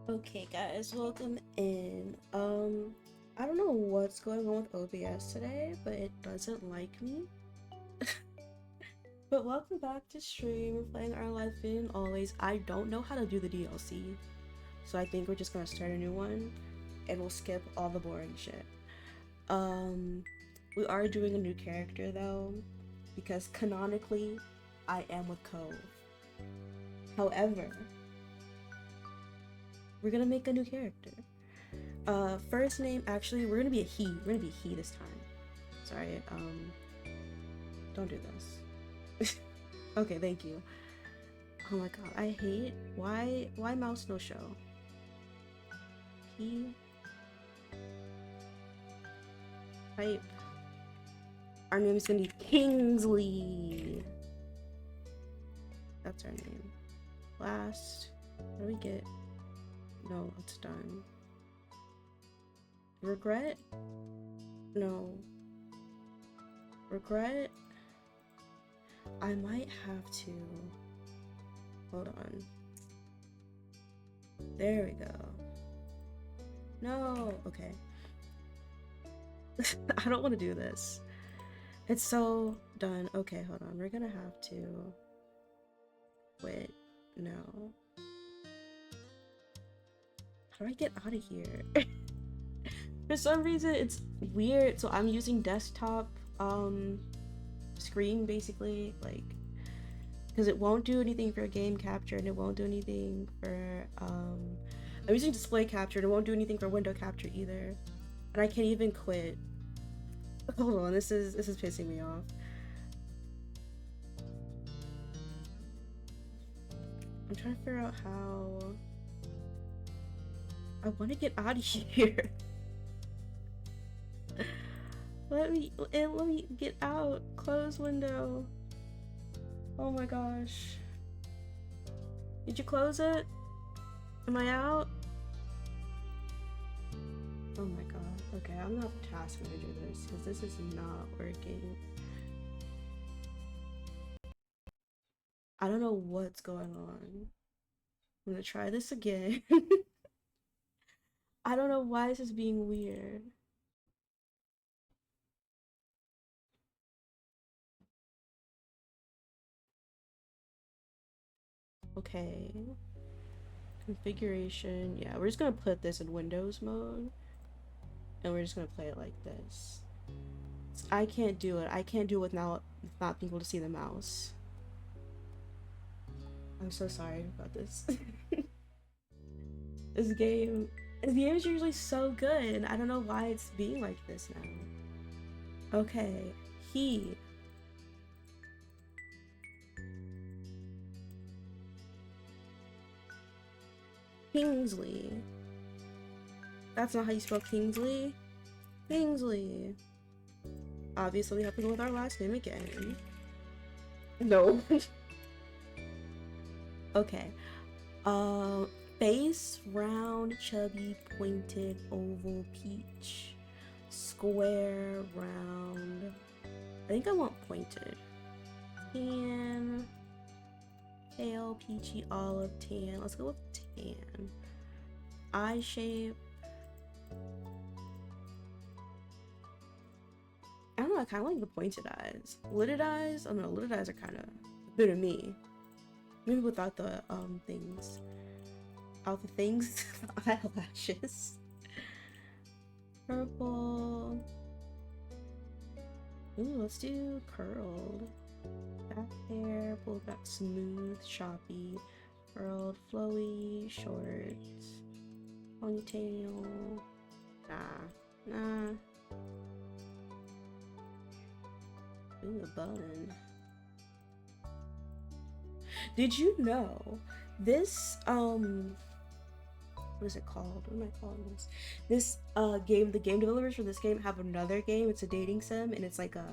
Okay guys, welcome in. I don't know what's going on with OBS today, but it doesn't like me. But welcome back to stream. We're playing our life in always. I don't know how to do the DLC, so I think we're just gonna start a new one and we'll skip all the boring shit. We are doing a new character though, because canonically I am with Cove. However, we're gonna make a new character. First name, actually, we're gonna be a he. We're gonna be he this time. Sorry, don't do this. Okay, thank you. Oh my god, I hate, why mouse no show? He, type. Our name is gonna be Kingsley. That's our name. Last, what do we get? No, it's done. Regret? No. Regret? I might have to. Hold on. There we go. No, okay. I don't want to do this. It's so done. Okay, hold on. We're gonna have to quit. No. How do I get out of here? For some reason it's weird, so I'm using desktop screen basically, like, because it won't do anything for game capture and it won't do anything for I'm using display capture and it won't do anything for window capture either, and I can't even quit. Hold on, this is pissing me off. I'm trying to figure out how I want to get out of here. let me get out. Close window. Oh my gosh. Did you close it? Am I out? Oh my god. Okay, I'm gonna have to task manager this because this is not working. I don't know what's going on. I'm gonna try this again. I don't know why this is being weird. Okay. Configuration. Yeah, we're just gonna put this in Windows mode. And we're just gonna play it like this. I can't do it. I can't do it without not being able to see the mouse. I'm so sorry about this. This game is usually so good, and I don't know why it's being like this now. Okay, he. Kingsley. That's not how you spell Kingsley. Kingsley. Obviously, we have to go with our last name again. No. Okay. Face round, chubby, pointed, oval, peach, square, round. I think I want pointed. Tan, pale, peachy, olive, tan. Let's go with tan. Eye shape. I don't know, I kind of like the pointed eyes. Lidded eyes? I don't know, lidded eyes are kind of a bit of me. Maybe without the things. Out the things? Eyelashes. Purple. Ooh, let's do curled. Back hair, pull back smooth, choppy, curled, flowy, shorts, ponytail. Nah. Ooh, a bun. Did you know this what is it called? What am I calling this? This game, the game developers for this game have another game. It's a dating sim, and it's like a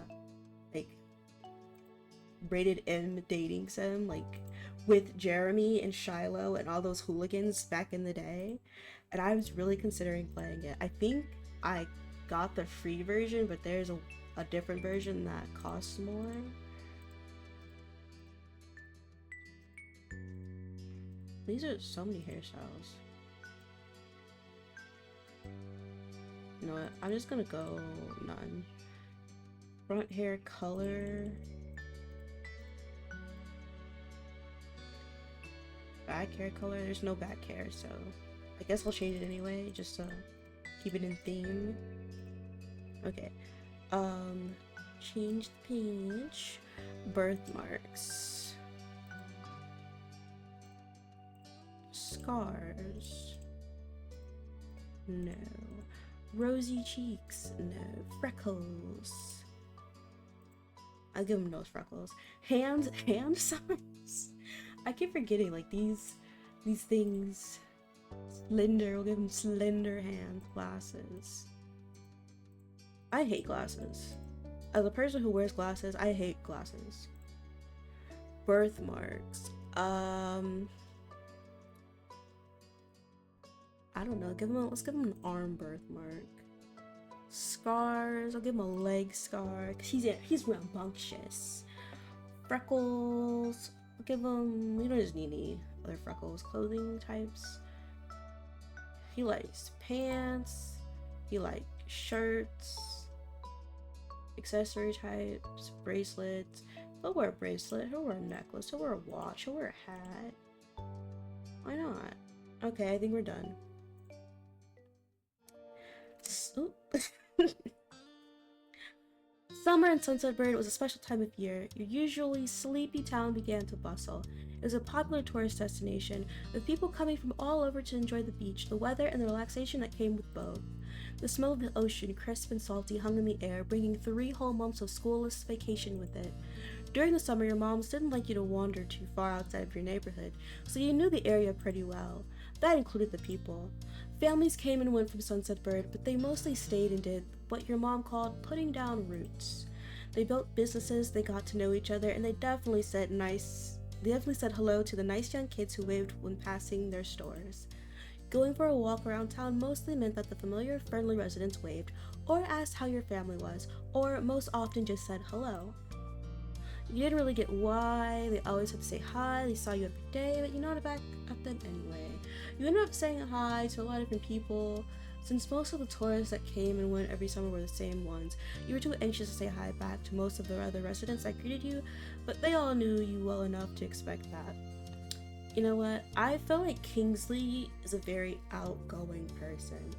rated M dating sim, like with Jeremy and Shiloh and all those hooligans back in the day. And I was really considering playing it. I think I got the free version, but there's a different version that costs more. These are so many hairstyles. You know what? I'm just gonna go none. Front hair color. Back hair color. There's no back hair, so I guess I'll change it anyway, just to keep it in theme. Okay. Change the page. Birthmarks. Scars. No. Rosy cheeks. No. Freckles. I'll give him those freckles. Hand size. I keep forgetting, like, these things. Slender. We'll give him slender hand. Glasses. I hate glasses. As a person who wears glasses, I hate glasses. Birthmarks. I don't know. Let's give him an arm birthmark. Scars. I'll give him a leg scar because he's rambunctious. Freckles. I'll give him. We don't just need any other freckles. Clothing types. He likes pants. He likes shirts. Accessory types. Bracelets. He'll wear a bracelet. He'll wear a necklace. He'll wear a watch. He'll wear a hat. Why not? Okay, I think we're done. Summer in Sunset Bird was a special time of year. Your usually sleepy town began to bustle. It was a popular tourist destination, with people coming from all over to enjoy the beach, the weather, and the relaxation that came with both. The smell of the ocean, crisp and salty, hung in the air, bringing 3 whole months of schoolless vacation with it. During the summer, your moms didn't like you to wander too far outside of your neighborhood, so you knew the area pretty well. That included the people. Families came and went from Sunset Bird, but they mostly stayed and did what your mom called putting down roots. They built businesses, they got to know each other, and they definitely said hello to the nice young kids who waved when passing their stores. Going for a walk around town mostly meant that the familiar, friendly residents waved, or asked how your family was, or most often just said hello. You didn't really get why they always had to say hi, they saw you every day, but you nodded back at them anyway. You ended up saying hi to a lot of different people. Since most of the tourists that came and went every summer were the same ones, you were too anxious to say hi back to most of the other residents that greeted you, but they all knew you well enough to expect that. You know what? I feel like Kingsley is a very outgoing person,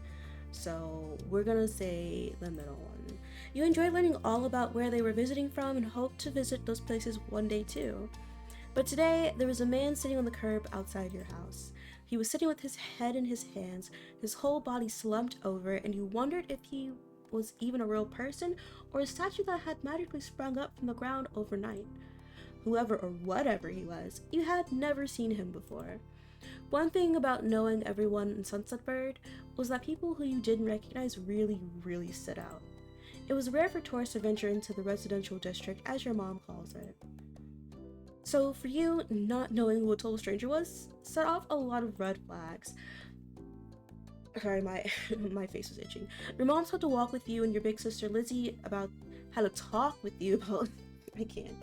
so we're gonna say the middle one. You enjoyed learning all about where they were visiting from and hoped to visit those places one day too. But today, there was a man sitting on the curb outside your house. He was sitting with his head in his hands, his whole body slumped over, and you wondered if he was even a real person or a statue that had magically sprung up from the ground overnight. Whoever or whatever he was, you had never seen him before. One thing about knowing everyone in Sunset Bird was that people who you didn't recognize really stood out. It was rare for tourists to venture into the residential district, as your mom calls it. So for you, not knowing who a total stranger was set off a lot of red flags. Sorry, my face was itching. Your mom had to walk with you and your big sister Lizzie about how to talk with you about I can't.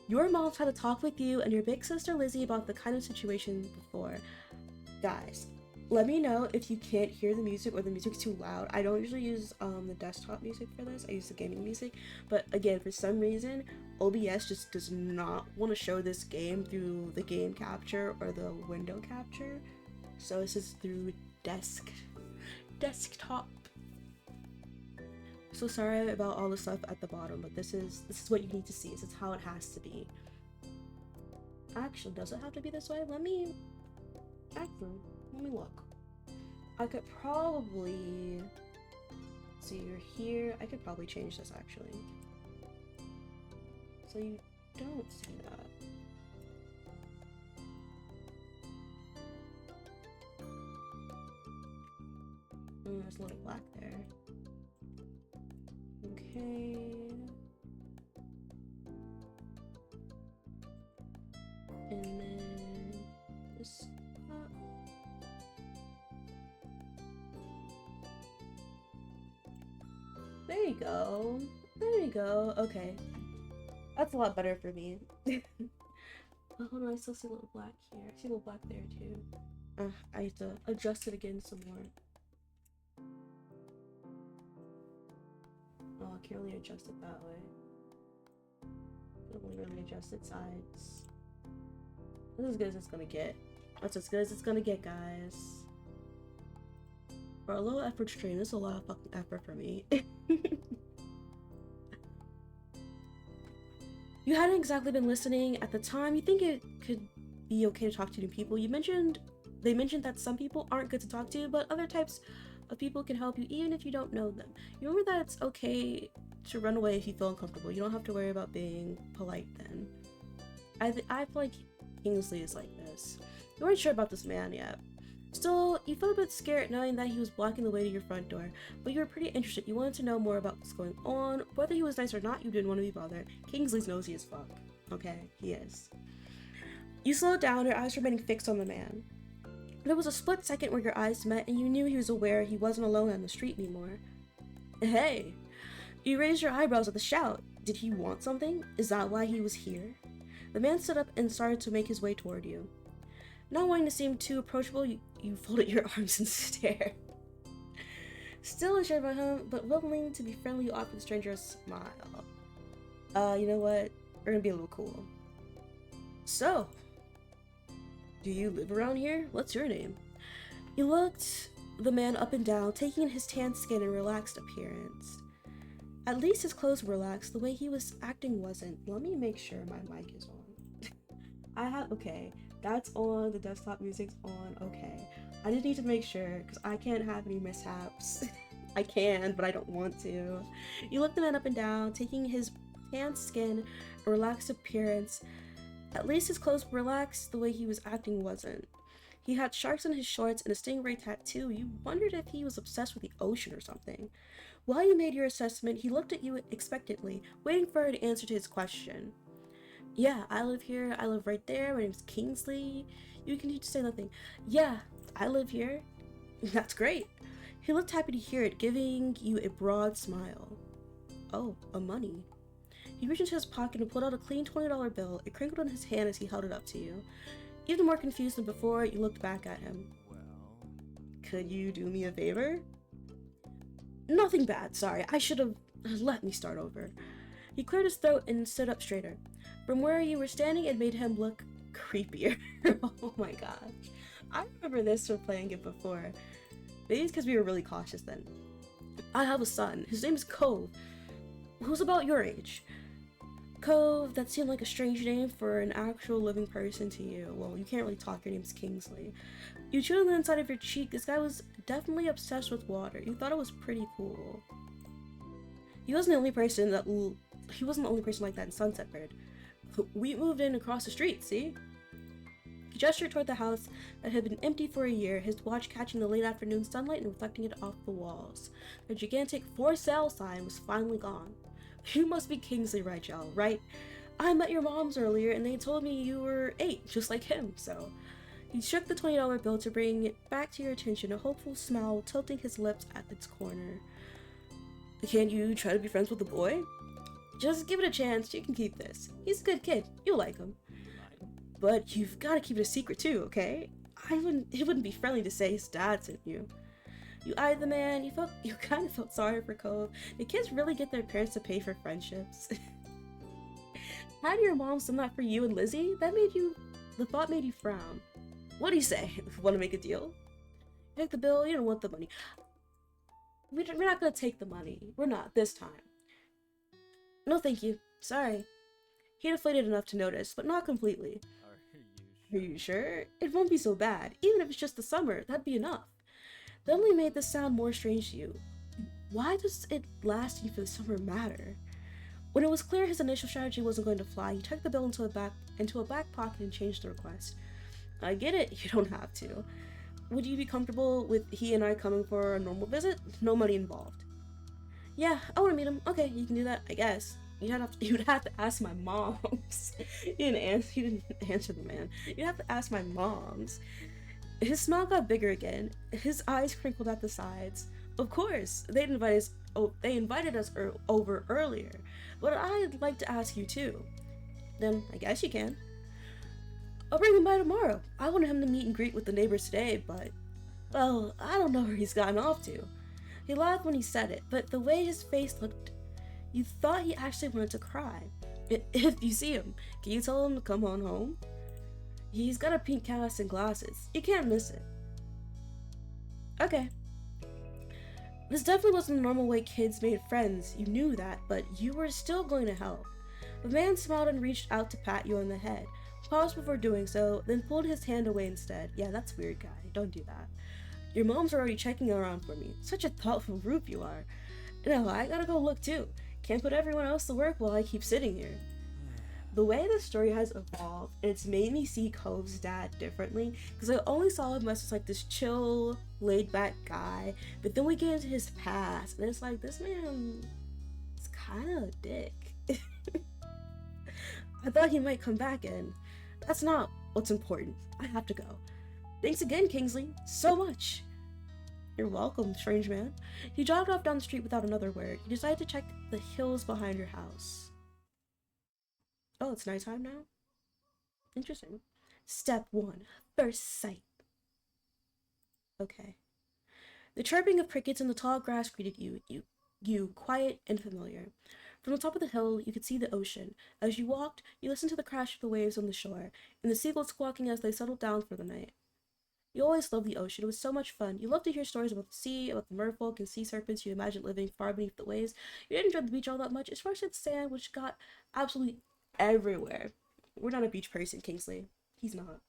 Your mom's had to talk with you and your big sister Lizzie about the kind of situation before. Guys, let me know if you can't hear the music or the music's too loud. I don't usually use the desktop music for this. I use the gaming music. But again, for some reason, OBS just does not want to show this game through the game capture or the window capture. So this is through desktop. So sorry about all the stuff at the bottom, but this is what you need to see. This is how it has to be. Actually, does it have to be this way? Let me look. I could probably see you're here. I could probably change this actually. So you don't see that. There's a little black there. Okay. And then this up. There you go. There you go. Okay. That's a lot better for me. Oh, hold on, I still see a little black here. I see a little black there too. I have to adjust it again some more. can only adjust it that way. Can only really adjust its sides. This is as good as it's gonna get. That's as good as it's gonna get, guys. For a low effort stream, this is a lot of fucking effort for me. You hadn't exactly been listening at the time. You think it could be okay to talk to new people. They mentioned that some people aren't good to talk to, but other types of people can help you even if you don't know them. You remember that it's okay to run away if you feel uncomfortable. You don't have to worry about being polite then. I feel like Kingsley is like this. You weren't sure about this man yet. Still, you felt a bit scared knowing that he was blocking the way to your front door, but you were pretty interested. You wanted to know more about what's going on. Whether he was nice or not, you didn't want to be bothered. Kingsley's nosy as fuck. Okay, he is. You slowed down, your eyes remaining fixed on the man. There was a split second where your eyes met and you knew he was aware he wasn't alone on the street anymore. Hey! You raised your eyebrows at the shout. Did he want something? Is that why he was here? The man stood up and started to make his way toward you. Not wanting to seem too approachable, you folded your arms and stared. Still assured by him, but willing to be friendly, you offered the stranger a smile. You know what? We're gonna be a little cool. So, do you live around here? What's your name? You looked the man up and down, taking in his tan skin and relaxed appearance. At least his clothes were relaxed, the way he was acting wasn't. Let me make sure my mic is on. Okay, that's on, the desktop music's on, okay. I just need to make sure, because I can't have any mishaps. I can, but I don't want to. You looked the man up and down, taking his tan skin and relaxed appearance. At least his clothes were relaxed, the way he was acting wasn't. He had sharks on his shorts and a stingray tattoo. You wondered if he was obsessed with the ocean or something. While you made your assessment, he looked at you expectantly, waiting for an answer to his question. Yeah, I live here. I live right there. My name's Kingsley. You continue to say nothing. Yeah, I live here. That's great. He looked happy to hear it, giving you a broad smile. Oh, a money. He reached into his pocket and pulled out a clean $20 bill. It crinkled in his hand as he held it up to you. Even more confused than before, you looked back at him. Well, could you do me a favor? Nothing bad, sorry. I should have let me start over. He cleared his throat and stood up straighter. From where you were standing, it made him look creepier. Oh my gosh. I remember this from playing it before. Maybe it's because we were really cautious then. I have a son. His name is Cove. Who's about your age? Cove, that seemed like a strange name for an actual living person to you. Well, you can't really talk, your name's Kingsley. You chewed on the inside of your cheek. This guy was definitely obsessed with water. You thought it was pretty cool. He wasn't the only person like that in Sunset Bird. We moved in across the street, see? He gestured toward the house that had been empty for a year, his watch catching the late afternoon sunlight and reflecting it off the walls. The gigantic for sale sign was finally gone. You must be Kingsley Rigel, right? I met your moms earlier and they told me you were 8, just like him, so. He shook the $20 bill to bring it back to your attention, a hopeful smile tilting his lips at its corner. Can't you try to be friends with the boy? Just give it a chance, you can keep this. He's a good kid, you'll like him. But you've got to keep it a secret too, okay? It wouldn't be friendly to say his dad sent you. You eyed the man, you kind of felt sorry for Cove. The kids really get their parents to pay for friendships. Had your mom done that for you and Lizzie? The thought made you frown. What do you say? Want to make a deal? You take the bill, you don't want the money. We're not gonna take the money. We're not, this time. No thank you, sorry. He deflated enough to notice, but not completely. Are you sure? It won't be so bad. Even if it's just the summer, that'd be enough. That only made this sound more strange to you. Why does it last you for the summer matter? When it was clear his initial strategy wasn't going to fly, he tucked the bill into a back pocket and changed the request. I get it, you don't have to. Would you be comfortable with he and I coming for a normal visit? No money involved. Yeah, I want to meet him. Okay, you can do that, I guess. You'd have to ask my moms. He didn't answer the man. You'd have to ask my moms. His smile got bigger again. His eyes crinkled at the sides. Of course, they invited us over earlier, but I'd like to ask you too. Then I guess you can. I'll bring him by tomorrow. I wanted him to meet and greet with the neighbors today, but, well, I don't know where he's gotten off to. He laughed when he said it, but the way his face looked, You thought he actually wanted to cry. If you see him, can you tell him to come on home? He's got a pink cast and glasses. You can't miss it. Okay. This definitely wasn't the normal way kids made friends. You knew that, but you were still going to help. The man smiled and reached out to pat you on the head. Paused before doing so, then pulled his hand away instead. Yeah, that's weird, guy. Don't do that. Your mom's already checking around for me. Such a thoughtful roof you are. No, I gotta go look too. Can't put everyone else to work while I keep sitting here. The way the story has evolved, it's made me see Cove's dad differently, because I only saw him as just like this chill, laid-back guy, but then we get into his past, and it's like, this man is kind of a dick. I thought he might come back in. That's not what's important. I have to go. Thanks again, Kingsley. So much. You're welcome, strange man. He jogged off down the street without another word. He decided to check the hills behind your house. Oh, it's nighttime now? Interesting. Step 1. First sight. Okay. The chirping of crickets in the tall grass greeted you. You, quiet and familiar. From the top of the hill, you could see the ocean. As you walked, you listened to the crash of the waves on the shore, and the seagulls squawking as they settled down for the night. You always loved the ocean. It was so much fun. You loved to hear stories about the sea, about the merfolk and sea serpents you imagined living far beneath the waves. You didn't enjoy the beach all that much, especially the sand, which got absolutely everywhere. We're not a beach person, Kingsley. He's not.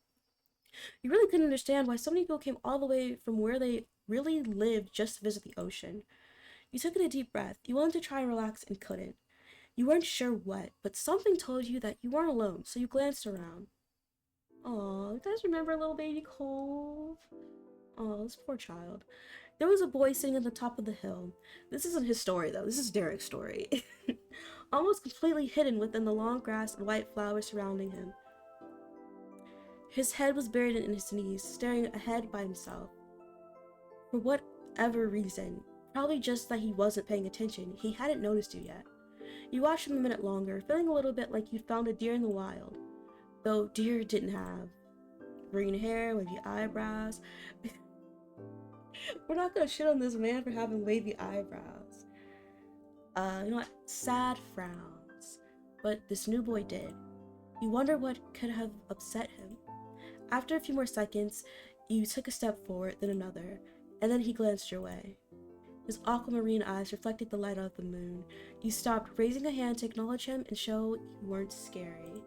You really couldn't understand why so many people came all the way from where they really lived just to visit the ocean. You took in a deep breath. You wanted to try and relax and couldn't. You weren't sure what, but something told you that you weren't alone, so you glanced around. Aw, you guys remember little baby Cove? Aw, this poor child. There was a boy sitting at the top of the hill. This isn't his story, though. This is Derek's story. Almost completely hidden within the long grass and white flowers surrounding him. His head was buried in his knees, staring ahead by himself. For whatever reason, probably just that he wasn't paying attention, he hadn't noticed you yet. You watched him a minute longer, feeling a little bit like you'd found a deer in the wild. Though deer didn't have green hair, wavy eyebrows. We're not gonna shit on this man for having wavy eyebrows. You know what? Sad frowns. But this new boy did. You wonder what could have upset him. After a few more seconds, you took a step forward, then another, and then he glanced your way. His aquamarine eyes reflected the light of the moon. You stopped, raising a hand to acknowledge him and show you weren't scary.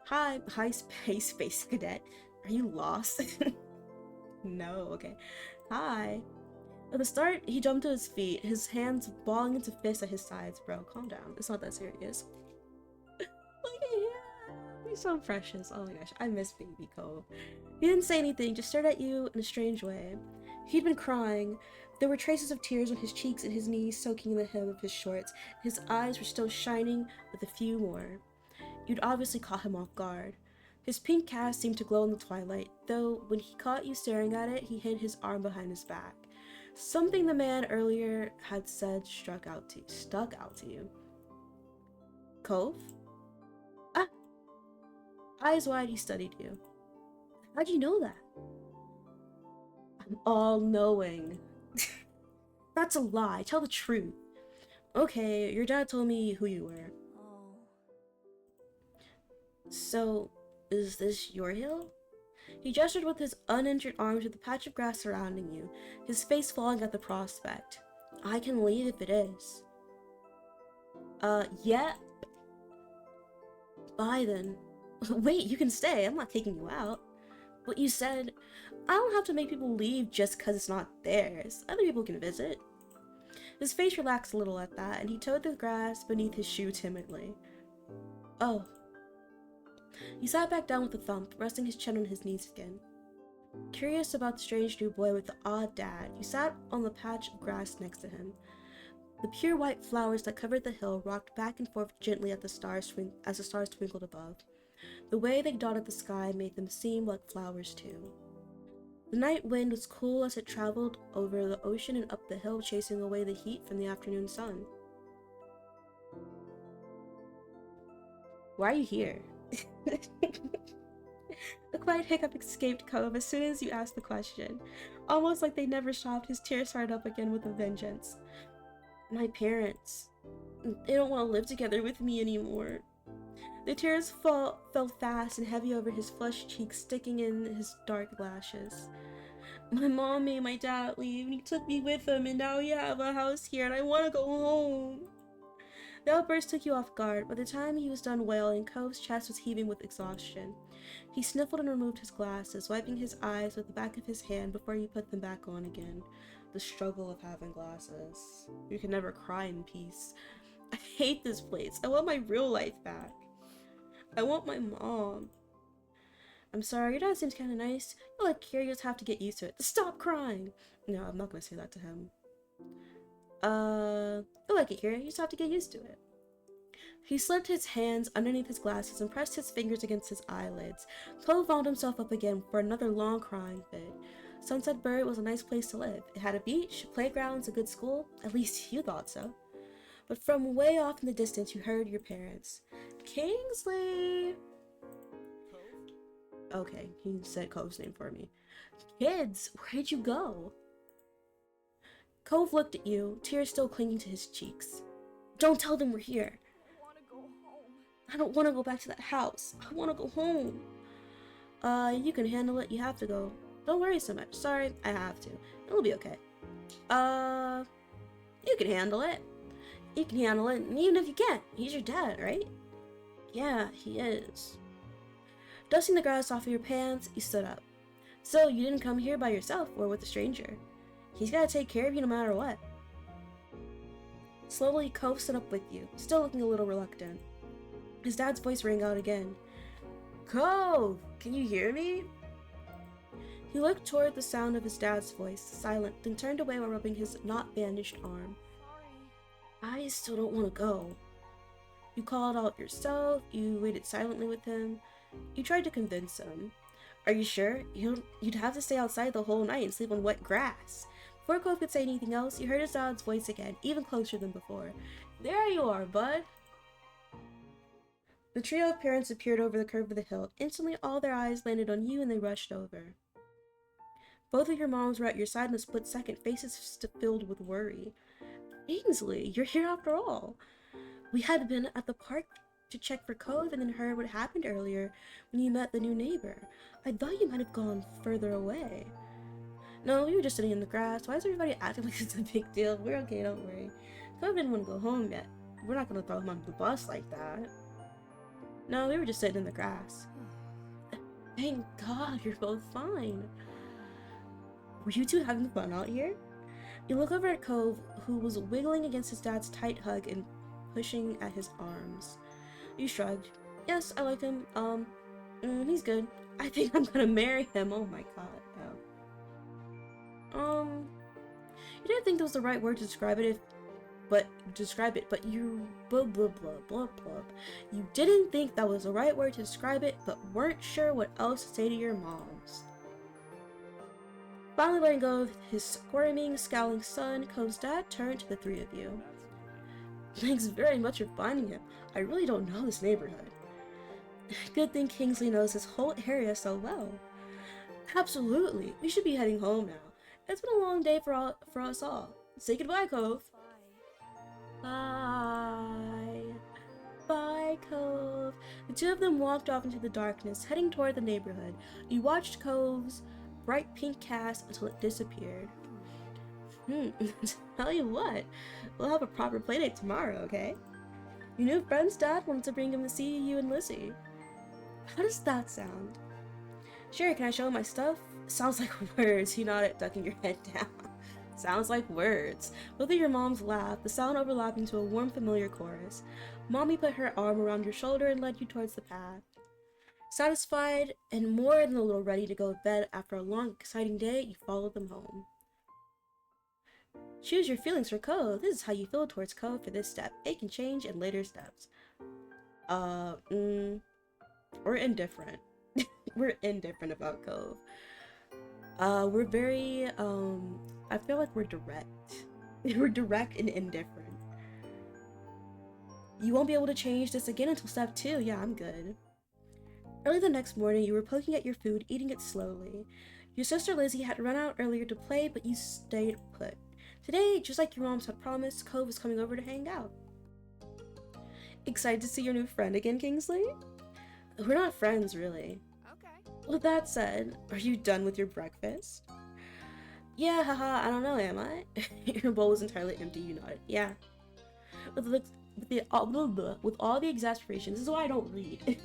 Hi, space cadet. Are you lost? No, okay. Hi. At the start, he jumped to his feet, his hands balling into fists at his sides. Bro, calm down. It's not that serious. Look at him. He's so precious. Oh my gosh, I miss baby Cove. He didn't say anything, just stared at you in a strange way. He'd been crying. There were traces of tears on his cheeks and his knees soaking in the hem of his shorts. His eyes were still shining with a few more. You'd obviously caught him off guard. His pink cast seemed to glow in the twilight, though when he caught you staring at it, he hid his arm behind his back. Something the man earlier had said stuck out to you. Cove? Ah! Eyes wide, he studied you. How'd you know that? I'm all-knowing. That's a lie. Tell the truth. Okay, your dad told me who you were. So, is this your hill? He gestured with his uninjured arm to the patch of grass surrounding you, his face falling at the prospect. I can leave if it is. Yeah. Bye then. Wait, you can stay. I'm not kicking you out. What you said, I don't have to make people leave just because it's not theirs. Other people can visit. His face relaxed a little at that, and he toed the grass beneath his shoe timidly. Oh. He sat back down with a thump, resting his chin on his knees again. Curious about the strange new boy with the odd dad, you sat on the patch of grass next to him. The pure white flowers that covered the hill rocked back and forth gently as the stars twinkled above. The way they dotted the sky made them seem like flowers too. The night wind was cool as it traveled over the ocean and up the hill, chasing away the heat from the afternoon sun. Why are you here? A quiet hiccup escaped Cove as soon as you asked the question. Almost like they never stopped, his tears started up again with a vengeance. My parents. They don't want to live together with me anymore. The tears fell fast and heavy over his flushed cheeks, sticking in his dark lashes. My mom made my dad leave, and he took me with him, and now we have a house here, and I want to go home. The outburst took you off guard. By the time he was done wailing, Cove's chest was heaving with exhaustion. He sniffled and removed his glasses, wiping his eyes with the back of his hand before he put them back on again. The struggle of having glasses. You can never cry in peace. I hate this place. I want my real life back. I want my mom. I'm sorry, your dad seems kind of nice. You'll like here, you just have to get used to it. Stop crying! No, I'm not gonna say that to him. You'll like it here, you just have to get used to it. He slipped his hands underneath his glasses and pressed his fingers against his eyelids. Cove wound himself up again for another long crying fit. Sunset Bird was a nice place to live. It had a beach, playgrounds, a good school. At least you thought so. But from way off in the distance, you heard your parents. Kingsley! Okay, he said Cove's name for me. Kids, where'd you go? Cove looked at you, tears still clinging to his cheeks. Don't tell them we're here. I want to go home. I don't want to go back to that house. I want to go home. You can handle it. You have to go. Don't worry so much. Sorry, I have to. It'll be okay. You can handle it. You can handle it, and even if you can't, he's your dad, right? Yeah, he is. Dusting the grass off of your pants, you stood up. So, you didn't come here by yourself or with a stranger. He's gotta take care of you no matter what. Slowly, Cove stood up with you, still looking a little reluctant. His dad's voice rang out again. Cove! Can you hear me? He looked toward the sound of his dad's voice, silent, then turned away while rubbing his not-bandaged arm. Sorry. I still don't want to go. You called out yourself, you waited silently with him. You tried to convince him. Are you sure? You'd have to stay outside the whole night and sleep on wet grass. Before Cove could say anything else, you heard his dad's voice again, even closer than before. There you are, bud. The trio of parents appeared over the curve of the hill. Instantly, all their eyes landed on you and they rushed over. Both of your moms were at your side in a split second, faces filled with worry. Kingsley, you're here after all. We had been at the park to check for Cove and then heard what happened earlier when you met the new neighbor. I thought you might have gone further away. No, we were just sitting in the grass. Why is everybody acting like it's a big deal? We're okay, don't worry. Cove didn't want to go home yet. We're not going to throw him under the bus like that. No, we were just sitting in the grass. Thank God you're both fine. Were you two having fun out here? You look over at Cove, who was wiggling against his dad's tight hug and pushing at his arms. You shrugged. Yes, I like him. He's good. I think I'm gonna marry him. Oh my god, no. You didn't think that was the right word to describe it but you blah blah blah blah blah. You didn't think that was the right word to describe it, but weren't sure what else to say to your moms. Finally letting go of his squirming, scowling son, Cove's dad turned to the three of you. Thanks very much for finding him. I really don't know this neighborhood. Good thing Kingsley knows this whole area so well. Absolutely. We should be heading home now. It's been a long day for us all. Say goodbye, Cove. Bye. Bye, Cove. The two of them walked off into the darkness, heading toward the neighborhood. You watched Cove's bright pink cast until it disappeared. Tell you what, we'll have a proper playdate tomorrow, okay? Your new friend's dad wanted to bring him to see you and Lizzie. How does that sound? Sure, can I show him my stuff? Sounds like words, you nodded, ducking your head down. Sounds like words. Both of your moms laughed, the sound overlapping to a warm, familiar chorus. Mommy put her arm around your shoulder and led you towards the path. Satisfied and more than a little ready to go to bed after a long, exciting day, you followed them home. Choose your feelings for Cove. This is how you feel towards Cove for this step. It can change in later steps. We're indifferent. We're indifferent about Cove. We're very, I feel like we're direct. We're direct and indifferent. You won't be able to change this again until step 2. Yeah, I'm good. Early the next morning, you were poking at your food, eating it slowly. Your sister Lizzie had run out earlier to play, but you stayed put. Today, just like your moms had promised, Cove was coming over to hang out. Excited to see your new friend again, Kingsley? We're not friends, really. Okay. With that said, are you done with your breakfast? Yeah, haha, I don't know, am I? Your bowl was entirely empty, you nodded. Yeah. With all the exasperation, this is why I don't read.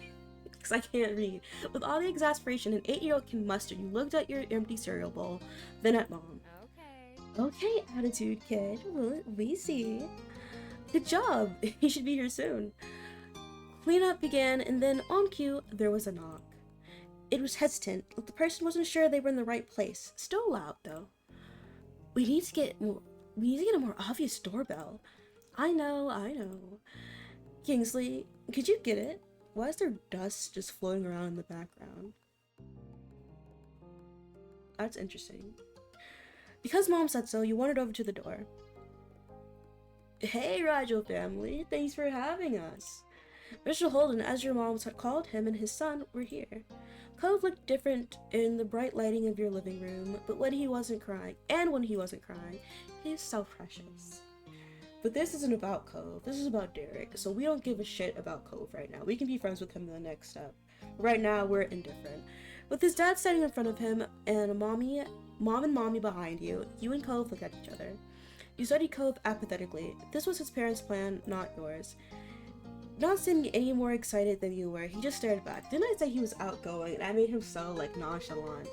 Because I can't read. With all the exasperation an 8-year-old can muster, you looked at your empty cereal bowl, then at Mom. Okay. Okay, attitude kid. We see. Good job. You should be here soon. Cleanup began, and then on cue, there was a knock. It was hesitant, like the person wasn't sure they were in the right place. Still loud, though. We need to get a more obvious doorbell. I know. Kingsley, could you get it? Why is there dust just floating around in the background? That's interesting. Because Mom said so, you wandered over to the door. Hey, Rajo family, thanks for having us. Mr. Holden, as your mom called him, and his son were here. Cove looked different in the bright lighting of your living room, but when he wasn't crying, he was so precious. But this isn't about Cove, this is about Derek, so we don't give a shit about Cove right now. We can be friends with him in the next step. Right now, we're indifferent. With his dad standing in front of him and mom and mommy behind you, you and Cove look at each other. You studied Cove apathetically. This was his parents' plan, not yours. Not seeming any more excited than you were, he just stared back. Didn't I say he was outgoing and I made him so, nonchalant?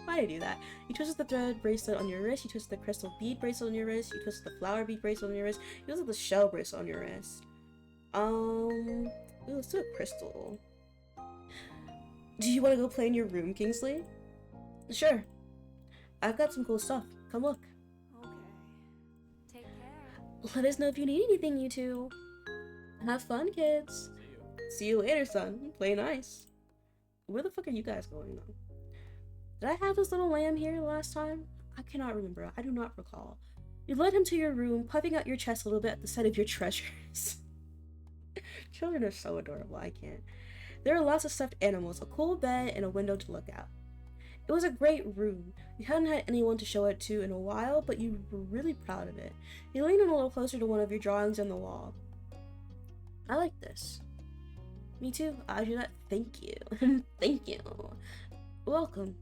Why did I do that? You twisted the thread bracelet on your wrist, you twisted the crystal bead bracelet on your wrist, you twisted the flower bead bracelet on your wrist, you twisted the shell bracelet on your wrist. Ooh, let's do a crystal. Do you want to go play in your room, Kingsley? Sure. I've got some cool stuff. Come look. Okay. Take care. Let us know if you need anything, you two. Have fun, kids. See you later, son. Play nice. Where the fuck are you guys going, though? Did I have this little lamb here last time? I cannot remember. I do not recall. You led him to your room, puffing out your chest a little bit at the sight of your treasures. Children are so adorable. I can't. There are lots of stuffed animals, a cool bed, and a window to look out. It was a great room. You hadn't had anyone to show it to in a while, but you were really proud of it. You leaned in a little closer to one of your drawings on the wall. I like this. Me too. I do that. Thank you. Thank you. Welcome.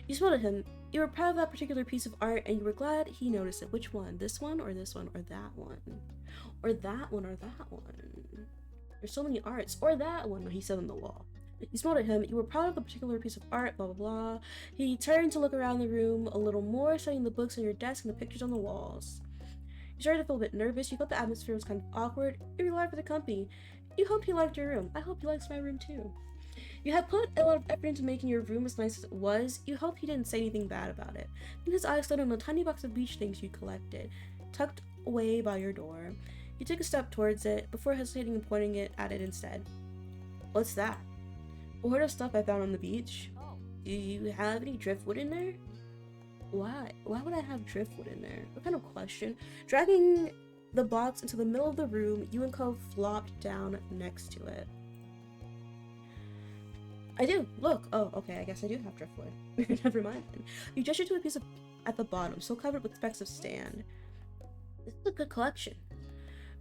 You smiled at him. You were proud of that particular piece of art, and you were glad he noticed it. Which one? This one, or this one, or that one? Or that one, or that one? There's so many arts. Or that one, he said on the wall. You smiled at him. You were proud of the particular piece of art, blah, blah, blah. He turned to look around the room a little more, studying the books on your desk and the pictures on the walls. You started to feel a bit nervous. You felt the atmosphere was kind of awkward. You were glad for the company. You hoped he liked your room. I hope he likes my room too. You had put a lot of effort into making your room as nice as it was. You hoped he didn't say anything bad about it. Then his eyes fell on a tiny box of beach things you collected, tucked away by your door. You took a step towards it, before hesitating and pointing it at it instead. What's that? A hoard of stuff I found on the beach. Oh. Do you have any driftwood in there? Why? Why would I have driftwood in there? What kind of question? Dragging the box into the middle of the room, you and Cove flopped down next to it. I do. Look. Oh, okay. I guess I do have driftwood. Never mind then. You gestured to a piece at the bottom, still covered with specks of sand. This is a good collection.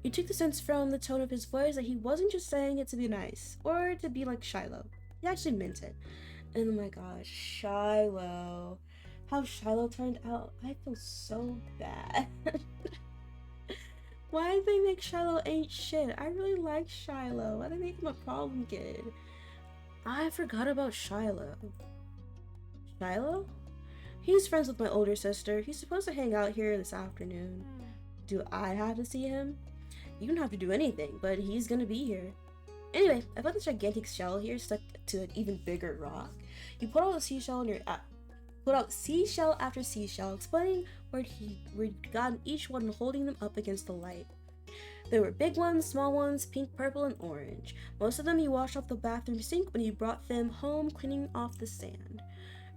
You took the sense from the tone of his voice that he wasn't just saying it to be nice, or to be like Shiloh. He actually meant it. And oh my gosh, Shiloh. How Shiloh turned out, I feel so bad. Why did they make Shiloh ain't shit? I really like Shiloh. Why did they make him a problem kid? I forgot about Shiloh. Shiloh? He's friends with my older sister. He's supposed to hang out here this afternoon. Do I have to see him? You don't have to do anything, but he's gonna be here. Anyway, I found this gigantic shell here stuck to an even bigger rock. You pulled out a seashell in your pulled out seashell after seashell, explaining where he'd gotten each one and holding them up against the light. There were big ones, small ones, pink, purple, and orange. Most of them you washed off the bathroom sink when you brought them home, cleaning off the sand.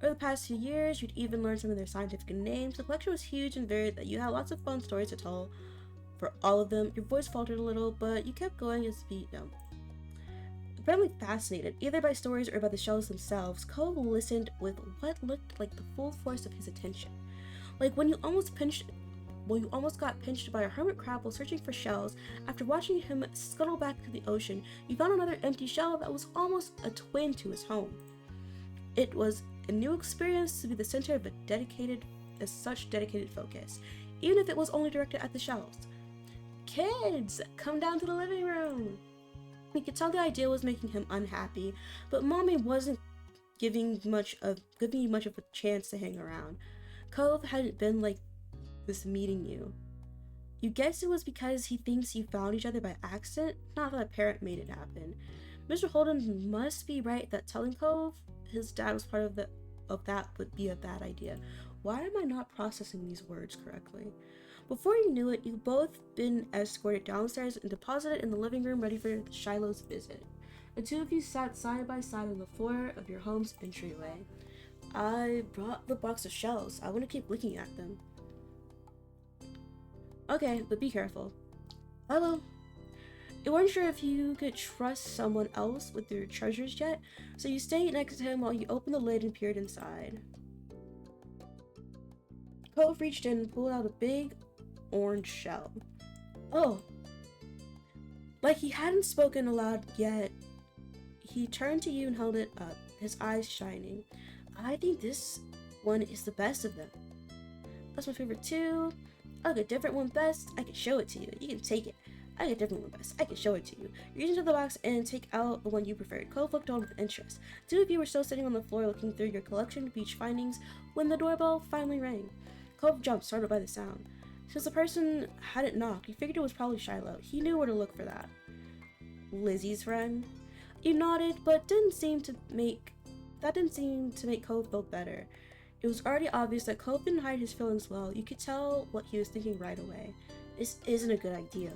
Over the past few years, you'd even learned some of their scientific names. The collection was huge and varied that you had lots of fun stories to tell. For all of them, your voice faltered a little, but you kept going as beat them. Apparently fascinated, either by stories or by the shells themselves, Cove listened with what looked like the full force of his attention. Like when you almost pinched well, you almost got pinched by a hermit crab while searching for shells. After watching him scuttle back to the ocean, you found another empty shell that was almost a twin to his home. It was a new experience to be the center of such dedicated focus, even if it was only directed at the shells. Kids, come down to the living room. You could tell the idea was making him unhappy, but Mommy wasn't giving you much of a chance to hang around. Cove hadn't been like this meeting you. You guessed it was because he thinks you found each other by accident, not that a parent made it happen. Mr. Holden must be right that telling Cove his dad was part of that would be a bad idea. Why am I not processing these words correctly? Before you knew it, you'd both been escorted downstairs and deposited in the living room ready for Shiloh's visit. The two of you sat side by side on the floor of your home's entryway. I brought the box of shells. I want to keep looking at them. Okay, but be careful. Hello. You weren't sure if you could trust someone else with your treasures yet, so you stayed next to him while you opened the lid and peered inside. Cove reached in and pulled out a big orange shell. Oh. Like he hadn't spoken aloud yet, he turned to you and held it up, his eyes shining. I think this one is the best of them. That's my favorite too. I like a different one best. I can show it to you. You can take it. I like a different one best. I can show it to you. You reach into the box and take out the one you preferred. Cove looked on with interest. Two of you were still sitting on the floor looking through your collection of beach findings when the doorbell finally rang. Cove jumped, startled by the sound. Since the person hadn't knocked, he figured it was probably Shiloh. He knew where to look for that. Lizzie's friend? You nodded, but didn't seem to make Cove feel better. It was already obvious that Cove didn't hide his feelings well. You could tell what he was thinking right away. This isn't a good idea.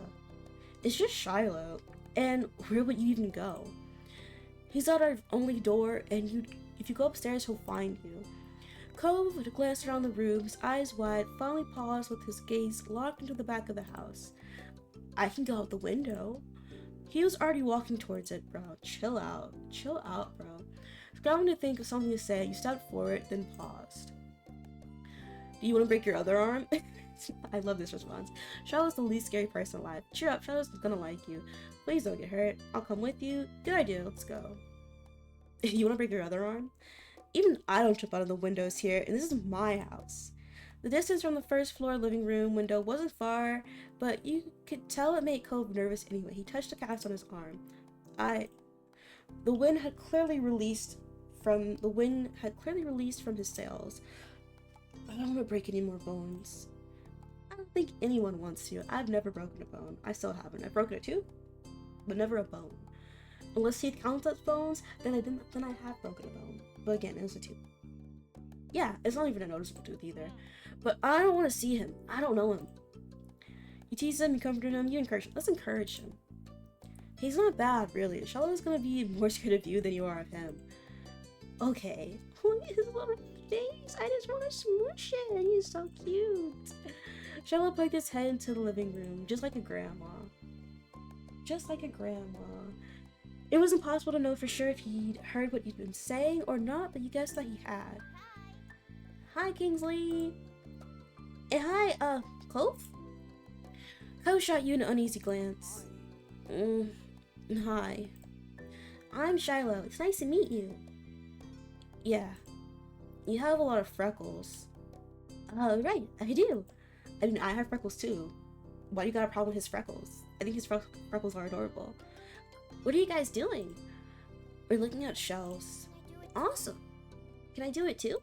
It's just Shiloh, and where would you even go? He's at our only door, and if you go upstairs, he'll find you. Cove glanced around the room, his eyes wide, finally paused with his gaze locked into the back of the house. I can go out the window. He was already walking towards it, bro. Chill out, bro. Scrambling to think of something to say, you stepped forward, then paused. Do you want to break your other arm? I love this response. Charlotte's the least scary person alive. Cheer up, Charlotte's gonna like you. Please don't get hurt. I'll come with you. Good idea, let's go. You want to break your other arm? Even I don't jump out of the windows here, and this is my house. The distance from the first floor living room window wasn't far, but you could tell it made Cove nervous anyway. He touched the cast on his arm. The wind had clearly released from his sails. I don't want to break any more bones. I don't think anyone wants to. I've never broken a bone. I still haven't. I've broken a tooth, but never a bone. Unless teeth count as bones, then I have broken a bone. But again, it was a tooth. Yeah, it's not even a noticeable tooth either. But I don't want to see him. I don't know him. You tease him, you comfort him, you encourage him. Let's encourage him. He's not bad, really. Charlotte's gonna be more scared of you than you are of him. Okay. Look at his little face. I just want to smoosh it. He's so cute. Charlotte poked his head into the living room, just like a grandma. Just like a grandma. It was impossible to know for sure if he'd heard what you'd been saying or not, but you guessed that he had. Hi, Kingsley. And hi, Cove? Cove shot you an uneasy glance. Hi. I'm Shiloh. It's nice to meet you. Yeah. You have a lot of freckles. Right, I do. I mean, I have freckles too. Why do you got a problem with his freckles? I think his freckles are adorable. What are you guys doing? We're looking at shells. Awesome. Can I do it too?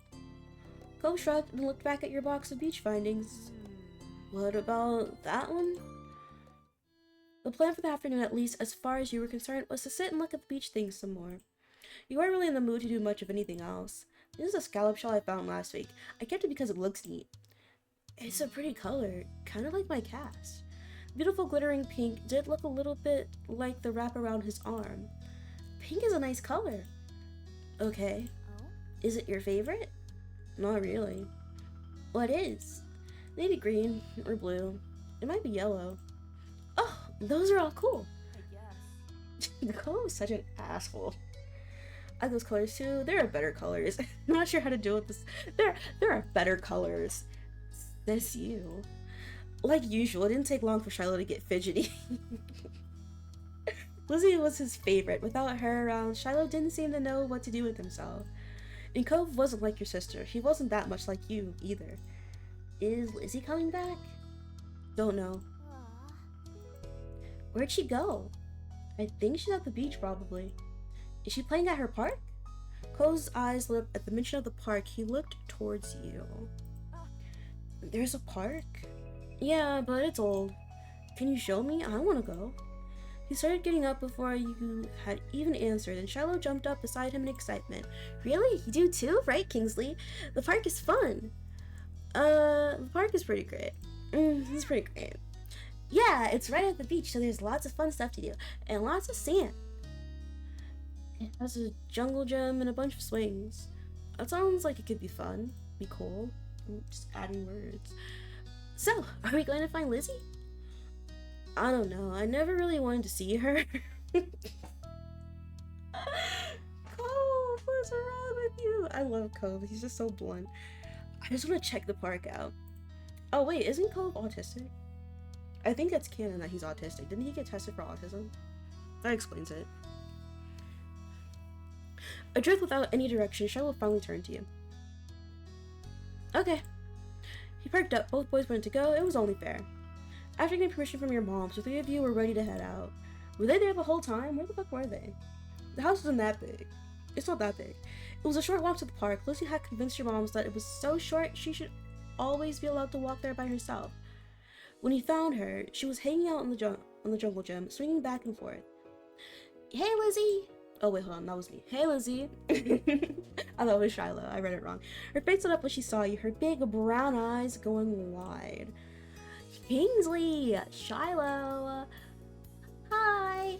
Cove shrugged and looked back at your box of beach findings. What about that one? The plan for the afternoon, at least as far as you were concerned, was to sit and look at the beach things some more. You weren't really in the mood to do much of anything else. This is a scallop shell I found last week. I kept it because it looks neat. It's a pretty color, kind of like my cast. Beautiful glittering pink did look a little bit like the wrap around his arm. Pink is a nice color. Okay. Is it your favorite? Not really. What is? Maybe green or blue. It might be yellow. Oh, those are all cool. The color was such an asshole. I like those colors too. There are better colors. I'm not sure how to deal with this. There are better colors. That's you. Like usual, it didn't take long for Shiloh to get fidgety. Lizzie was his favorite. Without her around, Shiloh didn't seem to know what to do with himself. And Cove wasn't like your sister. He wasn't that much like you, either. Is Lizzie coming back? Don't know. Where'd she go? I think she's at the beach, probably. Is she playing at her park? Cove's eyes lit up at the mention of the park. He looked towards you. There's a park? Yeah, but it's old. Can you show me? I want to go. He started getting up before you had even answered, and Shiloh jumped up beside him in excitement. Really? You do too? Right, Kingsley? The park is fun. The park is pretty great. It's pretty great. Yeah, it's right at the beach, so there's lots of fun stuff to do, and lots of sand. It has a jungle gym and a bunch of swings. That sounds like it could be fun. Be cool. I'm just adding words. So, are we going to find Lizzie? I don't know. I never really wanted to see her. Cove, what's wrong with you? I love Cove. He's just so blunt. I just want to check the park out. Oh wait, isn't Cove autistic? I think that's canon that he's autistic. Didn't he get tested for autism? That explains it. Adrift without any direction, Shiloh finally turned to you. Okay. He perked up. Both boys went to go. It was only fair. After getting permission from your mom, the three of you were ready to head out. Were they there the whole time? Where the fuck were they? The house wasn't that big. It's not that big. It was a short walk to the park. Lucy had convinced your moms that it was so short she should always be allowed to walk there by herself. When he found her, she was hanging out in the jungle gym, swinging back and forth. Hey, Lizzie! Oh wait, hold on, that was me. Hey, Lizzie! I thought it was Shiloh. I read it wrong. Her face lit up when she saw you, her big brown eyes going wide. Kingsley! Shiloh! Hi!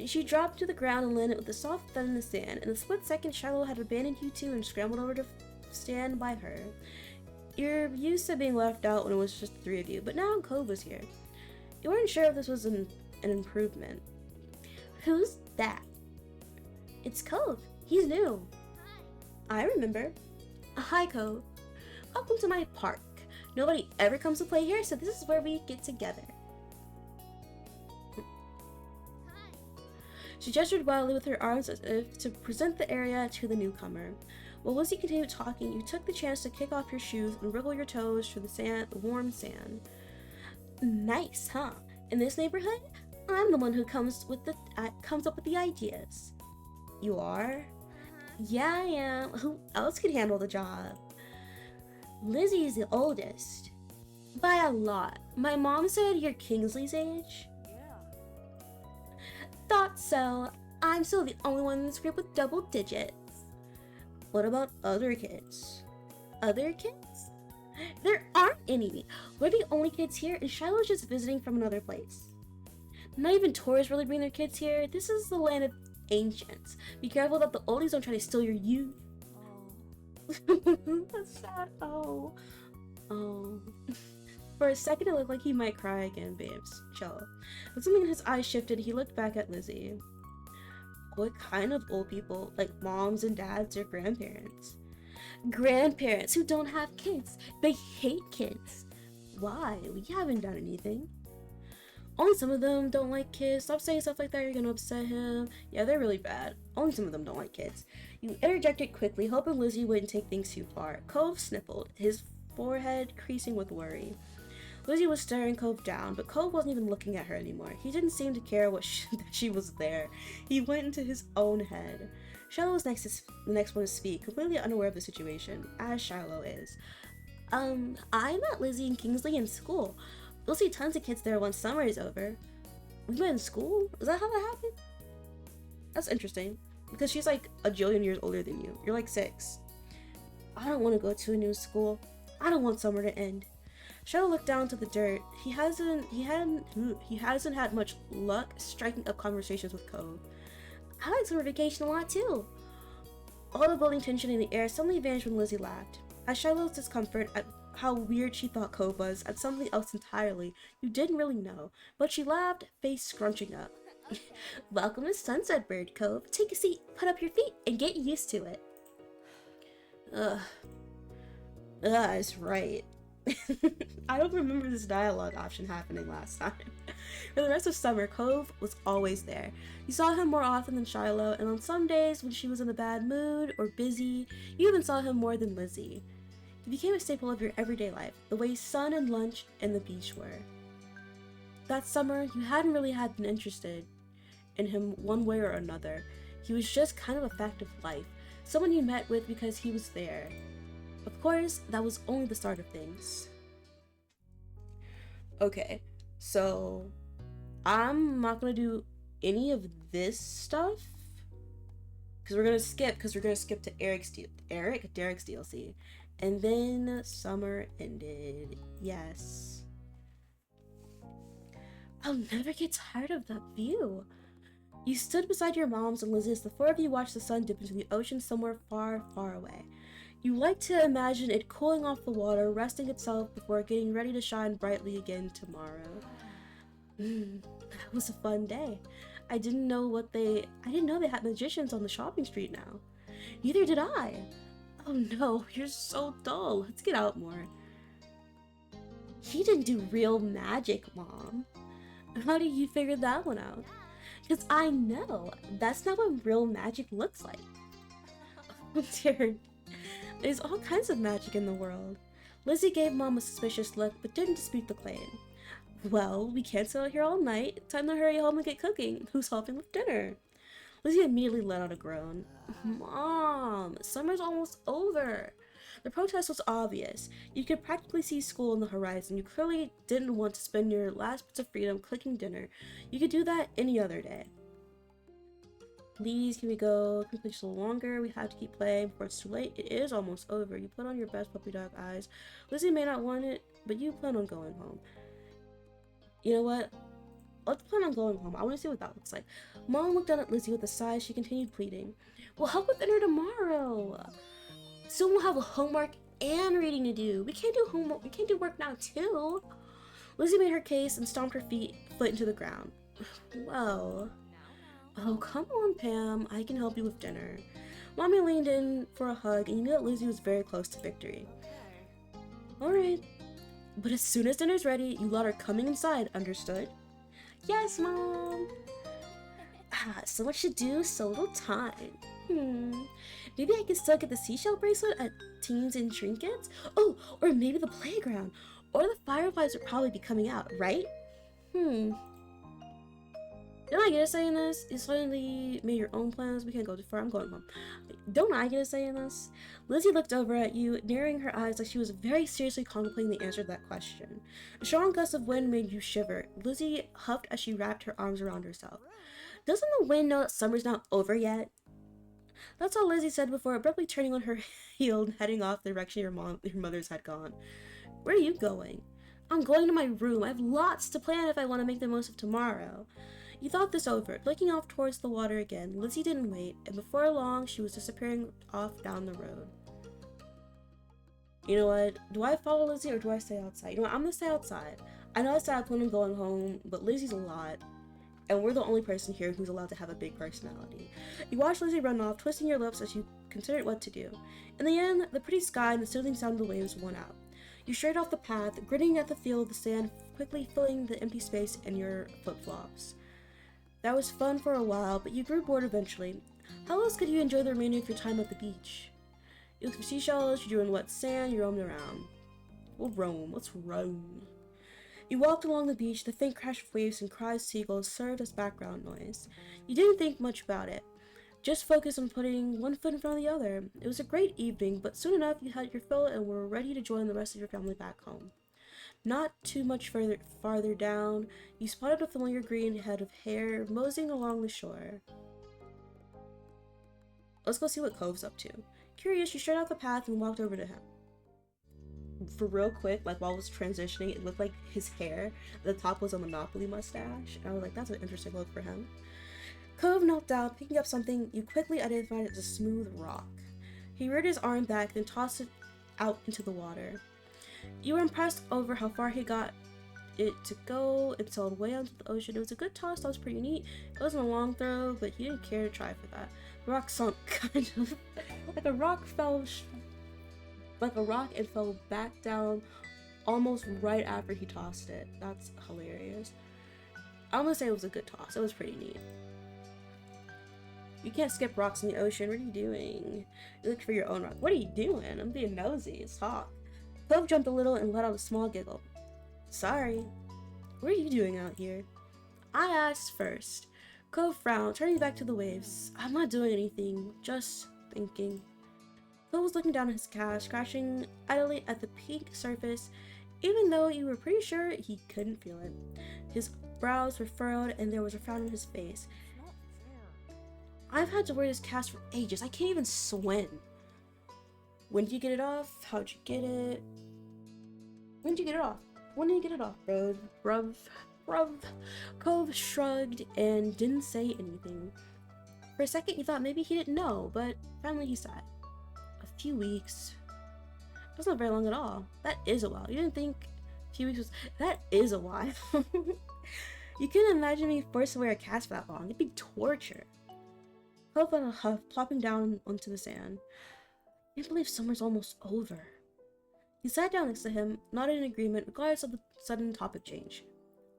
She dropped to the ground and landed with a soft thud in the sand. In a split second, Shiloh had abandoned you two and scrambled over to stand by her. You're used to being left out when it was just the three of you, but now Cove was here. You weren't sure if this was an improvement. Who's that? It's Cove. He's new. Hi. I remember. Hi, Cove. Welcome to my park. Nobody ever comes to play here, so this is where we get together. Hi. She gestured wildly with her arms as if to present the area to the newcomer. While Lizzie continued talking, you took the chance to kick off your shoes and wriggle your toes through the warm sand. Nice, huh? In this neighborhood, I'm the one who comes up with the ideas. You are? Yeah, I am. Who else could handle the job? Lizzie is the oldest. By a lot. My mom said you're Kingsley's age. Yeah. Thought so. I'm still the only one in this group with double digits. What about other kids? Other kids? There aren't any. We're the only kids here, and Shiloh's just visiting from another place. Not even tourists really bring their kids here. This is the land of ancients. Be careful that the oldies don't try to steal your youth. Oh. That's sad. Oh. For a second, it looked like he might cry again, babes. Chill. But something in his eyes shifted. He looked back at Lizzie. What kind of old people? Like moms and dads or grandparents? Grandparents who don't have kids. They hate kids. Why? We haven't done anything. Only some of them don't like kids. Stop saying stuff like that, you're gonna upset him. Yeah, they're really bad. Only some of them don't like kids. You interjected quickly, hoping Lizzie wouldn't take things too far. Cove sniffled, his forehead creasing with worry. Lizzie was staring Cove down, but Cove wasn't even looking at her anymore. He didn't seem to care that she was there. He went into his own head. Shiloh was the next one to speak, completely unaware of the situation, as Shiloh is. I met Lizzie and Kingsley in school. We'll see tons of kids there once summer is over. We met in school? Is that how that happened? That's interesting, because she's like a jillion years older than you. You're like 6. I don't want to go to a new school. I don't want summer to end. Shiloh looked down to the dirt. He hasn't had much luck striking up conversations with Cove. I like summer vacation a lot too. All the building tension in the air suddenly vanished when Lizzie laughed. At Shiloh's discomfort at how weird she thought Cove was, at something else entirely you didn't really know, but she laughed, face scrunching up. Welcome to Sunset Bird Cove. Take a seat, put up your feet, and get used to it. That's right. I don't remember this dialogue option happening last time. For the rest of summer, Cove was always there. You saw him more often than Shiloh, and on some days when she was in a bad mood or busy, you even saw him more than Lizzie. He became a staple of your everyday life, the way sun and lunch and the beach were. That summer, you hadn't really had been interested in him one way or another. He was just kind of a fact of life, someone you met with because he was there. Of course, that was only the start of things. Okay, so I'm not gonna do any of this stuff because we're gonna skip to Derek's DLC, and then summer ended. Yes, I'll never get tired of that view. You stood beside your mom's and Lizzie as the four of you watched the sun dip into the ocean somewhere far, far away. You like to imagine it cooling off the water, resting itself before getting ready to shine brightly again tomorrow. That was a fun day. I didn't know they had magicians on the shopping street now. Neither did I. Oh no, you're so dull. Let's get out more. He didn't do real magic, Mom. How did you figure that one out? Because I know that's not what real magic looks like. Oh dear. There's all kinds of magic in the world. Lizzie gave Mom a suspicious look, but didn't dispute the claim. Well, we can't sit out here all night. Time to hurry home and get cooking. Who's helping with dinner? Lizzie immediately let out a groan. Mom, summer's almost over. The protest was obvious. You could practically see school on the horizon. You clearly didn't want to spend your last bits of freedom cooking dinner. You could do that any other day. Please, can we go quickly just a little longer? We have to keep playing before it's too late. It is almost over. You put on your best puppy dog eyes. Lizzie may not want it, but you plan on going home. You know what? Let's plan on going home. I want to see what that looks like. Mom looked down at Lizzie with a sigh. She continued pleading. We'll help with dinner tomorrow. Soon we'll have homework and reading to do. We can't do homework. We can't do work now too. Lizzie made her case and stomped her foot into the ground. Well... Oh, come on, Pam. I can help you with dinner. Mommy leaned in for a hug, and you knew that Lizzie was very close to victory. Alright. But as soon as dinner's ready, you lot are coming inside, understood? Yes, Mom! So much to do, so little time. Maybe I can still get the seashell bracelet at Teens and Trinkets? Oh, or maybe the playground. Or the fireflies would probably be coming out, right? Don't I get a say in this? You suddenly made your own plans. We can't go too far. I'm going home. Don't I get a say in this? Lizzie looked over at you, narrowing her eyes like she was very seriously contemplating the answer to that question. A strong gust of wind made you shiver. Lizzie huffed as she wrapped her arms around herself. Doesn't the wind know that summer's not over yet? That's all Lizzie said before abruptly turning on her heel and heading off the direction your mother's had gone. Where are you going? I'm going to my room. I have lots to plan if I want to make the most of tomorrow. You thought this over. Looking off towards the water again, Lizzie didn't wait, and before long, she was disappearing off down the road. You know what? Do I follow Lizzie or do I stay outside? You know what? I'm gonna stay outside. I know I said I plan on going home, but Lizzie's a lot, and we're the only person here who's allowed to have a big personality. You watched Lizzie run off, twisting your lips as you considered what to do. In the end, the pretty sky and the soothing sound of the waves won out. You strayed off the path, grinning at the feel of the sand, quickly filling the empty space in your flip-flops. That was fun for a while, but you grew bored eventually. How else could you enjoy the remainder of your time at the beach? You looked for seashells, you drew in wet sand, you roamed around. We'll roam. Let's roam. You walked along the beach, the faint crash of waves and cries of seagulls served as background noise. You didn't think much about it. Just focused on putting one foot in front of the other. It was a great evening, but soon enough you had your fill and were ready to join the rest of your family back home. Not too much farther down, you spotted a familiar green head of hair moseying along the shore. Let's go see what Cove's up to. Curious, you straight out the path and walked over to him. For real quick, like while I was transitioning, it looked like his hair, the top was a Monopoly mustache, and I was like, that's an interesting look for him. Cove knelt down, picking up something you quickly identified as a smooth rock. He reared his arm back, then tossed it out into the water. You were impressed over how far he got it to go and sailed way out into the ocean. It was a good toss, that was pretty neat. It wasn't a long throw, but he didn't care to try for that. The rock sunk, kind of. like a rock and fell back down almost right after he tossed it. That's hilarious. I'm gonna say it was a good toss. It was pretty neat. You can't skip rocks in the ocean. What are you doing? You look for your own rock. What are you doing? I'm being nosy. Let's talk. Cove jumped a little and let out a small giggle. Sorry. What are you doing out here? I asked first. Cove frowned, turning back to the waves. I'm not doing anything, just thinking. Cove was looking down at his cast, scratching idly at the pink surface, even though you were pretty sure he couldn't feel it. His brows were furrowed and there was a frown on his face. It's not fair. I've had to wear this cast for ages. I can't even swim. When did you get it off? How'd you get it? When did you get it off? When did you get it off, bro? Bruv. Cove shrugged and didn't say anything. For a second, you thought maybe he didn't know, but finally he sighed. A few weeks. That's not very long at all. That is a while. You didn't think a few weeks was... That is a while. You couldn't imagine me forced to wear a cast for that long. It'd be torture. Cove let a huff, plopping down onto the sand. I can't believe summer's almost over. He sat down next to him, nodded in agreement, regardless of the sudden topic change.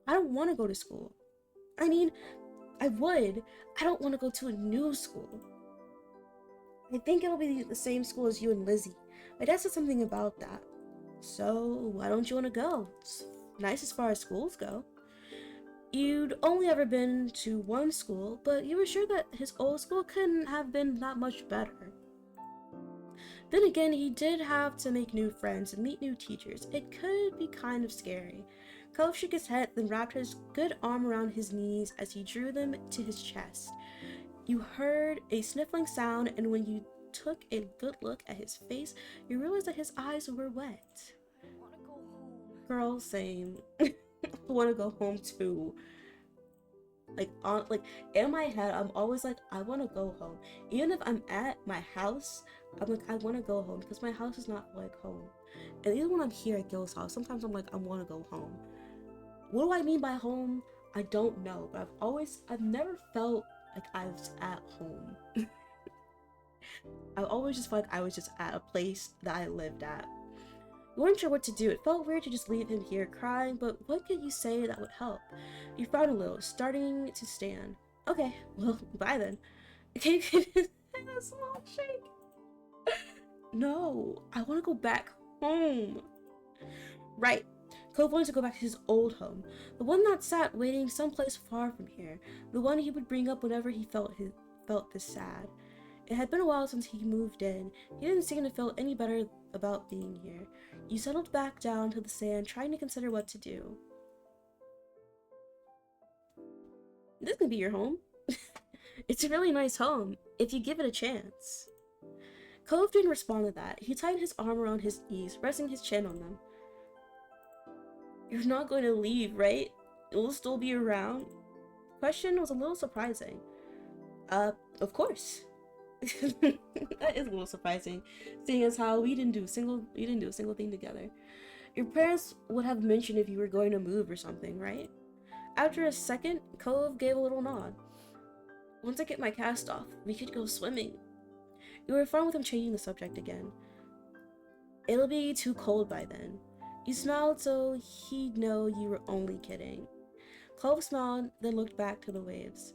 I don't want to go to school. I mean, I would. I don't want to go to a new school. I think it'll be the same school as you and Lizzie. My dad said something about that. So, why don't you want to go? It's nice as far as schools go. You'd only ever been to one school, but you were sure that his old school couldn't have been that much better. Then again, he did have to make new friends and meet new teachers. It could be kind of scary. Cove shook his head, then wrapped his good arm around his knees as he drew them to his chest. You heard a sniffling sound, and when you took a good look at his face, you realized that his eyes were wet. I want to go home. Girl, same. I want to go home too. Like in my head, I'm always like, I want to go home. Even if I'm at my house, I'm like, I want to go home because my house is not like home. And even when I'm here at Gil's house, sometimes I'm like, I want to go home. What do I mean by home? I don't know, but I've never felt like I was at home. I always just felt like I was just at a place that I lived at. You weren't sure what to do. It felt weird to just leave him here crying, but what could you say that would help? You frowned a little, starting to stand. Okay, well, bye then. Okay, a small shake. No, I want to go back home. Right. Cove wanted to go back to his old home, the one that sat waiting someplace far from here, the one he would bring up whenever he felt this sad. It had been a while since he moved in. He didn't seem to feel any better about being here. You settled back down to the sand, trying to consider what to do. This could be your home. It's a really nice home, if you give it a chance. Cove didn't respond to that. He tightened his arm around his knees, resting his chin on them. You're not going to leave, right? It will still be around? The question was a little surprising. Of course. That is a little surprising, seeing as how we didn't do a single thing together. Your parents would have mentioned if you were going to move or something, right? After a second, Cove gave a little nod. Once I get my cast off, we could go swimming. You were fine with him changing the subject again. It'll be too cold by then. You smiled so he'd know you were only kidding. Cove smiled, then looked back to the waves.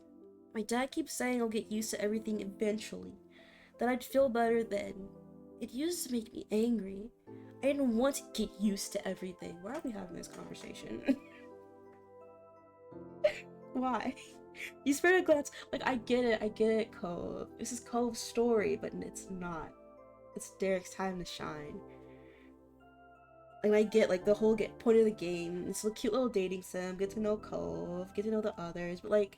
My dad keeps saying I'll get used to everything eventually, that I'd feel better then. It used to make me angry. I didn't want to get used to everything. Why are we having this conversation? Why? You spared a glance. Like, I get it, Cove. This is Cove's story, but it's not. It's Derek's time to shine. And I get, like, the whole point of the game. It's a cute little dating sim. Get to know Cove. Get to know the others. But, like,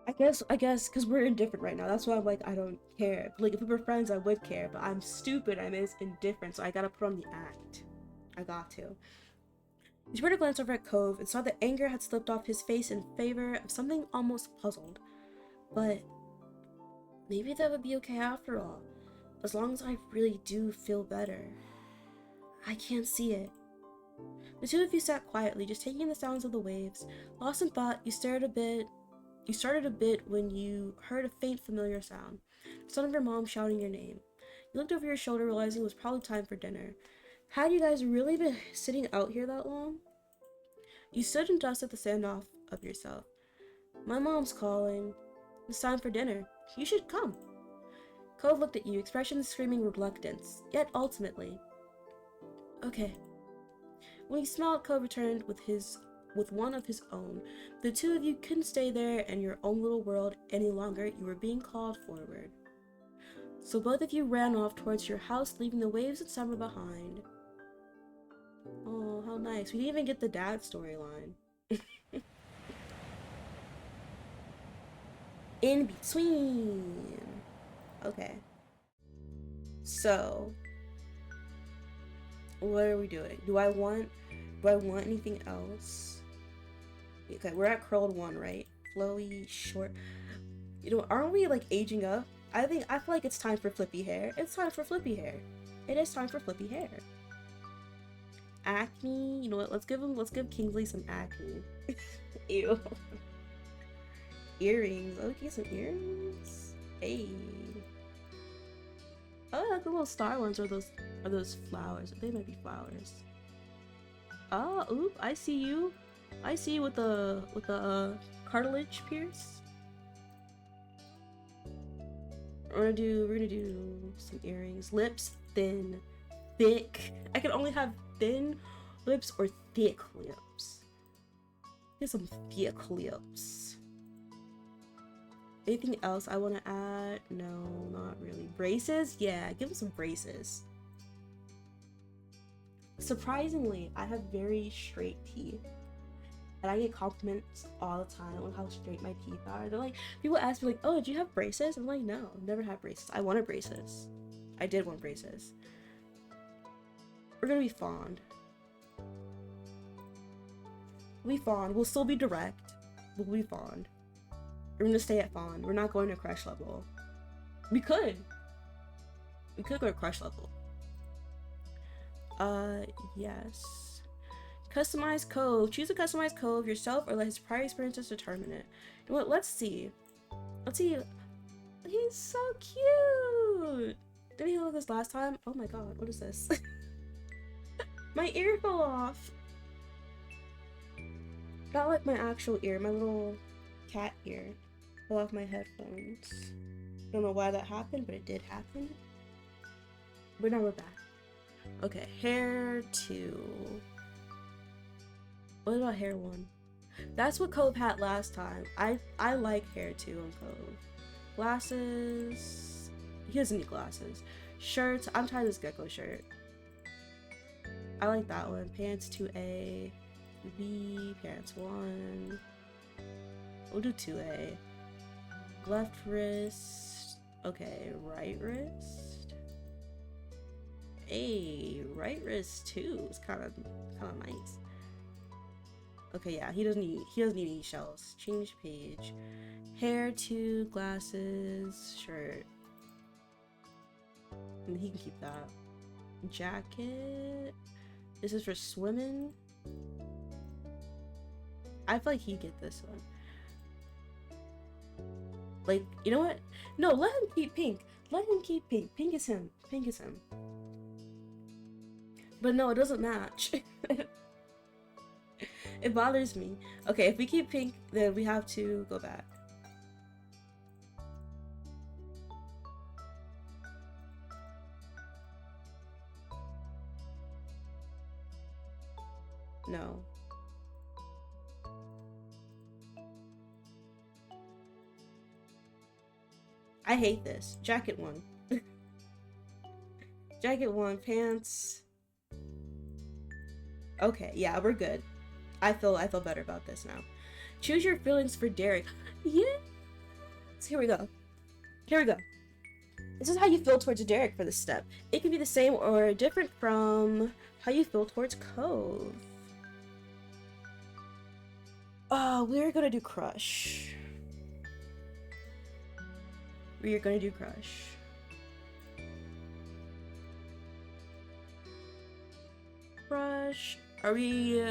I guess, because we're indifferent right now. That's why I'm like, I don't care. But, like, if we were friends, I would care. But I'm stupid. I'm indifferent. So I gotta put on the act. I got to. He turned a glance over at Cove and saw that anger had slipped off his face in favor of something almost puzzled. But maybe that would be okay after all. As long as I really do feel better. I can't see it. The two of you sat quietly, just taking in the sounds of the waves. Lost in thought, you started a bit when you heard a faint, familiar sound. The sound of your mom shouting your name. You looked over your shoulder, realizing it was probably time for dinner. Had you guys really been sitting out here that long? You stood and dusted the sand off of yourself. My mom's calling. It's time for dinner. You should come. Cove looked at you, expression screaming reluctance, yet ultimately. Okay. When he smiled, Cove returned with one of his own. The two of you couldn't stay there in your own little world any longer. You were being called forward. So both of you ran off towards your house, leaving the waves of summer behind. Oh, how nice. We didn't even get the dad storyline. In between. Okay. So, what are we doing? Do I want anything else? Okay, we're at curled 1, right? Flowy, short. You know, aren't we like aging up? I feel like it's time for flippy hair. It's time for flippy hair. It is time for flippy hair. Acne. You know what? Let's give Kingsley some acne. Ew. Earrings. Oh, get some earrings. Hey. Oh, like the little star ones. Are those flowers? They might be flowers. Oh, oop! I see you. I see you with the cartilage pierce. We're gonna do some earrings. Lips thin, thick. I can only have thin lips or thick lips. Get some thick lips. Anything else I want to add? No, not really. Braces? Yeah, give him some braces. Surprisingly, I have very straight teeth. And I get compliments all the time on how straight my teeth are. They're like, people ask me like, oh, did you have braces? I'm like, no, I've never had braces. I wanted braces. I did want braces. We're gonna be fond. We'll be fond. We'll still be direct. We'll be fond. We're gonna stay at fond. We're not going to crush level. We could go to crush level. Yes. Customize Cove. Choose a customized Cove yourself or let his prior experiences determine it. You know what? Let's see. He's so cute. Did he look this last time? Oh my god, what is this? My ear fell off. Not like my actual ear, my little cat ear fell off my headphones. Don't know why that happened, but it did happen. But now we're back. Okay, hair 2. What about hair 1? That's what Cove had last time. I like hair 2 on Cove. Glasses. He doesn't need glasses. Shirts. I'm tired of this gecko shirt. I like that one. Pants 2A. B. Pants 1. We'll do 2A. Left wrist. Okay, right wrist. Hey, right wrist too. It's kind of nice. Okay, yeah, he doesn't need any shells. Change page. Hair 2, glasses, shirt. And he can keep that. Jacket. This is for swimming. I feel like he'd get this one. Like, you know what? No, let him keep pink. Let him keep pink. Pink is him. Pink is him. But no, it doesn't match. It bothers me. Okay, if we keep pink, then we have to go back. No. I hate this. Jacket 1. Jacket 1, pants. Okay, yeah, we're good. I feel better about this now. Choose your feelings for Derek. Yes! Here we go. Here we go. This is how you feel towards Derek for this step. It can be the same or different from how you feel towards Cove. Oh, we're gonna do crush. We are gonna do crush. Crush. Are we...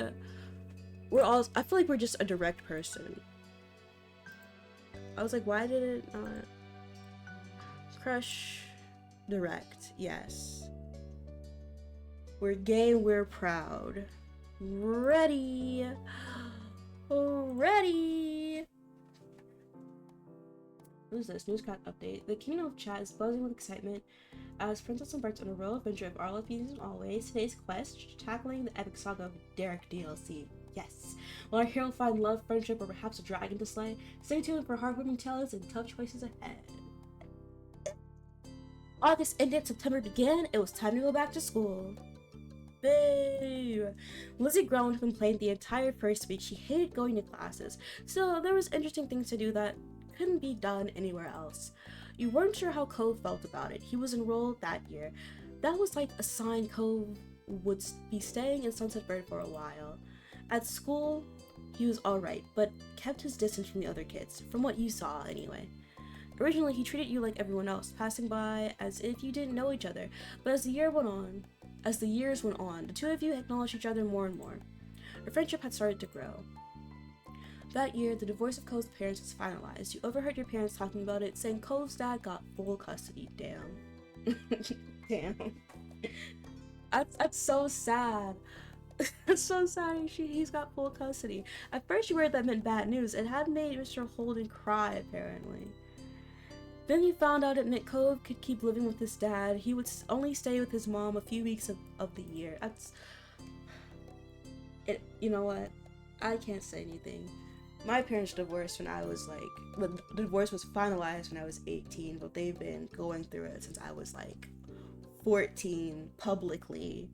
we're all... I feel like we're just a direct person. I was like, why did it not... Crush. Direct. Yes. We're gay, we're proud. Ready. Ready. What is this? Newscast update. The kingdom of chat is buzzing with excitement as Princess embarks on a royal adventure of our love feelings and always. Today's quest, tackling the epic saga of Derek DLC. Yes. Will our hero find love, friendship, or perhaps a dragon to slay? Stay tuned for heartwarming tales and tough choices ahead. August ended, September began. It was time to go back to school. Babe! Lizzie groaned and complained the entire first week. She hated going to classes. Still, there was interesting things to do that couldn't be done anywhere else. You weren't sure how Cove felt about it. He was enrolled that year. That was like a sign Cove would be staying in Sunset Bird for a while. At school, he was alright, but kept his distance from the other kids, from what you saw anyway. Originally, he treated you like everyone else, passing by as if you didn't know each other, but as the years went on, the two of you acknowledged each other more and more. Your friendship had started to grow. That year, the divorce of Cove's parents was finalized. You overheard your parents talking about it, saying Cove's dad got full custody. Damn. Damn. That's so sad. That's so sad. He's got full custody. At first, you heard that meant bad news. It had made Mr. Holden cry, apparently. Then you found out it meant Cove could keep living with his dad. He would only stay with his mom a few weeks of the year. That's... You know what? I can't say anything. My parents divorced when I was the divorce was finalized when I was 18, but they've been going through it since I was 14, publicly,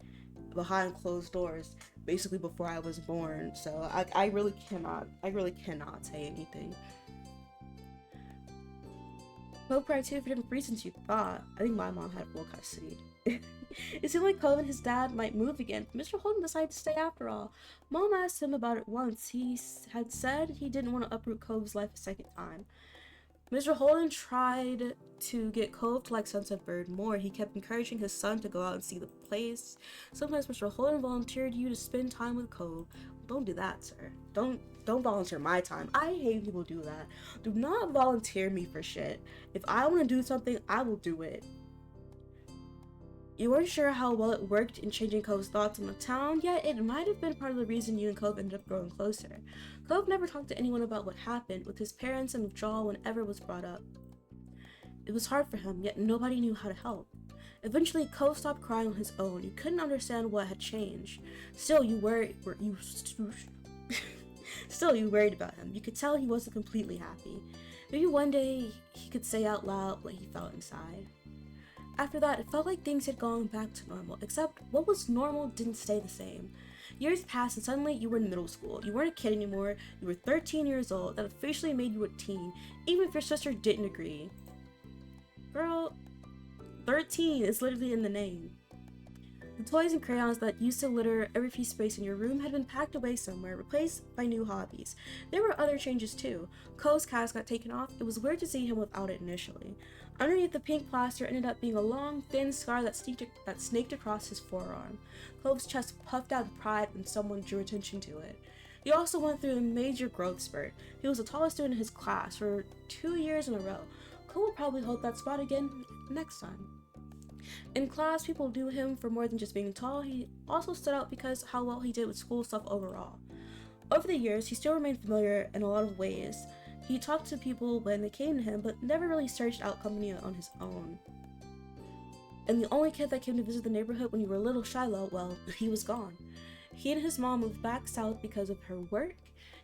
behind closed doors, basically before I was born. So I really cannot say anything. Cove cried too for different reasons you thought. I think my mom had full custody. It seemed like Cove and his dad might move again. Mr. Holden decided to stay after all. Mom asked him about it once. He had said he didn't want to uproot Cove's life a second time. Mr. Holden tried to get Cove to like Sunset Bird more. He kept encouraging his son to go out and see the place. Sometimes Mr. Holden volunteered you to spend time with Cove. Don't do that, sir. Don't volunteer my time. I hate people do that. Do not volunteer me for shit. If I want to do something, I will do it. You weren't sure how well it worked in changing Cove's thoughts on the town, yet it might have been part of the reason you and Cove ended up growing closer. Cove never talked to anyone about what happened with his parents and withdrawal whenever it was brought up. It was hard for him, yet nobody knew how to help. Eventually, Cove stopped crying on his own. You couldn't understand what had changed. Still, you worried about him. You could tell he wasn't completely happy. Maybe one day he could say out loud what he felt inside. After that, it felt like things had gone back to normal, except what was normal didn't stay the same. Years passed and suddenly you were in middle school. You weren't a kid anymore, you were 13 years old. That officially made you a teen, even if your sister didn't agree. Girl, 13 is literally in the name. The toys and crayons that used to litter every free space in your room had been packed away somewhere, replaced by new hobbies. There were other changes too. Cove's cast got taken off. It was weird to see him without it initially. Underneath the pink plaster ended up being a long, thin scar that snaked across his forearm. Cove's chest puffed out in pride when someone drew attention to it. He also went through a major growth spurt. He was the tallest student in his class for 2 years in a row. Cove will probably hold that spot again next time. In class, people knew him for more than just being tall. He also stood out because how well he did with school stuff overall. Over the years, he still remained familiar in a lot of ways. He talked to people when they came to him, but never really searched out company on his own. And the only kid that came to visit the neighborhood when you were little Shiloh, well, he was gone. He and his mom moved back south because of her work,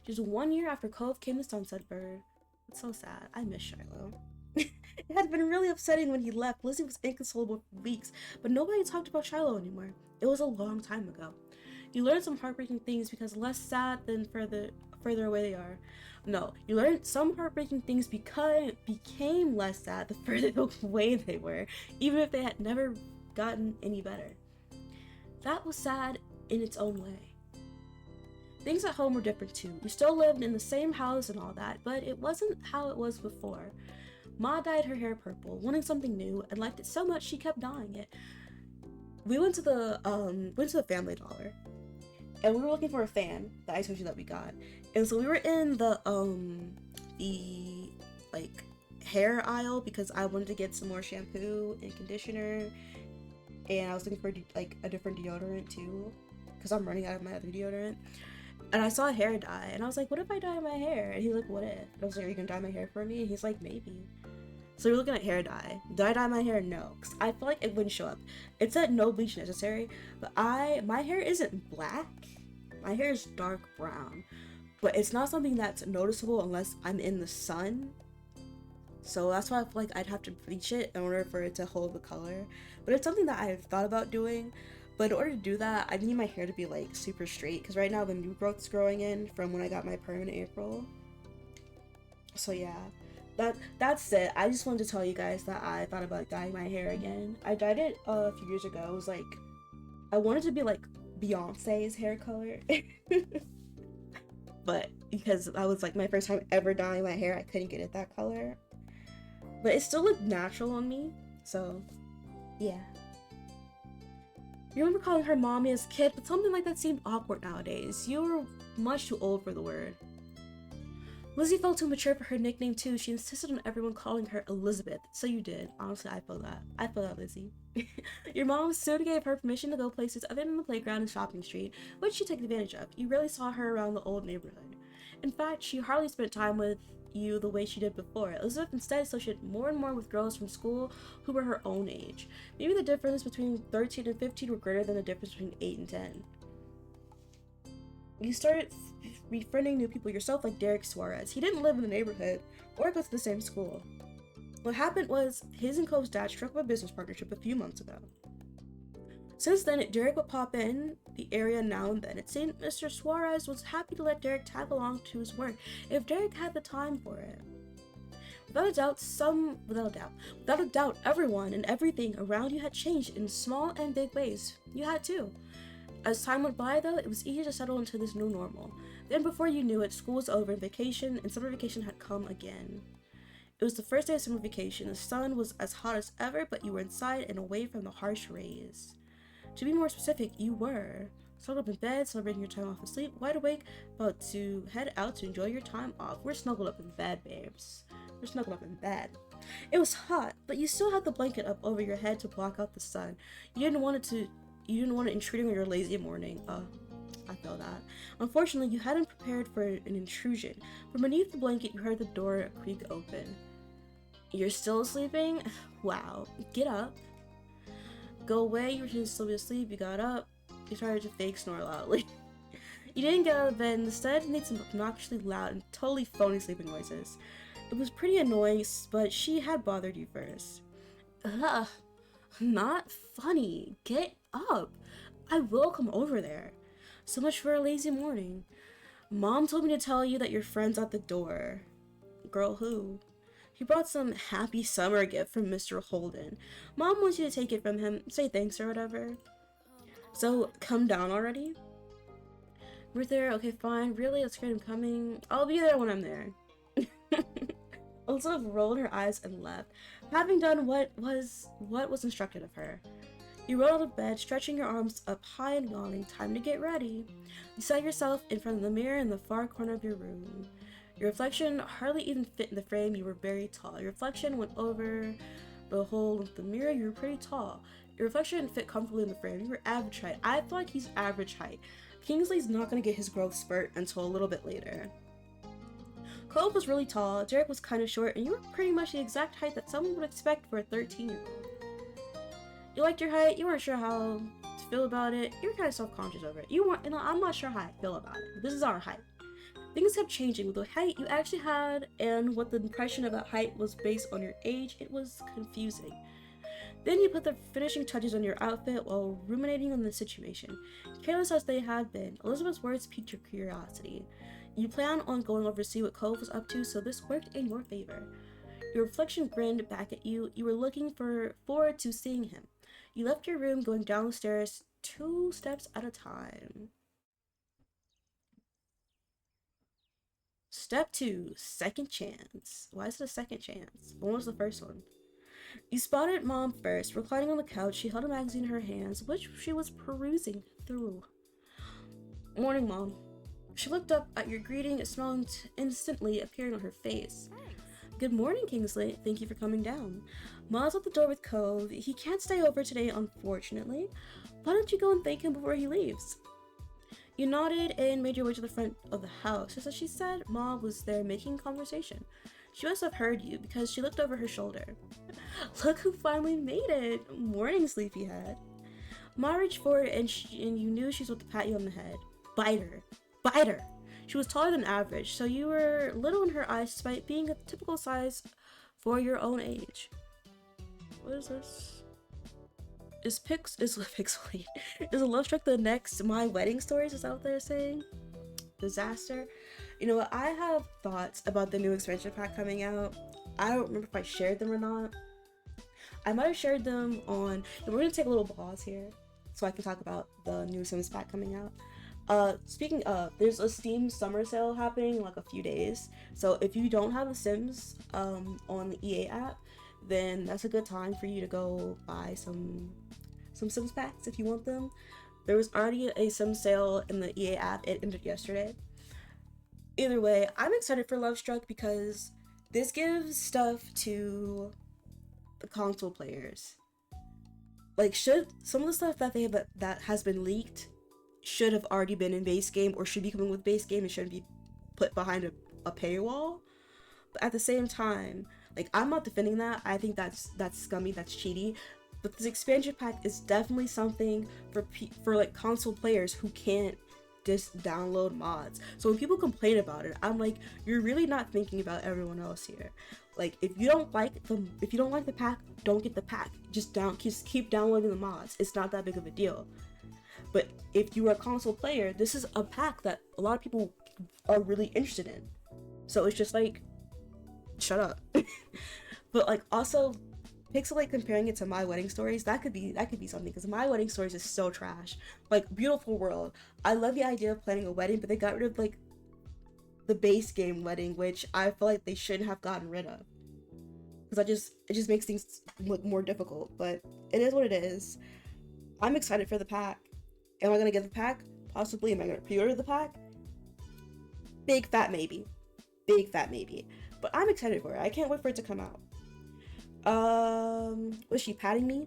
just 1 year after Cove came to Sunset Bird. It's so sad. I miss Shiloh. It had been really upsetting when he left. Lizzie was inconsolable for weeks, but nobody talked about Shiloh anymore. It was a long time ago. You learned some heartbreaking things because less sad than further away they are. No, you learned some heartbreaking things because became less sad the further away they were, even if they had never gotten any better. That was sad in its own way. Things at home were different too. We still lived in the same house and all that, but it wasn't how it was before. Ma dyed her hair purple, wanting something new, and liked it so much she kept dyeing it. We went to the Family Dollar, and we were looking for a fan that I told you that we got. And so we were in the hair aisle because I wanted to get some more shampoo and conditioner and I was looking for like a different deodorant too, because I'm running out of my other deodorant. And I saw a hair dye, and I was like, what if I dye my hair? And he's like, what if? And I was like, are you gonna dye my hair for me? And he's like, maybe. So we're looking at hair dye. Did I dye my hair? No, because I feel like it wouldn't show up. It said no bleach necessary, but my hair isn't black. My hair is dark brown, but it's not something that's noticeable unless I'm in the sun. So that's why I feel like I'd have to bleach it in order for it to hold the color. But it's something that I've thought about doing. But in order to do that, I need my hair to be like super straight, because right now the new growth's growing in from when I got my perm in April. So yeah, that's it. I just wanted to tell you guys that I thought about dyeing my hair again. I dyed it a few years ago. It was like, I wanted to be like Beyonce's hair color. But because that was like my first time ever dyeing my hair, I couldn't get it that color. But it still looked natural on me, so yeah. You remember calling her mommy as a kid, but something like that seemed awkward nowadays. You were much too old for the word. Lizzie felt too mature for her nickname too. She insisted on everyone calling her Elizabeth. So you did. Honestly, I feel that. I feel that, Lizzie. Your mom soon gave her permission to go places other than the playground and shopping street, which she took advantage of. You rarely saw her around the old neighborhood. In fact, she hardly spent time with you the way she did before. Elizabeth instead associated more and more with girls from school who were her own age. Maybe the difference between 13 and 15 were greater than the difference between 8 and 10. You started befriending new people yourself, like Derek Suarez. He didn't live in the neighborhood or go to the same school. What happened was his and Cove's dad struck up a business partnership a few months ago. Since then, Derek would pop in the area now and then. It seemed Mr. Suarez was happy to let Derek tag along to his work if Derek had the time for it. Without a doubt, everyone and everything around you had changed in small and big ways. You had too. As time went by, though, it was easy to settle into this new normal. Then, before you knew it, school was over and summer vacation had come again. It was the first day of summer vacation. The sun was as hot as ever, but you were inside and away from the harsh rays. To be more specific, you were snuggled up in bed, celebrating your time off of sleep, wide awake, about to head out to enjoy your time off. We're snuggled up in bed, babes. We're snuggled up in bed. It was hot, but you still had the blanket up over your head to block out the sun. You didn't want it intruding on your lazy morning. I feel that. Unfortunately, you hadn't prepared for an intrusion. From beneath the blanket, you heard the door creak open. You're still sleeping? Wow. Get up. Go away. You were still asleep. You got up. You started to fake snore loudly. You didn't get out of bed. Instead, made some obnoxiously loud and totally phony sleeping noises. It was pretty annoying, but she had bothered you first. Ugh. Not funny. Get up. I will come over there. So much for a lazy morning. Mom told me to tell you that your friend's at the door. Girl, who? He brought some happy summer gift from Mr. Holden. Mom wants you to take it from him, say thanks or whatever. So, come down already? We're there, okay, fine. Really? Let's get him coming. I'll be there when I'm there. Elizabeth rolled her eyes and left, having done what was instructed of her. You rolled out of bed, stretching your arms up high and yawning. Time to get ready. You saw yourself in front of the mirror in the far corner of your room. Your reflection hardly even fit in the frame. You were very tall. Your reflection went over the hole of the mirror. You were pretty tall. Your reflection didn't fit comfortably in the frame. You were average height. I feel like he's average height. Kingsley's not going to get his growth spurt until a little bit later. Cove was really tall. Derek was kind of short, and you were pretty much the exact height that someone would expect for a 13-year-old. You liked your height. You weren't sure how to feel about it. You were kind of self-conscious over it. I'm not sure how I feel about it. But this is our height. Things kept changing with the height you actually had and what the impression of that height was based on your age. It was confusing. Then you put the finishing touches on your outfit while ruminating on the situation. Careless as they had been, Elizabeth's words piqued your curiosity. You planned on going over to see what Cove was up to, so this worked in your favor. Your reflection grinned back at you. You were looking forward to seeing him. You left your room, going down the stairs 2 steps at a time. Step 2, second chance. Why is it a second chance? When was the first one? You spotted Mom first. Reclining on the couch, she held a magazine in her hands, which she was perusing through. Morning, Mom. She looked up at your greeting, a smile instantly appearing on her face. Good morning, Kingsley. Thank you for coming down. Ma's at the door with Cove. He can't stay over today, unfortunately. Why don't you go and thank him before he leaves? You nodded and made your way to the front of the house. Just as she said, Ma was there making conversation. She must have heard you because she looked over her shoulder. Look who finally made it! Morning, sleepyhead. Ma reached forward and you knew she was about to pat you on the head. Bite her. Bite her! She was taller than average, so you were little in her eyes despite being a typical size for your own age. What is this? Is Pixelate? Is a love struck the next My Wedding Stories? Is that what they're saying? Disaster? You know what? I have thoughts about the new expansion pack coming out. I don't remember if I shared them or not. I might have shared them on. And we're gonna take a little pause here so I can talk about the new Sims pack coming out. Speaking of, there's a Steam summer sale happening in like a few days. So if you don't have the Sims on the EA app, then that's a good time for you to go buy some Sims packs if you want them. There was already a Sims sale in the EA app. It ended yesterday. Either way, I'm excited for Love Struck because this gives stuff to the console players. Like, should some of the stuff that they have that has been leaked should have already been in base game or should be coming with base game and shouldn't be put behind a paywall. But at the same time, like, I'm not defending that. I think that's scummy, that's cheaty. But this expansion pack is definitely something for like console players who can't just download mods. So when people complain about it, I'm like, you're really not thinking about everyone else here. Like, if you don't like the pack, don't get the pack. Just keep downloading the mods. It's not that big of a deal. But if you are a console player, this is a pack that a lot of people are really interested in. So it's just like, shut up. But like, also Pixelate comparing it to My Wedding Stories, that could be something, because My Wedding Stories is so trash. Like, beautiful world. I love the idea of planning a wedding, but they got rid of like the base game wedding, which I feel like they shouldn't have gotten rid of. Because it just makes things look more difficult. But it is what it is. I'm excited for the pack. Am I gonna get the pack? Possibly. Am I gonna pre-order the pack? Big fat maybe. Big fat maybe. But I'm excited for it. I can't wait for it to come out. Was she patting me?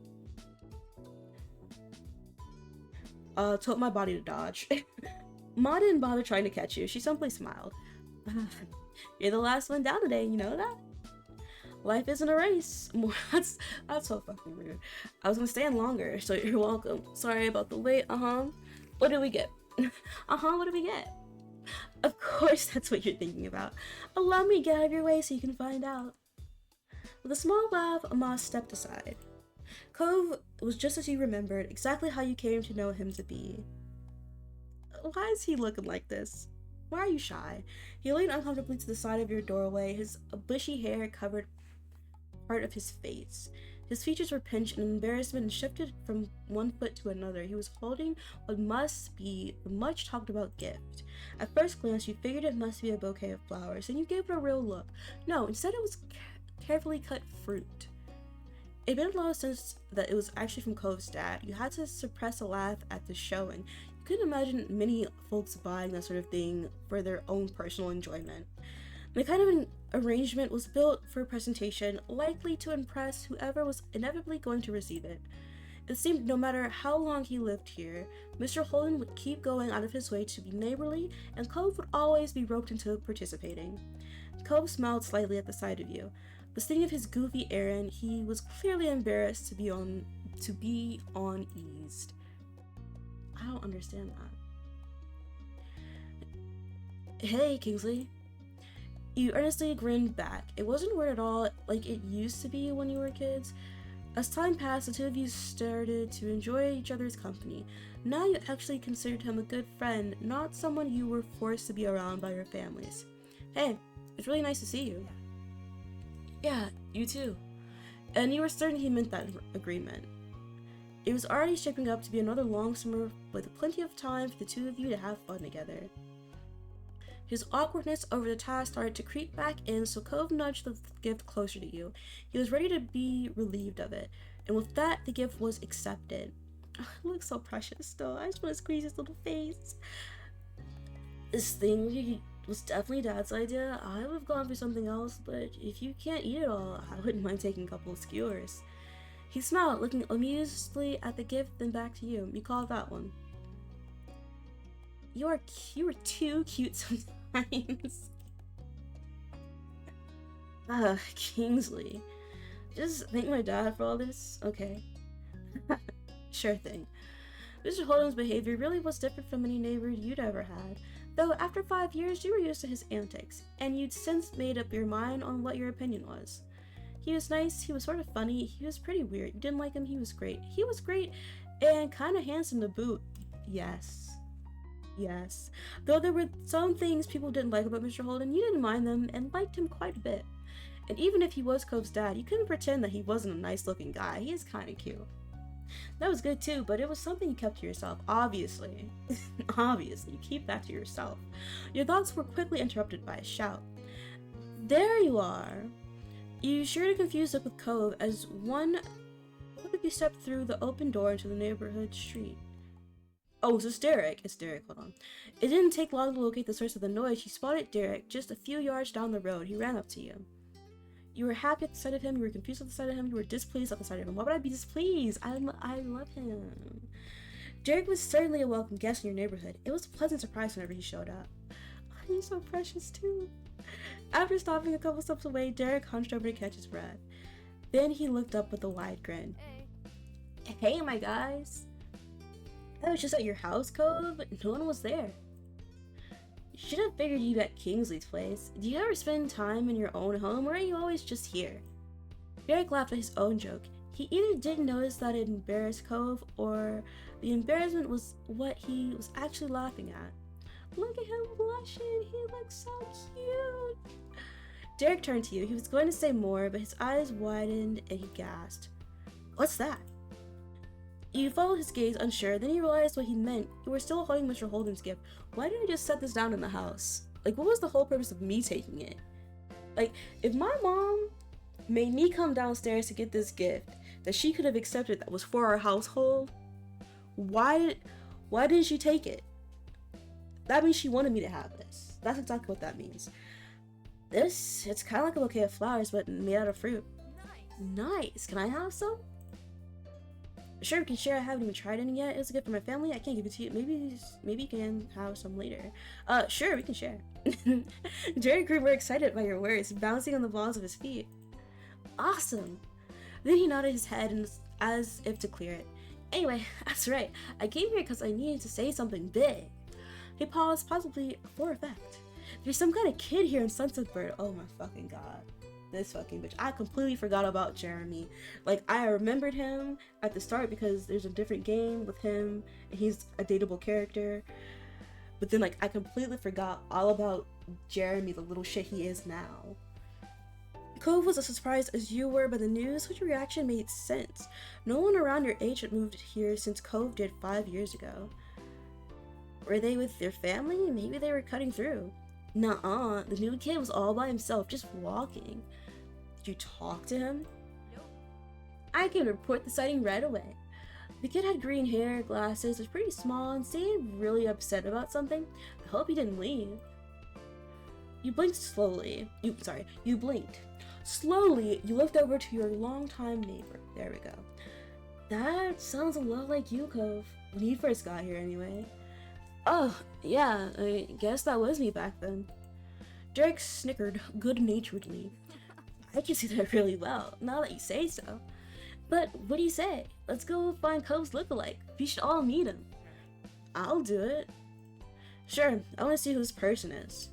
Told my body to dodge. Ma didn't bother trying to catch you. She simply smiled. You're the last one down today, you know that? Life isn't a race. That's so fucking rude. I was gonna stay in longer, so you're welcome. Sorry about the wait. What did we get? What did we get? Of course that's what you're thinking about. Allow me to get out of your way so you can find out. With a small laugh, Ma stepped aside. Cove was just as you remembered, exactly how you came to know him to be. Why is he looking like this? Why are you shy? He leaned uncomfortably to the side of your doorway. His bushy hair covered part of his face. His features were pinched in embarrassment and shifted from one foot to another. He was holding what must be the much talked about gift. At first glance, you figured it must be a bouquet of flowers, and you gave it a real look. No, instead it was carefully cut fruit. It made a lot of sense that it was actually from Cove's dad. You had to suppress a laugh at the showing. You couldn't imagine many folks buying that sort of thing for their own personal enjoyment. The kind of an arrangement was built for a presentation likely to impress whoever was inevitably going to receive it. It seemed no matter how long he lived here, Mr. Holden would keep going out of his way to be neighborly, and Cove would always be roped into participating. Cove smiled slightly at the sight of you. The sting of his goofy errand, he was clearly embarrassed to be uneased. I don't understand that. Hey, Kingsley. You earnestly grinned back. It wasn't weird at all like it used to be when you were kids. As time passed, the two of you started to enjoy each other's company. Now you actually considered him a good friend, not someone you were forced to be around by your families. Hey, it's really nice to see you. Yeah, you too. And you were certain he meant that agreement. It was already shaping up to be another long summer with plenty of time for the two of you to have fun together. His awkwardness over the task started to creep back in, so Cove nudged the gift closer to you. He was ready to be relieved of it, and with that, the gift was accepted. Oh, it looks so precious still. I just want to squeeze his little face. This thing was definitely Dad's idea. I would have gone for something else, but if you can't eat it all, I wouldn't mind taking a couple of skewers. He smiled, looking amusedly at the gift, then back to you. You call that one. You are too cute sometimes. Kingsley. Just thank my dad for all this? Okay. Sure thing. Mr. Holden's behavior really was different from any neighbor you'd ever had, though after 5 years you were used to his antics, and you'd since made up your mind on what your opinion was. He was nice, he was sort of funny, he was pretty weird. You didn't like him, he was great. He was great and kinda handsome to boot. Yes. Yes. Though there were some things people didn't like about Mr. Holden, you didn't mind them and liked him quite a bit. And even if he was Cove's dad, you couldn't pretend that he wasn't a nice looking guy. He is kinda cute. That was good too, but it was something you kept to yourself, obviously. Obviously, you keep that to yourself. Your thoughts were quickly interrupted by a shout. There you are! You sure to confuse it with Cove as one look like you stepped through the open door into the neighborhood street. Oh, so it's Derek. It's Derek, hold on. It didn't take long to locate the source of the noise. You spotted Derek just a few yards down the road. He ran up to you. You were happy at the sight of him, you were confused at the sight of him, you were displeased at the sight of him. Why would I be displeased? I love him. Derek was certainly a welcome guest in your neighborhood. It was a pleasant surprise whenever he showed up. Oh, he's so precious too. After stopping a couple steps away, Derek hunched over to catch his breath. Then he looked up with a wide grin. Hey, my guys. I was just at your house, Cove, but no one was there. Should have figured you'd be at Kingsley's place. Do you ever spend time in your own home, or are you always just here? Derek laughed at his own joke. He either didn't notice that it embarrassed Cove, or the embarrassment was what he was actually laughing at. Look at him blushing, he looks so cute! Derek turned to you. He was going to say more, but his eyes widened and he gasped. What's that? You followed his gaze, unsure, then you realized what he meant. You were still holding Mr. Holden's gift. Why didn't I just set this down in the house? Like, what was the whole purpose of me taking it? Like, if my mom made me come downstairs to get this gift that she could have accepted that was for our household, why didn't she take it? That means she wanted me to have this. That's exactly what that means. It's kind of like a bouquet of flowers, but made out of fruit. Nice. Can I have some? Sure, we can share. I haven't even tried any yet. It was a gift for my family. I can't give it to you. Maybe you can have some later. Sure, we can share. Jerry grew more excited by your words, bouncing on the balls of his feet. Awesome. Then he nodded his head and as if to clear it. Anyway, that's right. I came here because I needed to say something big. He paused, possibly for effect. There's some kind of kid here in Sunset Bird. Oh my fucking god. This fucking bitch. I completely forgot about Jeremy. Like, I remembered him at the start because there's a different game with him and he's a dateable character. But then, like, I completely forgot all about Jeremy, the little shit he is now. Cove was as surprised as you were by the news, which your reaction made sense. No one around your age had moved here since Cove did 5 years ago. Were they with their family? Maybe they were cutting through. Nuh-uh, the new kid was all by himself, just walking. Did you talk to him? Nope. I can report the sighting right away. The kid had green hair, glasses, was pretty small, and seemed really upset about something. I hope he didn't leave. You blinked slowly. You blinked. Slowly, you looked over to your longtime neighbor. There we go. That sounds a lot like you, Cove. When you first got here, anyway. Oh, yeah, I guess that was me back then. Derek snickered good-naturedly. I can see that really well, now that you say so. But what do you say? Let's go find Cove's lookalike. We should all meet him. I'll do it. Sure, I want to see who this person is.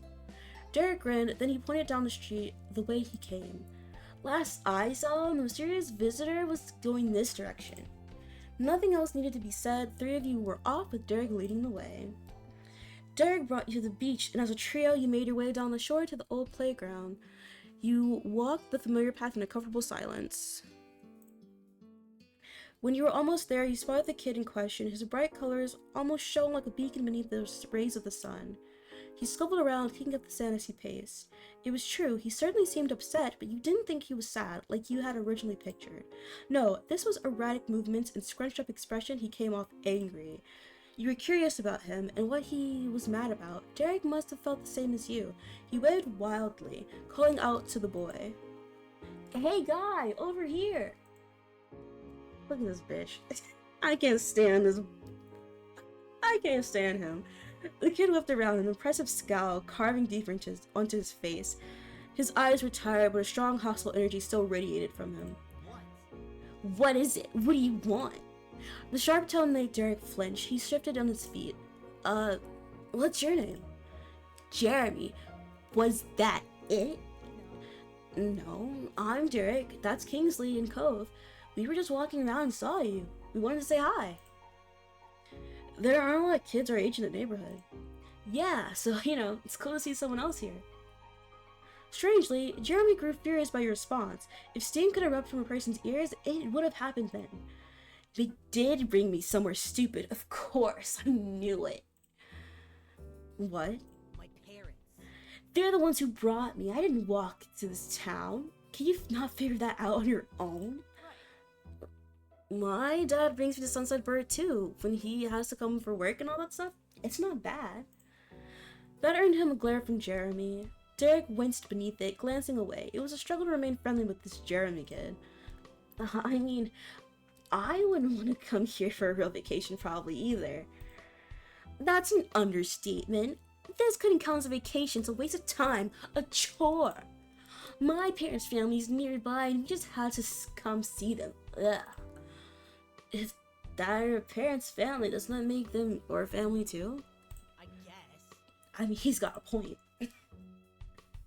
Derek grinned, then he pointed down the street the way he came. Last I saw, the mysterious visitor was going this direction. Nothing else needed to be said. 3 of you were off with Derek leading the way. Derek brought you to the beach, and as a trio, you made your way down the shore to the old playground. You walked the familiar path in a comfortable silence. When you were almost there, you spotted the kid in question. His bright colors almost shone like a beacon beneath the rays of the sun. He scuffled around, kicking up the sand as he paced. It was true, he certainly seemed upset, but you didn't think he was sad, like you had originally pictured. No, this was erratic movements and scrunched up expression. He came off angry. You were curious about him and what he was mad about. Derek must have felt the same as you. He waved wildly, calling out to the boy. Hey guy, over here! Look at this bitch. I can't stand this. I can't stand him. The kid whipped around, an impressive scowl carving deep onto his face. His eyes were tired, but a strong hostile energy still radiated from him. What is it? What do you want? The sharp tone made Derek flinch. He shifted on his feet. What's your name? Jeremy. Was that it? No, I'm Derek. That's Kingsley in Cove. We were just walking around and saw you. We wanted to say hi. There aren't a lot of kids our age in the neighborhood. Yeah, so, it's cool to see someone else here. Strangely, Jeremy grew furious by your response. If steam could erupt from a person's ears, it would have happened then. They did bring me somewhere stupid, of course. I knew it. What? My parents. They're the ones who brought me. I didn't walk to this town. Can you not figure that out on your own? My dad brings me to Sunset Bird too, when he has to come for work and all that stuff. It's not bad. That earned him a glare from Jeremy. Derek winced beneath it, glancing away. It was a struggle to remain friendly with this Jeremy kid. I mean, I wouldn't want to come here for a real vacation probably either. That's an understatement. This couldn't count as a vacation. It's a waste of time. A chore. My parents' family's nearby and we just had to come see them. Ugh. If their parents' family, doesn't that make them your family too? I guess. I mean, he's got a point.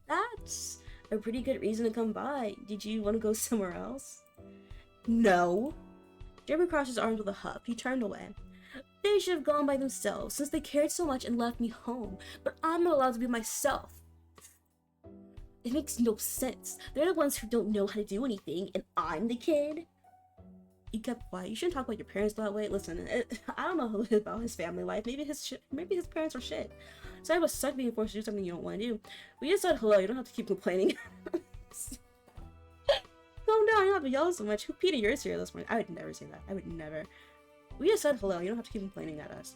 That's a pretty good reason to come by. Did you want to go somewhere else? No. Jeremy crossed his arms with a huff. He turned away. They should have gone by themselves, since they cared so much and left me home. But I'm not allowed to be myself. It makes no sense. They're the ones who don't know how to do anything, and I'm the kid. You kept quiet. You shouldn't talk about your parents that way. Listen, I don't know about his family life. Maybe his parents are shit. Sorry about suck being forced to do something you don't want to do. We just said hello. You don't have to keep complaining. Calm down. You don't have to yell so much. Who peed in your cereal this morning? I would never say that. I would never. We just said hello. You don't have to keep complaining at us.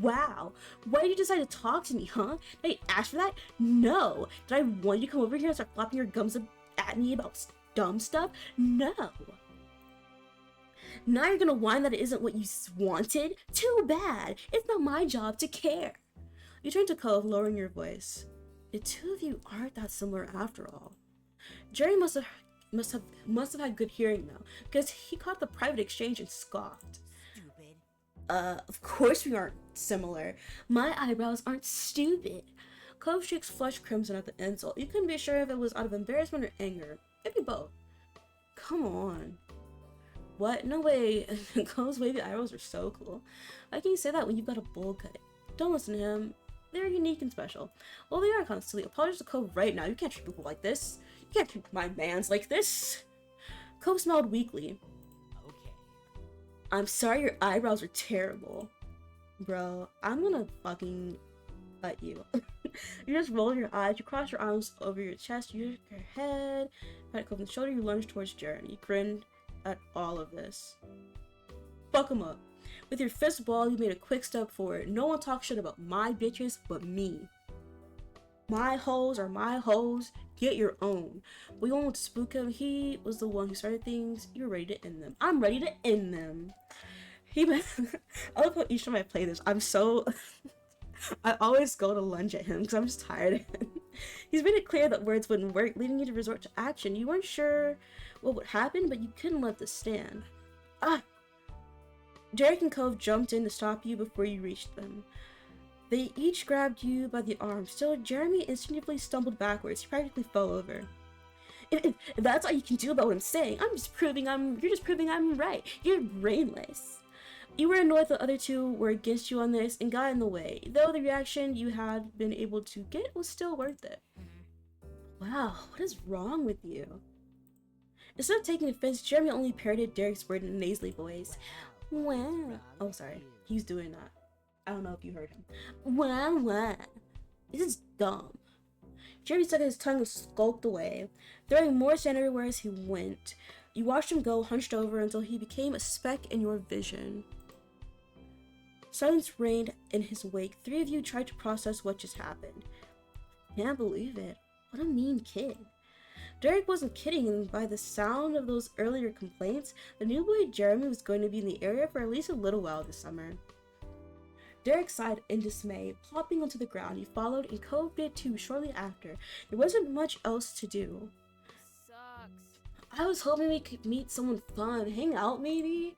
Wow. Why did you decide to talk to me, huh? Did I ask for that? No. Did I want you to come over here and start flopping your gums at me about dumb stuff? No. Now you're gonna whine that it isn't what you wanted? Too bad. It's not my job to care. You turned to Cove, lowering your voice. The two of you aren't that similar after all. Jerry must have had good hearing though, because he caught the private exchange and scoffed. Stupid. Of course we aren't similar. My eyebrows aren't stupid. Cove's cheeks flushed crimson at the insult. You couldn't be sure if it was out of embarrassment or anger. Maybe both. Come on. What? No way. Cove's wavy eyebrows are so cool. Why can you say that when you've got a bowl cut? Don't listen to him. They're unique and special. Well, they are kind of silly. Apologize to Cove right now. You can't treat people like this. You can't treat my mans like this. Cove smiled weakly. Okay. I'm sorry your eyebrows are terrible. Bro, I'm gonna fucking cut you. You just roll your eyes, you cross your arms over your chest, you shook your head, pat Cove on the shoulder, you lunged towards Jeremy. You grinned at all of this. Fuck him up. With your fist ball, you made a quick step forward. No one talks shit about my bitches but me. My hoes are my hoes. Get your own. We won't spook him. He was the one who started things. You're ready to end them. I'm ready to end them. I love how each time I play this, I'm so... I always go to lunge at him because I'm just tired of him. He's made it clear that words wouldn't work, leading you to resort to action. You weren't sure what would happen, but you couldn't let this stand. Derek and Cove jumped in to stop you before you reached them. They each grabbed you by the arm. Still, Jeremy instinctively stumbled backwards. He practically fell over. If that's all you can do about what I'm saying, you're just proving I'm right. You're brainless. You were annoyed the other two were against you on this and got in the way, though the reaction you had been able to get was still worth it. Wow, what is wrong with you? Instead of taking offense, Jeremy only parroted Derek's word in a nasally voice. Wow. Oh, sorry. He's doing that. I don't know if you heard him. Wow. This is dumb. Jeremy stuck his tongue and skulked away, throwing more sand everywhere as he went. You watched him go, hunched over, until he became a speck in your vision. Silence reigned in his wake. Three of you tried to process what just happened. Can't believe it. What a mean kid. Derek wasn't kidding, and by the sound of those earlier complaints, the new boy Jeremy was going to be in the area for at least a little while this summer. Derek sighed in dismay, plopping onto the ground. He followed, and Cove did too shortly after. There wasn't much else to do. Sucks. I was hoping we could meet someone fun, hang out maybe?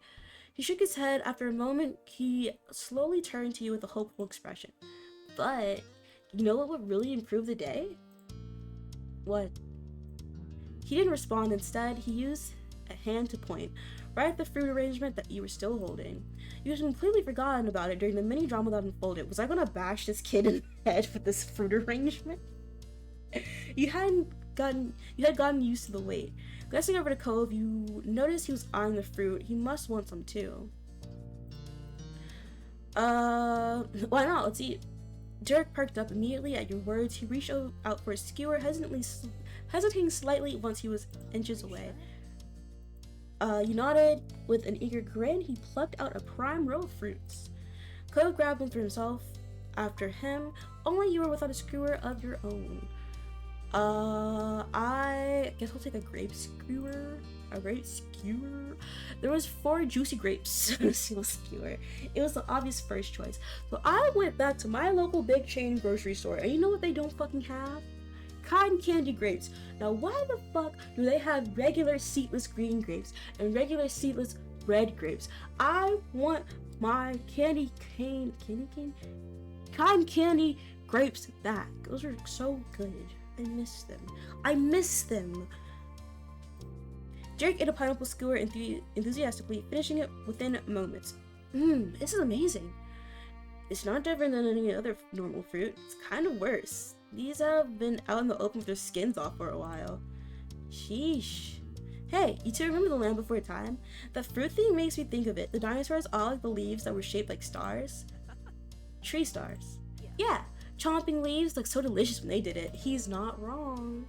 He shook his head. After a moment, he slowly turned to you with a hopeful expression. But, you know what would really improve the day? What? He didn't respond. Instead, he used a hand to point, right at the fruit arrangement that you were still holding. You had completely forgotten about it during the mini drama that unfolded. Was I gonna bash this kid in the head with this fruit arrangement? You had gotten used to the weight. Glancing over to Cove, you noticed he was eyeing the fruit. He must want some too. Why not? Let's eat. Derek perked up immediately at your words. He reached out for a skewer, hesitating slightly once he was inches away. You nodded. With an eager grin, he plucked out a prime row of fruits. Cove grabbed one for himself. After him, only you were without a skewer of your own. I guess I'll take a grape skewer. A grape skewer? There was 4 juicy grapes on a single skewer. It was the obvious first choice. So I went back to my local big chain grocery store, and you know what they don't fucking have? Cotton candy grapes. Now why the fuck do they have regular seedless green grapes and regular seedless red grapes? I want my cotton candy grapes back. Those are so good. I miss them. Derek ate a pineapple skewer enthusiastically, finishing it within moments. This is amazing. It's not different than any other normal fruit. It's kind of worse. These have been out in the open with their skins off for a while. Sheesh. Hey, you two remember the Land Before Time? That fruit thing makes me think of it. The dinosaurs all like the leaves that were shaped like stars. Tree stars. Yeah, chomping leaves look so delicious when they did it. He's not wrong.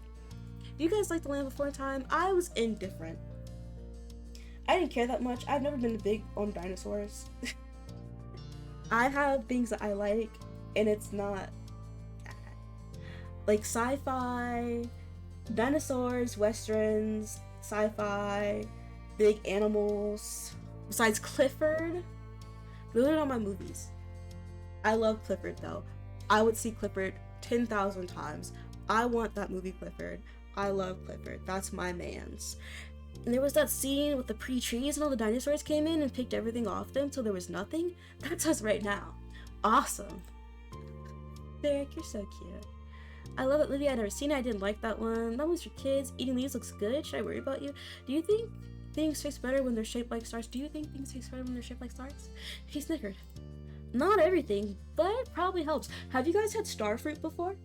Do you guys like the Land Before Time? I was indifferent. I didn't care that much. I've never been big on dinosaurs. I have things that I like, and it's not like sci-fi, dinosaurs, westerns, sci-fi, big animals. Besides Clifford, those are not my movies. I love Clifford though. I would see Clifford 10,000 times. I want that movie Clifford. I love Clifford. That's my man's. And there was that scene with the pretty trees and all the dinosaurs came in and picked everything off them till there was nothing. That's us right now. Awesome. Derek, you're so cute. I love it, Livia. I've never seen it. I didn't like that one. That one's for kids. Eating leaves looks good. Should I worry about you? Do you think things taste better when they're shaped like stars? Do you think things taste better when they're shaped like stars? He snickered. Not everything, but it probably helps. Have you guys had star fruit before?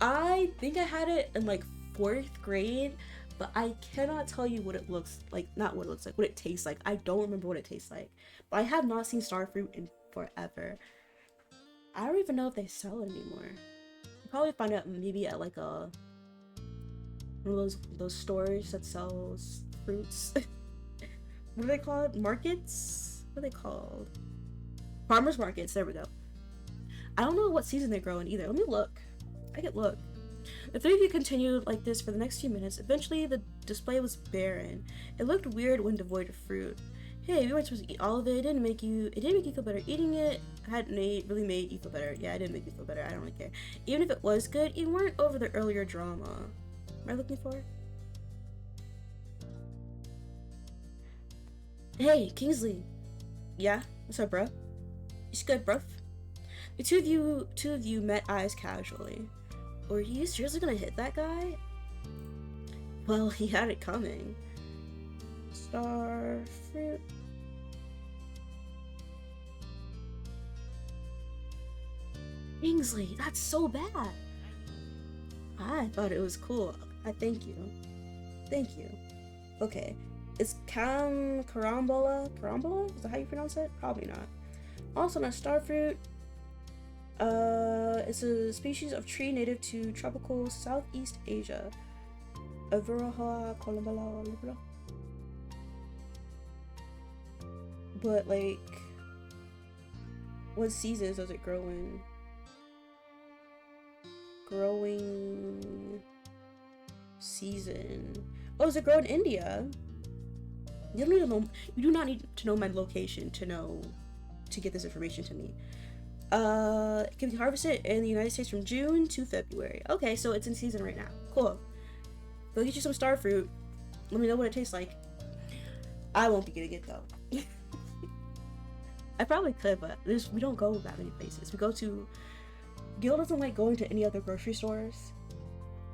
I think I had it in like 4th grade, but I cannot tell you what it looks like. Not what it looks like, what it tastes like. I don't remember what it tastes like. But I have not seen star fruit in forever. I don't even know if they sell it anymore. You'll probably find out maybe at like one of those stores that sells fruits. What are they called? Markets? What are they called? Farmers markets. There we go. I don't know what season they grow in either. Let me look. I could look. The three of you continued like this for the next few minutes. Eventually, the display was barren. It looked weird when devoid of fruit. Hey, we weren't supposed to eat all of it. It didn't make you feel better eating it. Really made you feel better. Yeah, it didn't make you feel better. I don't really care. Even if it was good, you weren't over the earlier drama. Am I looking for? Hey, Kingsley. Yeah? What's up, bro? It's good, bruv. The two of you met eyes casually. Were you seriously gonna hit that guy? Well, he had it coming. Star fruit. Kingsley, that's so bad. I thought it was cool. I thank you. Thank you. Okay. It's carambola? Carambola? Is that how you pronounce it? Probably not. Also not starfruit. It's a species of tree native to tropical Southeast Asia. Averaha columbella. But like, What seasons does it grow in? Growing season. Oh, does it grow in India? You don't need to know. You do not need to know my location to get this information to me. It can be harvested in the United States from June to February. Okay, so it's in season right now. Cool. Go get you some star fruit. Let me know what it tastes like. I won't be getting it though. I probably could, but we don't go that many places. We go to. Gil doesn't like going to any other grocery stores,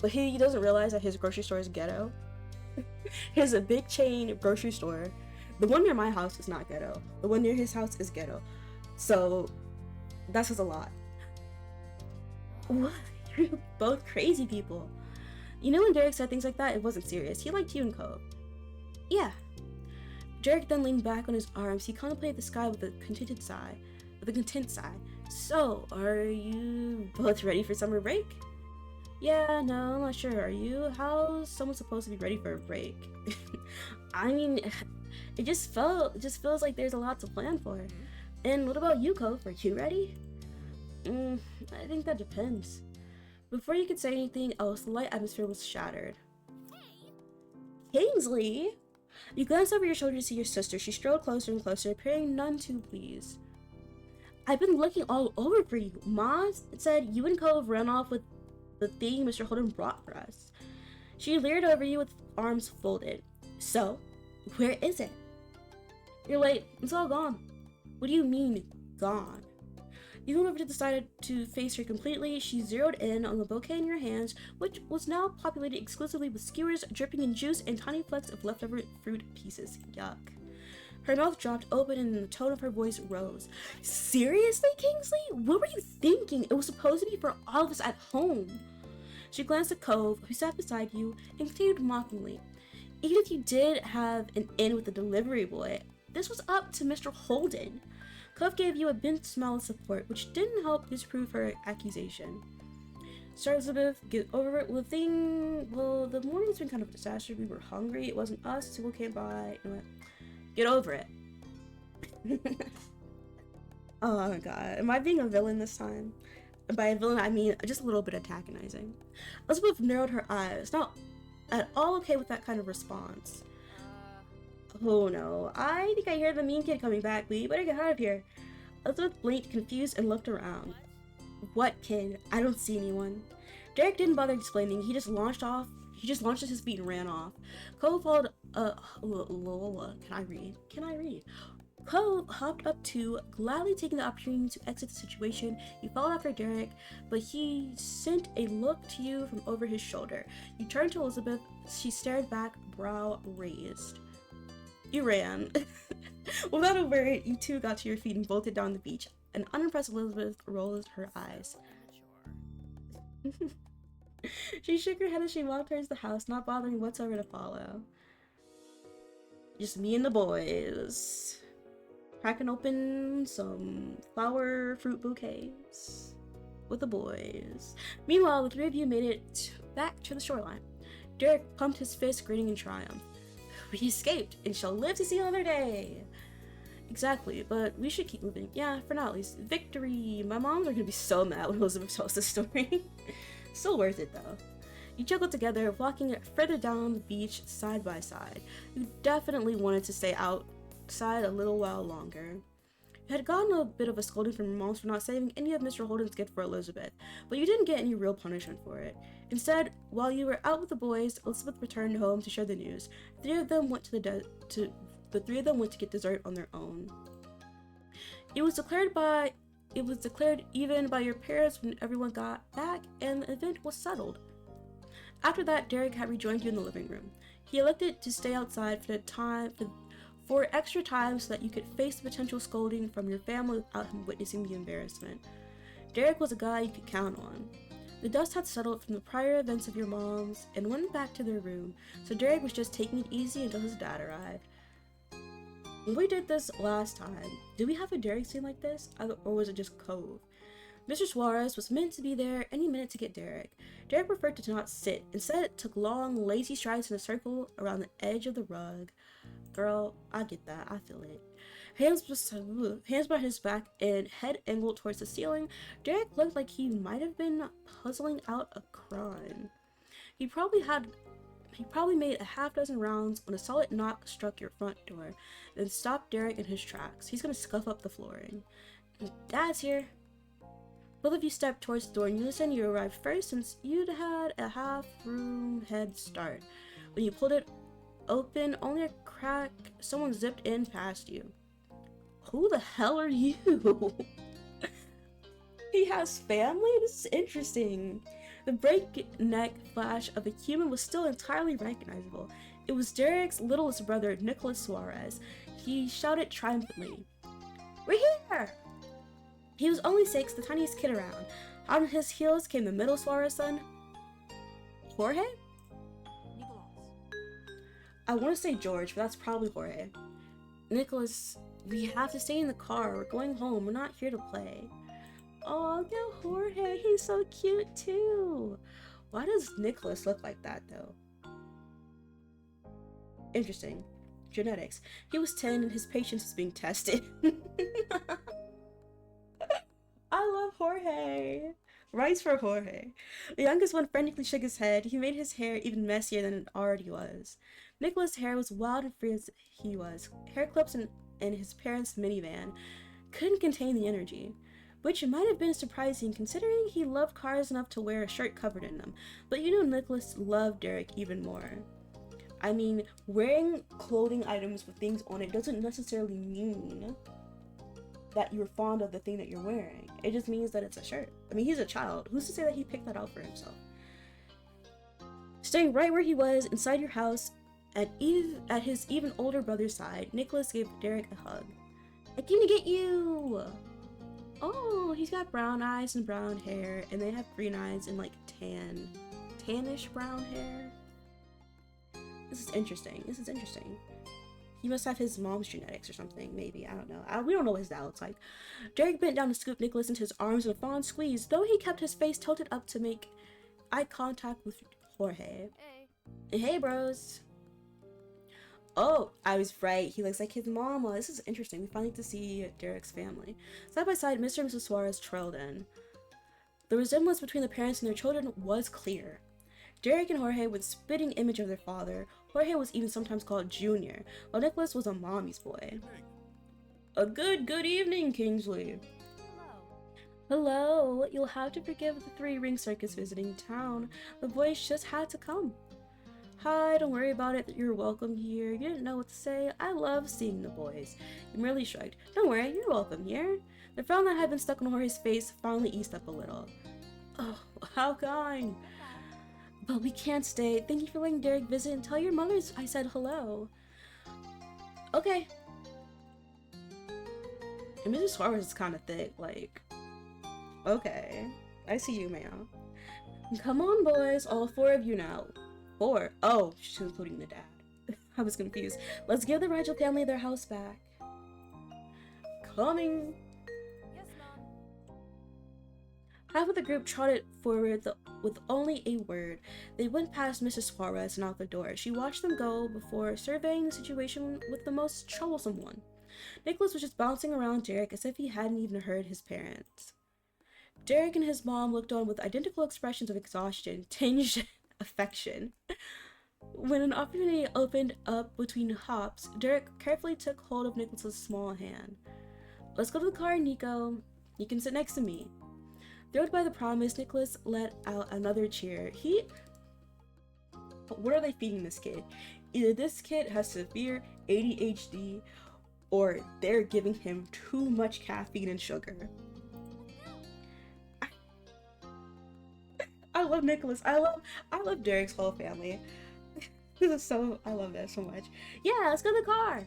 but he doesn't realize that his grocery store is ghetto. Here's a big chain grocery store. The one near my house is not ghetto. The one near his house is ghetto. So that says a lot. What? You're both crazy people. You know when Derek said things like that, it wasn't serious. He liked you and Cove. Yeah. Derek then leaned back on his arms. He contemplated the sky with a content sigh. So, are you both ready for summer break? Yeah, no, I'm not sure. Are you? How's someone supposed to be ready for a break? I mean, it just feels like there's a lot to plan for. And what about you, Cove? Are you ready? I think that depends. Before you could say anything else, the light atmosphere was shattered. Kingsley! You glanced over your shoulder to see your sister. She strode closer and closer, appearing none too pleased. I've been looking all over for you. Ma said you and Cove ran off with the thing Mr. Holden brought for us. She leered over you with arms folded. So, where is it? You're late. It's all gone. What do you mean, gone? You went over to decided to face her completely. She zeroed in on the bouquet in your hands, which was now populated exclusively with skewers dripping in juice and tiny flecks of leftover fruit pieces. Yuck. Her mouth dropped open and the tone of her voice rose. Seriously, Kingsley? What were you thinking? It was supposed to be for all of us at home. She glanced at Cove, who sat beside you, and continued mockingly. Even if you did have an in with the delivery boy, this was up to Mr. Holden. Cove gave you a bent smile of support, which didn't help disprove her accusation. Sorry, Elizabeth, get over it. The morning's been kind of a disaster. We were hungry. It wasn't us. People came by and went, get over it. Oh my god. Am I being a villain this time? By a villain, I mean just a little bit antagonizing. Elizabeth narrowed her eyes, not at all okay with that kind of response. Oh no, I think I hear the mean kid coming back. We better get out of here. Elizabeth blinked, confused, and looked around. What kid? I don't see anyone. Derek didn't bother explaining. He just launched at his feet and ran off. Cove followed, Can I read? Cove hopped up to, gladly taking the opportunity to exit the situation. He followed after Derek, but he sent a look to you from over his shoulder. You turned to Elizabeth. She stared back, brow raised. You ran. Without a word, you two got to your feet and bolted down the beach. An unimpressed Elizabeth rolled her eyes. She shook her head as she walked towards the house, not bothering whatsoever to follow. Just me and the boys. Cracking open some flower fruit bouquets with the boys. Meanwhile, the three of you made it back to the shoreline. Derek pumped his fist, grinning in triumph. We escaped and shall live to see another day. Exactly, but we should keep moving. Yeah, for now at least. Victory! My moms are gonna be so mad when Elizabeth tells this story. Still worth it though. You chuckled together, walking further down the beach side by side. You definitely wanted to stay outside a little while longer. You had gotten a bit of a scolding from your moms for not saving any of Mr. Holden's gift for Elizabeth, but you didn't get any real punishment for it. Instead, while you were out with the boys, Elizabeth returned home to share the news. The three of them went to get dessert on their own. It was declared even by your parents when everyone got back, and the event was settled. After that, Derek had rejoined you in the living room. He elected to stay outside for extra time so that you could face the potential scolding from your family without him witnessing the embarrassment. Derek was a guy you could count on. The dust had settled from the prior events of your moms and went back to their room, so Derek was just taking it easy until his dad arrived. When we did this last time, did we have a Derek scene like this, or was it just Cove? Mr. Suarez was meant to be there any minute to get Derek. Derek preferred to not sit. Instead, took long, lazy strides in a circle around the edge of the rug. Girl, I get that. I feel it. Hands behind his back and head angled towards the ceiling, Derek looked like he might have been puzzling out a crime. He probably made a half dozen rounds when a solid knock struck your front door, then stopped Derek in his tracks. He's gonna scuff up the flooring. Dad's here. Both of you stepped towards the door in unison. You arrived first since you'd had a half-room head start. When you pulled it open, only a crack, someone zipped in past you. Who the hell are you? He has family? This is interesting. The breakneck flash of a human was still entirely recognizable. It was Derek's littlest brother, Nicholas Suarez. He shouted triumphantly, "We're here!" He was only 6, the tiniest kid around. On his heels came the middle Suarez son, Jorge? Nicholas. I want to say George, but that's probably Jorge. Nicholas, we have to stay in the car. We're going home. We're not here to play. Oh, look at Jorge. He's so cute too. Why does Nicholas look like that though? Interesting. Genetics. He was 10 and his patience was being tested. I love Jorge. Rights for Jorge. The youngest one frantically shook his head. He made his hair even messier than it already was. Nicholas' hair was wild and free as he was. Hair clips in his parents' minivan couldn't contain the energy, which might have been surprising considering he loved cars enough to wear a shirt covered in them. But you know Nicholas loved Derek even more. I mean, wearing clothing items with things on it doesn't necessarily mean that you're fond of the thing that you're wearing. It just means that it's a shirt. I mean, he's a child. Who's to say that he picked that out for himself? Staying right where he was, inside your house, at his even older brother's side, Nicholas gave Derek a hug. "I came to get you!" Oh, he's got brown eyes and brown hair, and they have green eyes and like tannish brown hair. This is interesting. He must have his mom's genetics or something, maybe. I don't know. We don't know what his dad looks like. Derek bent down to scoop Nicholas into his arms in a fond squeeze, though he kept his face tilted up to make eye contact with Jorge. Hey. Hey, bros. Oh, I was right. He looks like his mama. This is interesting. We finally get to see Derek's family. Side by side, Mr. and Mrs. Suarez trailed in. The resemblance between the parents and their children was clear. Derek and Jorge were the spitting image of their father. Jorge was even sometimes called Junior, while Nicholas was a mommy's boy. A good evening, Kingsley. Hello. You'll have to forgive the 3-ring circus visiting town. The boys just had to come. Hi, don't worry about it. You're welcome here. You didn't know what to say. I love seeing the boys. He merely shrugged. Don't worry, you're welcome here. The frown that had been stuck on Jorge's face finally eased up a little. Oh, how kind. But we can't stay. Thank you for letting Derek visit and tell your mothers I said hello. Okay. And Mrs. Suarez is kind of thick, like, okay. I see you, ma'am. Come on, boys. All 4 of you now. 4? Oh, she's including the dad. I was confused. Let's give the Rigel family their house back. Coming. Yes, Mom. Half of the group trotted forward with only a word. They went past Mrs. Suarez and out the door. She watched them go before surveying the situation with the most troublesome one. Nicholas was just bouncing around Derek as if he hadn't even heard his parents. Derek and his mom looked on with identical expressions of exhaustion, tinged affection. When an opportunity opened up between hops, Derek carefully took hold of Nicholas's small hand. Let's go to the car, Nico. You can sit next to me. Thrilled by the promise, Nicholas let out another cheer. What are they feeding this kid? Either this kid has severe ADHD or they're giving him too much caffeine and sugar. I love Nicholas. I love Derek's whole family. I love that so much. Yeah, let's go to the car.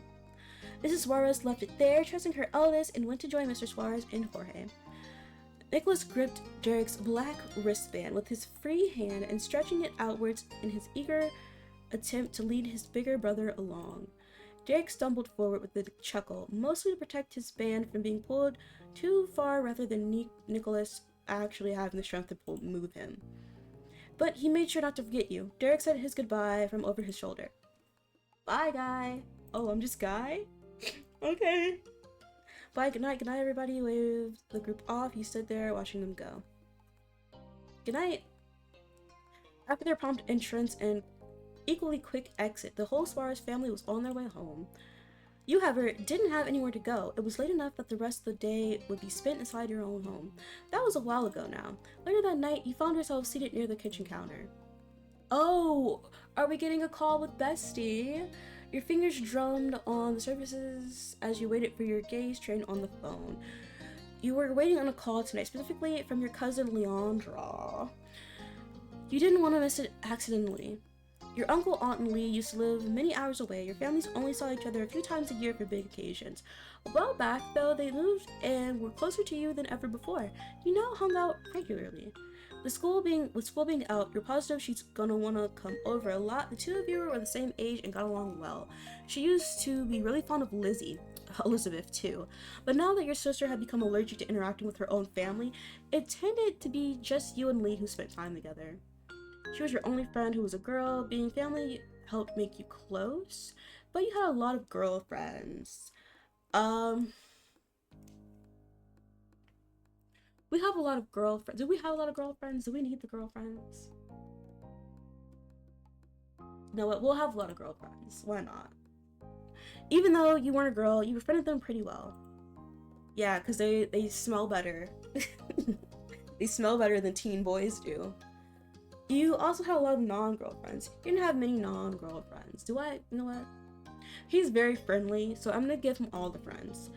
Mrs. Suarez left it there, trusting her eldest, and went to join Mr. Suarez and Jorge. Nicholas gripped Derek's black wristband with his free hand and stretching it outwards in his eager attempt to lead his bigger brother along. Derek stumbled forward with a chuckle, mostly to protect his band from being pulled too far rather than Nicholas actually having the strength to move him. But he made sure not to forget you. Derek said his goodbye from over his shoulder. Bye, Guy. Oh, I'm just Guy? Okay. Bye, good night, everybody. Waved the group off. He stood there watching them go. Good night. After their prompt entrance and equally quick exit, the whole Suarez family was on their way home. You, however, didn't have anywhere to go. It was late enough that the rest of the day would be spent inside your own home. That was a while ago now. Later that night, you found yourself seated near the kitchen counter. Oh, are we getting a call with Bestie? Your fingers drummed on the surfaces as you waited for your gaze trained on the phone. You were waiting on a call tonight, specifically from your cousin Leandra. You didn't want to miss it accidentally. Your uncle, aunt, and Lee used to live many hours away. Your families only saw each other a few times a year for big occasions. A while back, though, they moved and were closer to you than ever before. You now hung out regularly. With school being out, you're positive she's gonna wanna come over a lot. The two of you were the same age and got along well. She used to be really fond of Elizabeth too. But now that your sister had become allergic to interacting with her own family, it tended to be just you and Lee who spent time together. She was your only friend who was a girl. Being family helped make you close, but you had a lot of girlfriends. We have a lot of girlfriends. Do we have a lot of girlfriends? Do we need the girlfriends? No, we'll have a lot of girlfriends. Why not? Even though you weren't a girl, you befriended them pretty well. Yeah, because they smell better. They smell better than teen boys do. You also had a lot of non-girlfriends. You didn't have many non-girlfriends. Do I? You know what? He's very friendly, so I'm gonna give him all the friends.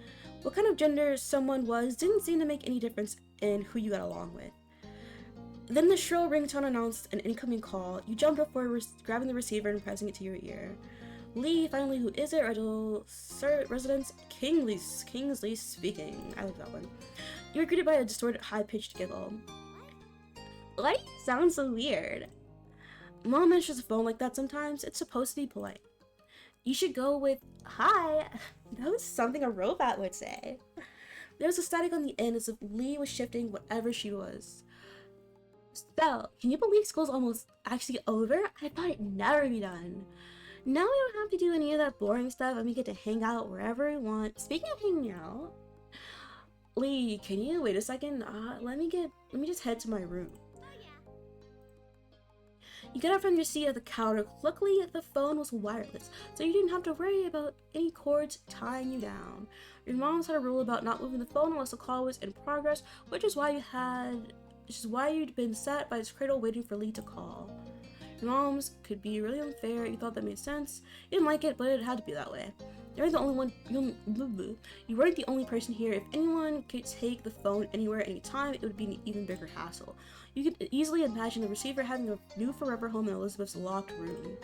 What kind of gender someone was didn't seem to make any difference in who you got along with. Then the shrill ringtone announced an incoming call. You jumped up for grabbing the receiver and pressing it to your ear. Lee, finally, who is it? Sir, residence, Kingsley speaking. I like that one. You were greeted by a distorted, high-pitched giggle. Why do you sound so weird? Mom answers the phone like that sometimes. It's supposed to be polite. You should go with, hi. That was something a robot would say. There was a static on the end as if Lee was shifting whatever she was. So, can you believe school's almost actually over? I thought it'd never be done. Now we don't have to do any of that boring stuff and we get to hang out wherever we want. Speaking of hanging out, Lee, can you wait a second? Let me just head to my room. You get up from your seat at the counter. Luckily, the phone was wireless, so you didn't have to worry about any cords tying you down. Your mom's had a rule about not moving the phone unless the call was in progress, which is why you'd been sat by his cradle waiting for Lee to call. Your mom's could be really unfair. You thought that made sense. You didn't like it, but it had to be that way. You weren't the only one. You weren't the only person here. If anyone could take the phone anywhere, anytime, it would be an even bigger hassle. You could easily imagine the receiver having a new forever home in Elizabeth's locked room.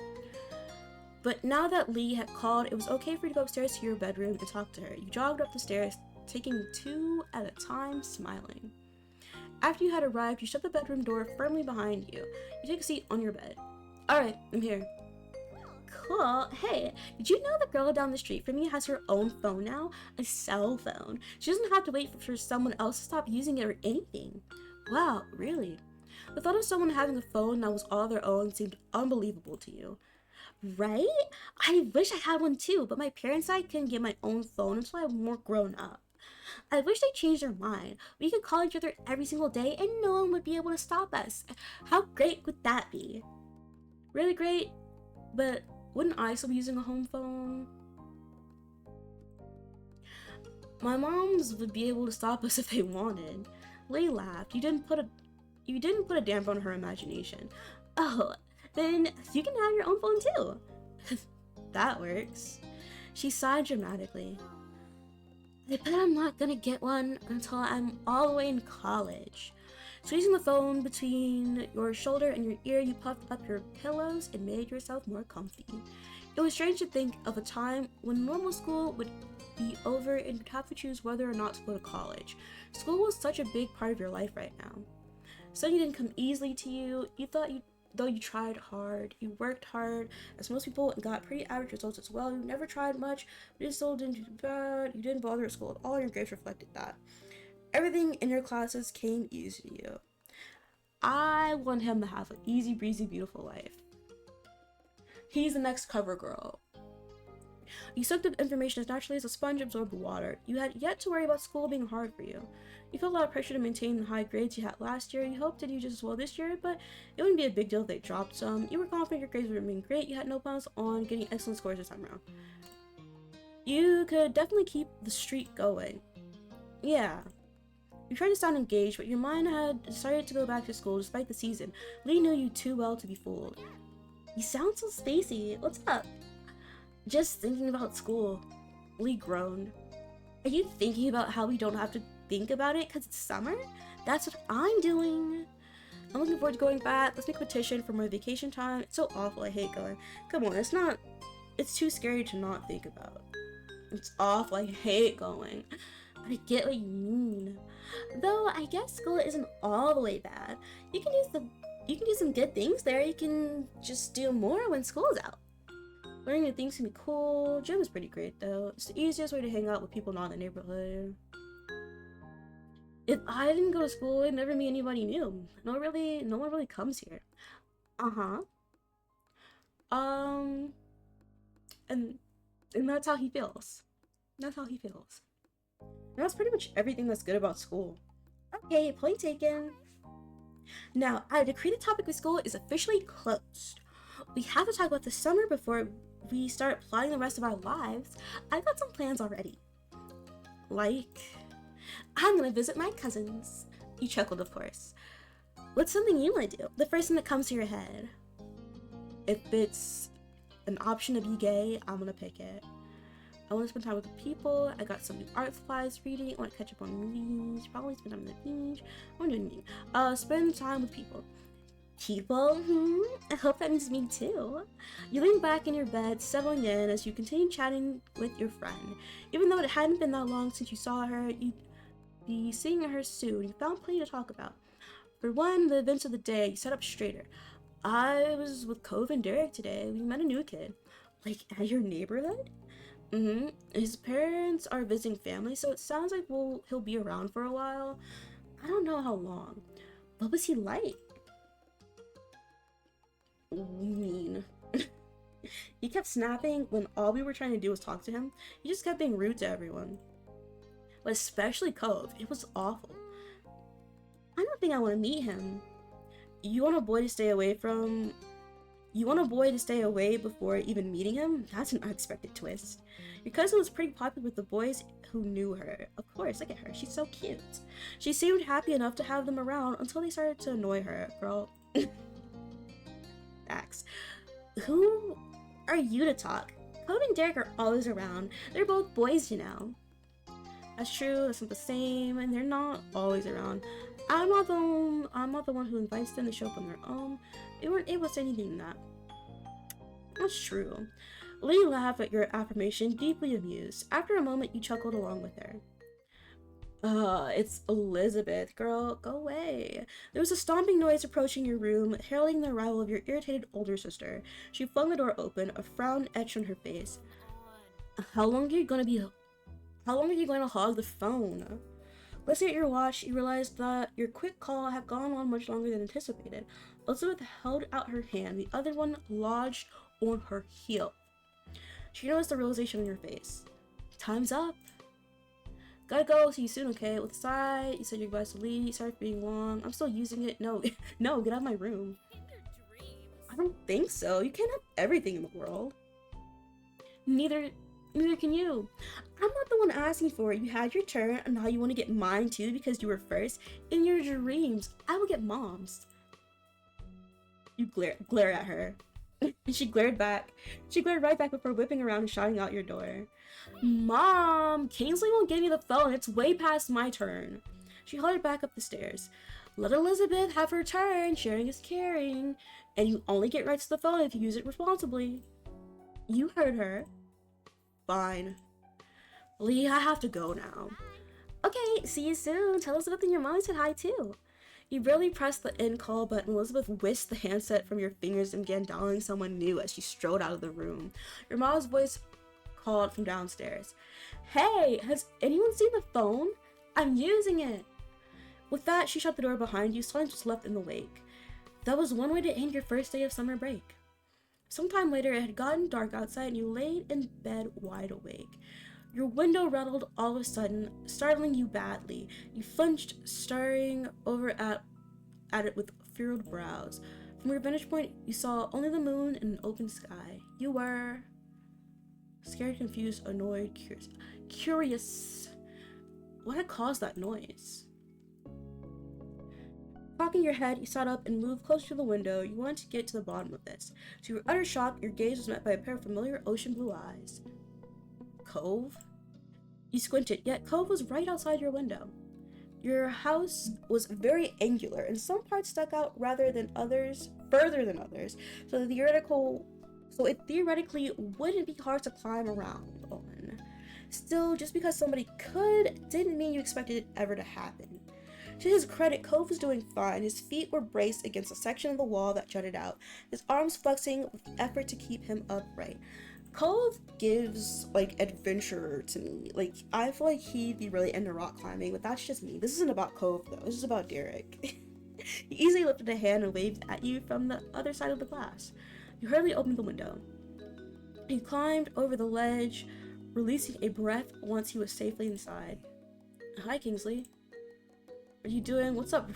But now that Lee had called, it was okay for you to go upstairs to your bedroom and talk to her. You jogged up the stairs, taking two at a time, smiling. After you had arrived, you shut the bedroom door firmly behind you. You take a seat on your bed. Alright, I'm here. Cool. Hey, did you know the girl down the street from me has her own phone now? A cell phone. She doesn't have to wait for someone else to stop using it or anything. Wow, really? The thought of someone having a phone that was all their own seemed unbelievable to you. Right? I wish I had one too, but my parents and I couldn't get my own phone until I was more grown up. I wish they changed their mind. We could call each other every single day and no one would be able to stop us. How great would that be? Really great, but wouldn't I still be using a home phone? My moms would be able to stop us if they wanted. Lee laughed. You didn't put a damper on her imagination. Oh, then you can have your own phone too. That works. She sighed dramatically. I bet I'm not gonna get one until I'm all the way in college. Squeezing the phone between your shoulder and your ear, you puffed up your pillows and made yourself more comfy. It was strange to think of a time when normal school would be over and you'd have to choose whether or not to go to college. School was such a big part of your life right now. Studying didn't come easily to you. Though you tried hard, you worked hard, as most people, and got pretty average results as well. You never tried much, but it still didn't do bad. You didn't bother at school at all, and your grades reflected that. Everything in your classes came easy to you. I want him to have an easy breezy, beautiful life. He's the next cover girl. You soaked up information as naturally as a sponge absorbed water. You had yet to worry about school being hard for you. You felt a lot of pressure to maintain the high grades you had last year. You hoped to do just as well this year, but it wouldn't be a big deal if they dropped some. You were confident your grades would remain great. You had no plans on getting excellent scores this time around. You could definitely keep the streak going. Yeah. You tried to sound engaged, but your mind had decided to go back to school despite the season. Lee knew you too well to be fooled. You sound so spacey. What's up? Just thinking about school. Lee groaned. Are you thinking about how we don't have to think about it because it's summer? That's what I'm doing. I'm looking forward to going back. Let's make a petition for more vacation time. It's so awful. I hate going. Come on, it's too scary to not think about. It's awful. I hate going. But I get what you mean. Though I guess school isn't all the way bad. You can do some good things there. You can just do more when school's out. Learning new things can be cool. Gym is pretty great though. It's the easiest way to hang out with people not in the neighborhood. If I didn't go to school, I'd never meet anybody new. No one really comes here. And that's how he feels. That's how he feels. And that's pretty much everything that's good about school. Okay, point taken. Now, I decree the topic of school is officially closed. We have to talk about the summer before we start plotting the rest of our lives. I've got some plans already. Like, I'm gonna visit my cousins. You chuckled, of course. What's something you want to do? The first thing that comes to your head. If it's an option to be gay, I'm gonna pick it. I want to spend time with people. I got some new art supplies reading. I want to catch up on movies. Probably spend time on the beach. I want to do anything. Spend time with people. People? I hope that means me too. You lean back in your bed, settling in as you continue chatting with your friend. Even though it hadn't been that long since you saw her, you'd be seeing her soon. You found plenty to talk about. For one, the events of the day, you sat up straighter. I was with Cove and Derek today. We met a new kid. Like, at your neighborhood? His parents are visiting family, so it sounds like he'll be around for a while. I don't know how long. What was he like? Mean. He kept snapping when all we were trying to do was talk to him. He just kept being rude to everyone. But especially Cove. It was awful. I don't think I want to meet him. You want a boy to stay away before even meeting him? That's an unexpected twist. Your cousin was pretty popular with the boys who knew her. Of course, look at her. She's so cute. She seemed happy enough to have them around until they started to annoy her. Girl. Facts. Who are you to talk? Cove and Derek are always around. They're both boys, you know. That's true. That's not the same. And they're not always around. I'm not the one who invites them to show up on their own. They weren't able to say anything in that. That's true. Lee laughed at your affirmation, deeply amused. After a moment, you chuckled along with her. It's Elizabeth. Girl, go away. There was a stomping noise approaching your room, heralding the arrival of your irritated older sister. She flung the door open, a frown etched on her face. How long are you going to hog the phone? Listening at your watch, you realized that your quick call had gone on much longer than anticipated. Elizabeth held out her hand, the other one lodged on her heel. She noticed the realization on your face. Time's up. Gotta go, see you soon, okay? With a sigh, you said your goodbyes to Lee. Sorry for being long. I'm still using it. No, no, get out of my room. I don't think so. You can't have everything in the world. Neither can you. I'm not the one asking for it. You had your turn, and now you want to get mine too because you were first. In your dreams, I will get mom's. You glare at her. And she glared back. She glared right back before whipping around and shouting out your door. Mom! Kingsley won't give me the phone. It's way past my turn. She hollered back up the stairs. Let Elizabeth have her turn. Sharing is caring. And you only get right to the phone if you use it responsibly. You heard her. Fine. Lee, I have to go now. Okay, see you soon. Tell Elizabeth and your mom said hi too. You barely pressed the end call button. Elizabeth whisked the handset from your fingers and began dialing someone new as she strode out of the room. Your mom's voice called from downstairs. Hey, has anyone seen the phone? I'm using it. With that, she shut the door behind you, silence was left in the wake. That was one way to end your first day of summer break. Sometime later, it had gotten dark outside and you laid in bed wide awake. Your window rattled all of a sudden, startling you badly. You flinched, staring over at it with furrowed brows. From your vantage point, you saw only the moon and an open sky. You were scared, confused, annoyed, curious. What had caused that noise? Cocking your head, you sat up and moved closer to the window. You wanted to get to the bottom of this. To your utter shock, your gaze was met by a pair of familiar ocean blue eyes. Cove? You squinted, yet Cove was right outside your window. Your house was very angular, and some parts stuck out further than others, so it theoretically wouldn't be hard to climb around on. Still, just because somebody could, didn't mean you expected it ever to happen. To his credit, Cove was doing fine. His feet were braced against a section of the wall that jutted out, his arms flexing with effort to keep him upright. Cove gives, adventure to me. I feel like he'd be really into rock climbing, but that's just me. This isn't about Cove, though. This is about Derek. He easily lifted a hand and waved at you from the other side of the glass. You hurriedly opened the window. He climbed over the ledge, releasing a breath once he was safely inside. Hi, Kingsley. What are you doing? What's up,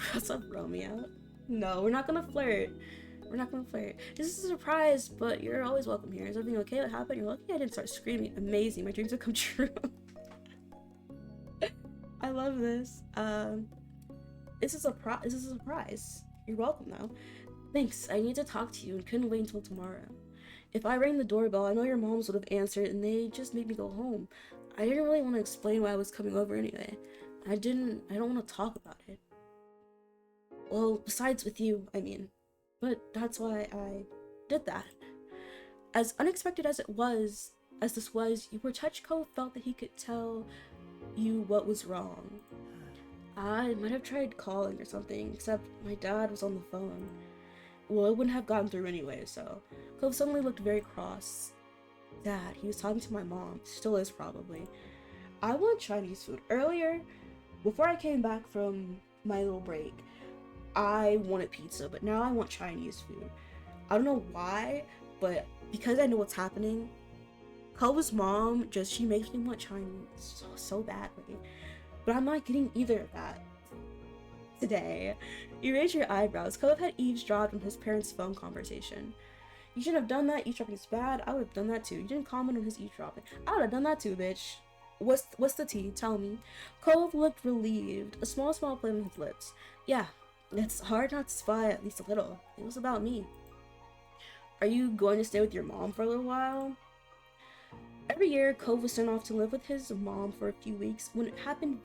Romeo? No, we're not gonna flirt. We're not gonna flirt. This is a surprise, but you're always welcome here. Is everything okay? What happened? You're lucky I didn't start screaming. Amazing. My dreams have come true. I love this. This is a surprise. You're welcome, though. Thanks. I need to talk to you and couldn't wait until tomorrow. If I rang the doorbell, I know your moms would have answered and they just made me go home. I didn't really want to explain why I was coming over anyway. I don't want to talk about it. Well, besides with you, I mean. But that's why I did that. As unexpected as this was, you were touched. Cove felt that he could tell you what was wrong. I might have tried calling or something, except my dad was on the phone. Well, it wouldn't have gotten through anyway, so. Cove suddenly looked very cross. Dad, he was talking to my mom. Still is, probably. I want Chinese food. Earlier, before I came back from my little break, I wanted pizza, but now I want Chinese food. I don't know why, but because I know what's happening, Cove's mom she makes me want Chinese so badly. But I'm not getting either of that today. You raised your eyebrows. Cove had eavesdropped on his parents' phone conversation. You shouldn't have done that. Eavesdropping is bad. I would have done that too. You didn't comment on his eavesdropping. I would have done that too, bitch. What's the tea? Tell me. Cove looked relieved. A small smile played on his lips. Yeah, it's hard not to spy at least a little. It was about me. Are you going to stay with your mom for a little while? Every year, Cove was sent off to live with his mom for a few weeks. When it happened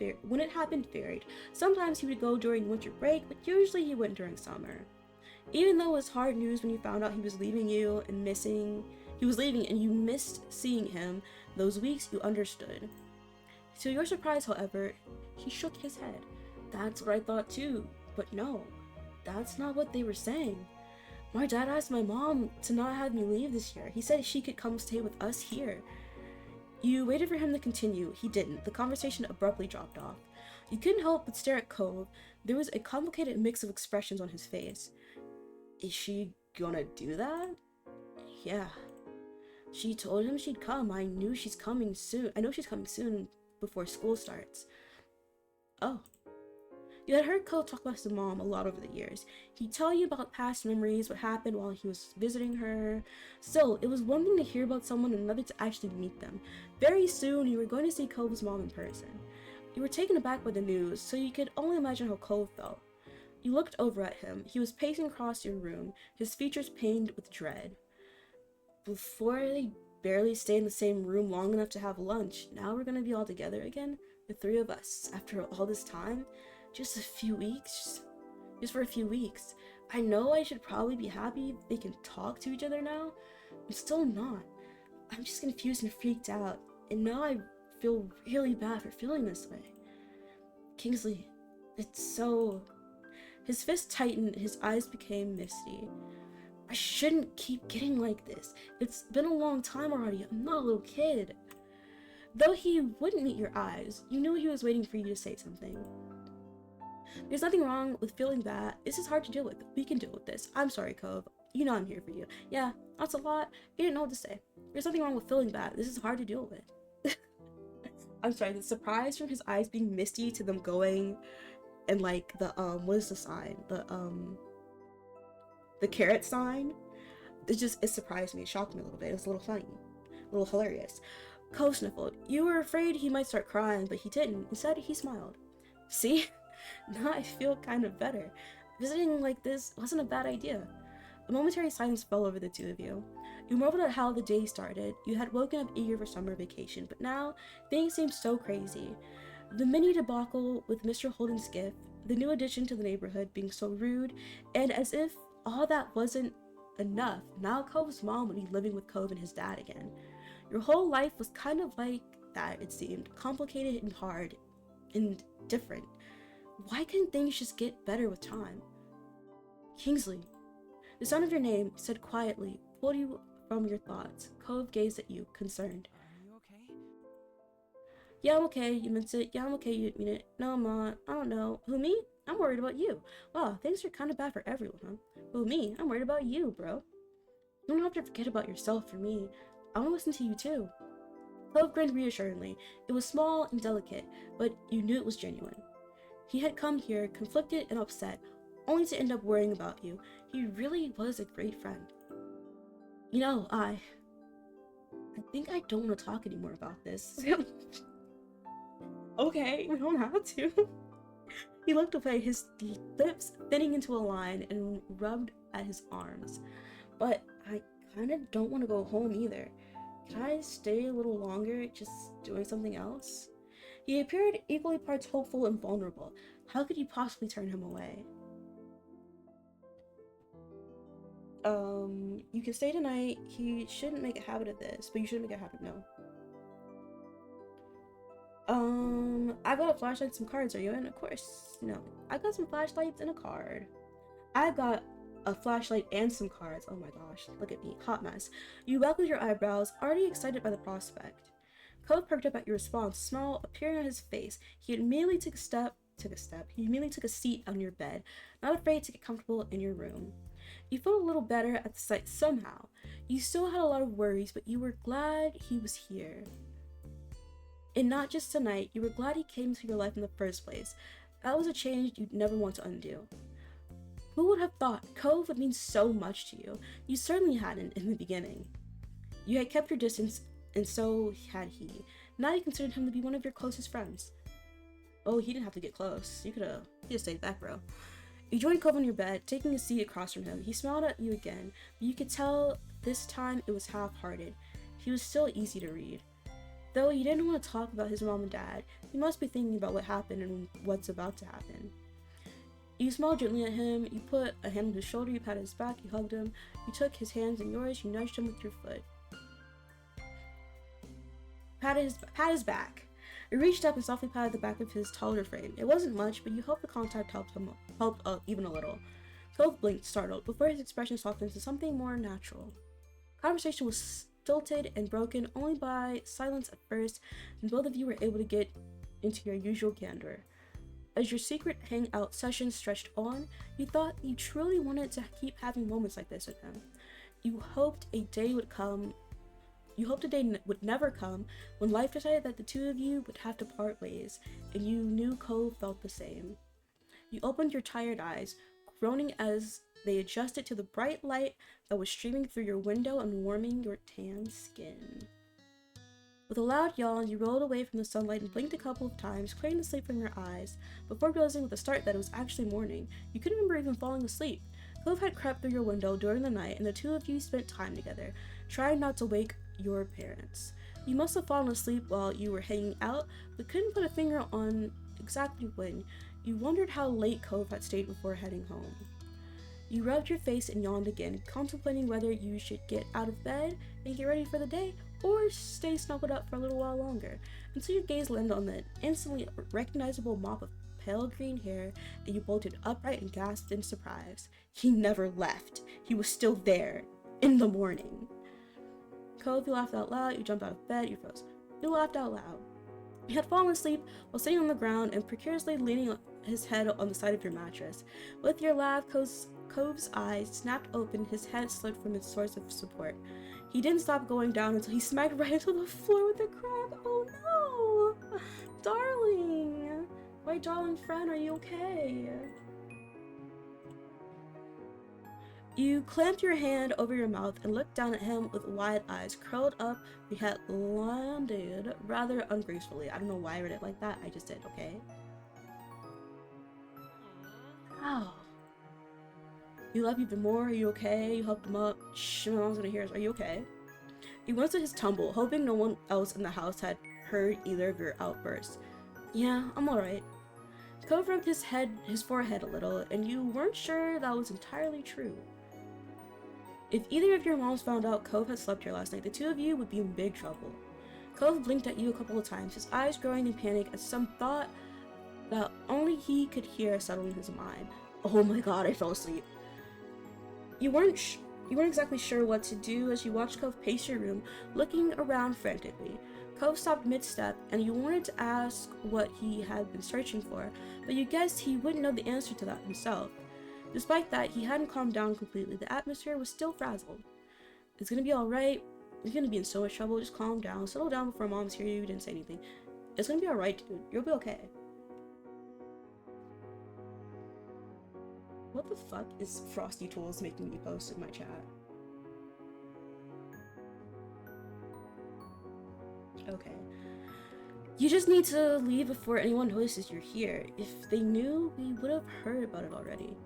varied. Sometimes he would go during winter break, but usually he went during summer. Even though it was hard news when you found out he was leaving and you missed seeing him, those weeks you understood. To your surprise, however, he shook his head. That's what I thought too, but no, that's not what they were saying. My dad asked my mom to not have me leave this year. He said she could come stay with us here. You waited for him to continue. He didn't. The conversation abruptly dropped off. You couldn't help but stare at Cove. There was a complicated mix of expressions on his face. Is she gonna do that? Yeah. She told him she'd come. I know she's coming soon before school starts. Oh. You had heard Cole talk about his mom a lot over the years. He'd tell you about past memories, what happened while he was visiting her. Still, it was one thing to hear about someone and another to actually meet them. Very soon, you were going to see Cove's mom in person. You were taken aback by the news, so you could only imagine how Cove felt. You looked over at him. He was pacing across your room, his features pained with dread. Before they barely stayed in the same room long enough to have lunch, now we're gonna be all together again, the three of us, after all this time? Just a few weeks? Just for a few weeks. I know I should probably be happy they can talk to each other now. I'm still not. I'm just confused and freaked out, and now I feel really bad for feeling this way. Kingsley, it's so... His fist tightened, his eyes became misty. I shouldn't keep getting like this. It's been a long time already. I'm not a little kid. Though he wouldn't meet your eyes, you knew he was waiting for you to say something. There's nothing wrong with feeling bad. This is hard to deal with. We can deal with this. I'm sorry, Cove. You know I'm here for you. Yeah, that's a lot. You didn't know what to say. There's nothing wrong with feeling bad. This is hard to deal with. I'm sorry, the surprise from his eyes being misty to them going and like the what is the sign? The carrot sign. It surprised me. It shocked me a little bit. It was a little funny. A little hilarious. Cove sniffled. You were afraid he might start crying, but he didn't. Instead, he smiled. See? Now I feel kind of better. Visiting like this wasn't a bad idea. A momentary silence fell over the two of you. You marveled at how the day started. You had woken up eager for summer vacation, but now things seemed so crazy. The mini debacle with Mr. Holden's gift, the new addition to the neighborhood being so rude, and as if all that wasn't enough, now Cove's mom would be living with Cove and his dad again. Your whole life was kind of like that, it seemed. Complicated and hard and different. Why couldn't things just get better with time? Kingsley. The sound of your name, said quietly, pulled you from your thoughts. Cove gazed at you, concerned. Are you okay? Yeah, I'm okay. You meant it. Yeah, I'm okay. You mean it. No, I'm not. I don't know. Who, me? I'm worried about you. Wow, things are kind of bad for everyone, huh? Who, me? I'm worried about you, bro. You don't have to forget about yourself for me. I want to listen to you, too. Cove grinned reassuringly. It was small and delicate, but you knew it was genuine. He had come here, conflicted and upset, only to end up worrying about you. He really was a great friend. You know, I think I don't want to talk anymore about this. Okay, we don't have to. He looked away, his lips thinning into a line, and rubbed at his arms. But I kind of don't want to go home either. Can I stay a little longer, just doing something else? He appeared equally parts hopeful and vulnerable. How could you possibly turn him away? You can stay tonight. He shouldn't make a habit of this, but you shouldn't make a habit, no. I got a flashlight and some cards. Are you in? Of course. No. I got some flashlights and a card. I got a flashlight and some cards. Oh my gosh. Look at me. Hot mess. You waggled your eyebrows, already excited by the prospect. Cove perked up at your response, a smile appearing on his face. He immediately took a seat on your bed, not afraid to get comfortable in your room. You felt a little better at the sight somehow. You still had a lot of worries, but you were glad he was here. And not just tonight, you were glad he came into your life in the first place. That was a change you'd never want to undo. Who would have thought Cove would mean so much to you? You certainly hadn't in the beginning. You had kept your distance, and so had he. Now you considered him to be one of your closest friends. Oh, he didn't have to get close. You could have stayed back, bro. You joined Cove on your bed, taking a seat across from him. He smiled at you again, but you could tell this time it was half-hearted. He was still easy to read. Though he didn't want to talk about his mom and dad, he must be thinking about what happened and what's about to happen. You smiled gently at him, you put a hand on his shoulder, you patted his back, you hugged him, you took his hands in yours, you nudged him with your foot. Pat his back. You reached up and softly patted the back of his taller frame. It wasn't much, but you hoped the contact helped even a little. Cove blinked, startled, before his expression softened to something more natural. Conversation was stilted and broken only by silence at first, and both of you were able to get into your usual candor. As your secret hangout session stretched on, you thought you truly wanted to keep having moments like this with him. You hoped a day would never come when life decided that the two of you would have to part ways, and you knew Cove felt the same. You opened your tired eyes, groaning as they adjusted to the bright light that was streaming through your window and warming your tan skin. With a loud yawn, you rolled away from the sunlight and blinked a couple of times, clearing the sleep from your eyes, before realizing with a start that it was actually morning. You couldn't remember even falling asleep. Cove had crept through your window during the night, and the two of you spent time together, trying not to wake your parents. You must have fallen asleep while you were hanging out, but couldn't put a finger on exactly when. You wondered how late Cove had stayed before heading home. You rubbed your face and yawned again, contemplating whether you should get out of bed and get ready for the day, or stay snuggled up for a little while longer, until your gaze landed on the instantly recognizable mop of pale green hair, and you bolted upright and gasped in surprise. He never left. He was still there. In the morning. Cove, you laughed out loud, you jumped out of bed, you froze. You laughed out loud. He had fallen asleep while sitting on the ground and precariously leaning his head on the side of your mattress. With your laugh, Cove's eyes snapped open, his head slipped from its source of support. He didn't stop going down until he smacked right into the floor with a crack. Oh no! Darling! My darling friend, are you okay? You clamped your hand over your mouth and looked down at him with wide eyes, curled up. He had landed rather ungracefully. I don't know why I read it like that. I just did, okay? Ow. You love you even more. Are you okay? You helped him up. Shh, my mom's gonna hear us. Are you okay? You went to his tumble, hoping no one else in the house had heard either of your outbursts. Yeah, I'm alright. Cove rubbed his forehead a little, and you weren't sure that was entirely true. If either of your moms found out Cove had slept here last night, the two of you would be in big trouble. Cove blinked at you a couple of times, his eyes growing in panic as some thought that only he could hear settled in his mind. Oh my god, I fell asleep. You weren't exactly sure what to do as you watched Cove pace your room, looking around frantically. Cove stopped mid-step, and you wanted to ask what he had been searching for, but you guessed he wouldn't know the answer to that himself. Despite that, he hadn't calmed down completely. The atmosphere was still frazzled. It's gonna be alright. You're gonna be in so much trouble. Just calm down. Settle down before moms hear you. You didn't say anything. It's gonna be alright, dude. You'll be okay. What the fuck is Frosty Tools making me post in my chat? Okay. You just need to leave before anyone notices you're here. If they knew, we would have heard about it already.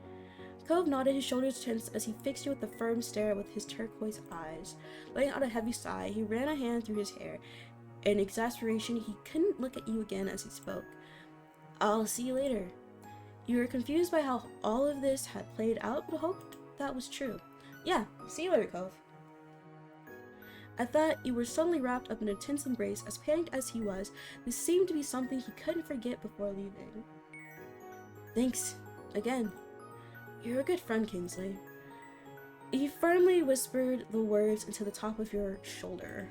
Cove nodded, his shoulders tense as he fixed you with a firm stare with his turquoise eyes. Letting out a heavy sigh, he ran a hand through his hair. In exasperation, he couldn't look at you again as he spoke. I'll see you later. You were confused by how all of this had played out, but hoped that was true. Yeah, see you later, Cove. At that, you were suddenly wrapped up in a tense embrace. As panicked as he was, this seemed to be something he couldn't forget before leaving. Thanks. Again. You're a good friend, Kingsley. He firmly whispered the words into the top of your shoulder.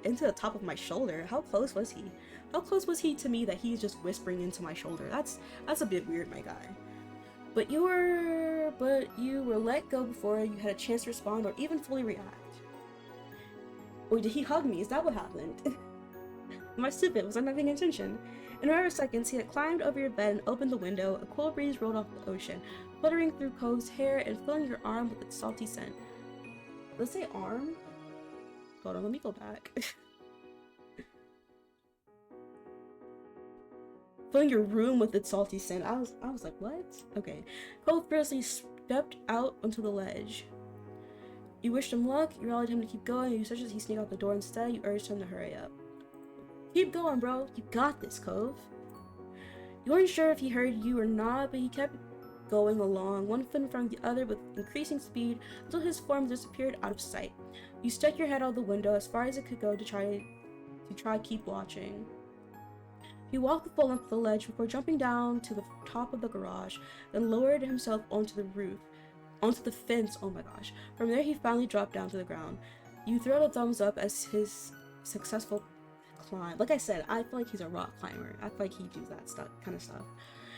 Into the top of my shoulder? How close was he? How close was he to me that he's just whispering into my shoulder? That's a bit weird, my guy. But you were let go before you had a chance to respond or even fully react. Or did he hug me? Is that what happened? Am I stupid? Was I not paying attention? In a matter of seconds, he had climbed over your bed and opened the window. A cool breeze rolled off the ocean, fluttering through Cove's hair and filling your arm with its salty scent. Let's say arm? Hold on, let me go back. Filling your room with its salty scent. I was like, what? Okay. Cove briskly stepped out onto the ledge. You wished him luck, you rallied him to keep going, you suggested he sneak out the door. Instead, you urged him to hurry up. Keep going, bro. You got this, Cove. You weren't sure if he heard you or not, but he kept going along, one foot in front of the other with increasing speed until his form disappeared out of sight. You stuck your head out the window as far as it could go to try keep watching. He walked the full length of the ledge before jumping down to the top of the garage, then lowered himself onto the fence. Oh my gosh. From there, he finally dropped down to the ground. You threw a thumbs up as his successful climb. Like I said, I feel like he's a rock climber. I feel like he does that kind of stuff.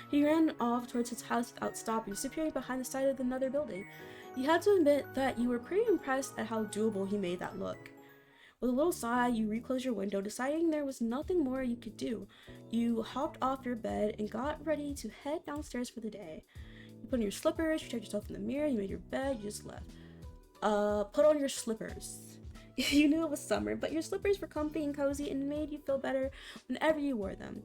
He ran off towards his house without stopping, disappearing behind the side of another building. You had to admit that you were pretty impressed at how doable he made that look. With a little sigh, you reclosed your window, deciding there was nothing more you could do. You hopped off your bed and got ready to head downstairs for the day. You put on your slippers, you checked yourself in the mirror, you made your bed, you just left. Put on your slippers. You knew it was summer, but your slippers were comfy and cozy and made you feel better whenever you wore them.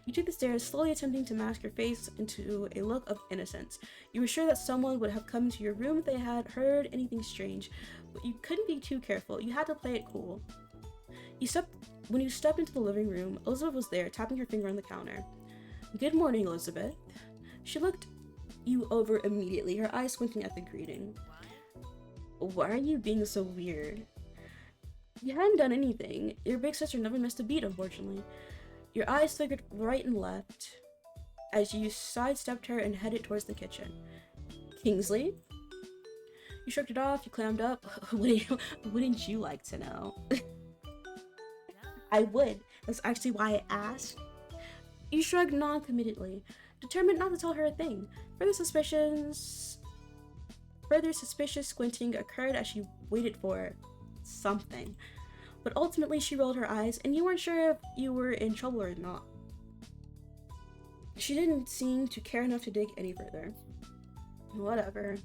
You took the stairs, slowly attempting to mask your face into a look of innocence. You were sure that someone would have come into your room if they had heard anything strange, but you couldn't be too careful. You had to play it cool. When you stepped into the living room, Elizabeth was there, tapping her finger on the counter. Good morning, Elizabeth. She looked you over immediately, her eyes squinting at the greeting. Why are you being so weird? You hadn't done anything. Your big sister never missed a beat, unfortunately. Your eyes flickered right and left as you sidestepped her and headed towards the kitchen. Kingsley? You shrugged it off, you clammed up. Wouldn't you like to know? I would. That's actually why I asked. You shrugged non-committedly, determined not to tell her a thing. Further suspicious squinting occurred as she waited for something. But ultimately she rolled her eyes, and you weren't sure if you were in trouble or not. She didn't seem to care enough to dig any further. Whatever.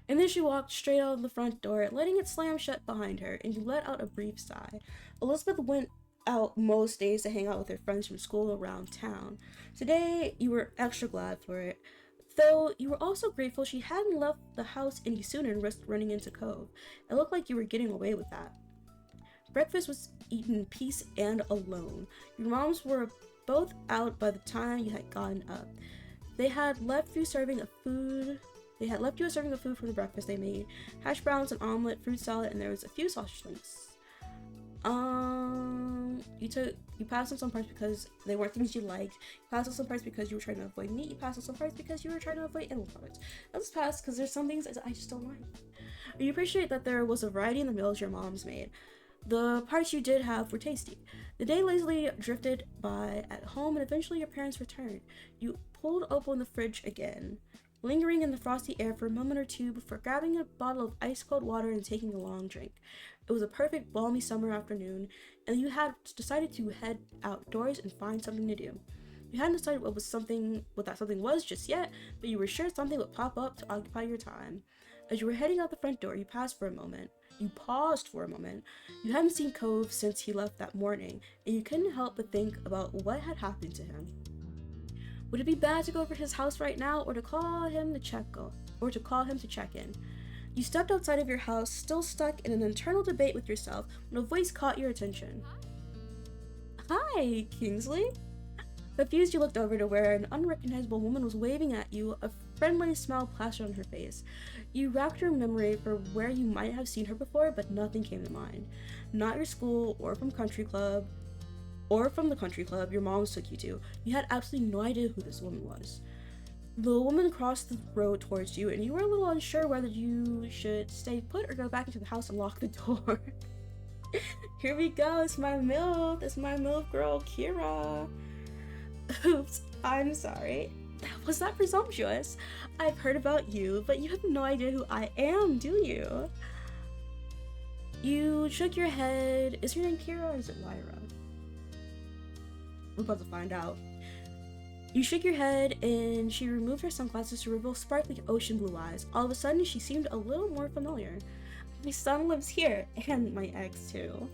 And then she walked straight out of the front door, letting it slam shut behind her, and you let out a brief sigh. Elizabeth went out most days to hang out with her friends from school around town. Today, you were extra glad for it, though you were also grateful she hadn't left the house any sooner and risked running into Cove. It looked like you were getting away with that. Breakfast was eaten in peace and alone. Your moms were both out by the time you had gotten up. They had left you a serving of food from the breakfast they made. Hash browns, an omelet, fruit salad, and there was a few sausage links. You passed on some parts because they weren't things you liked. You passed on some parts because you were trying to avoid meat. You passed on some parts because you were trying to avoid animal products. Let's pass because there's some things I just don't like. You appreciate that there was a variety in the meals your moms made. The parts you did have were tasty. The day lazily drifted by at home, and eventually your parents returned. You pulled open the fridge again, lingering in the frosty air for a moment or two before grabbing a bottle of ice-cold water and taking a long drink. It was a perfect balmy summer afternoon, and you had decided to head outdoors and find something to do. You hadn't decided what that something was just yet, but you were sure something would pop up to occupy your time. As you were heading out the front door, you paused for a moment. You hadn't seen Cove since he left that morning, and you couldn't help but think about what had happened to him. Would it be bad to go over to his house right now, or to call him to check in? You stepped outside of your house, still stuck in an internal debate with yourself, when a voice caught your attention. Hi, Kingsley. Confused, you looked over to where an unrecognizable woman was waving at you, a friendly smile plastered on her face. You racked your memory for where you might have seen her before, but nothing came to mind. Not your school, or from the country club your moms took you to. You had absolutely no idea who this woman was. The woman crossed the road towards you, and you were a little unsure whether you should stay put or go back into the house and lock the door. Here we go, it's my MILF girl, Kira. Oops, I'm sorry. Was that presumptuous? I've heard about you, but you have no idea who I am, do you? You shook your head. Is your name Kira or is it Lyra? We're about to find out. You shook your head, and she removed her sunglasses to reveal sparkly ocean blue eyes. All of a sudden, she seemed a little more familiar. My son lives here, and my ex too.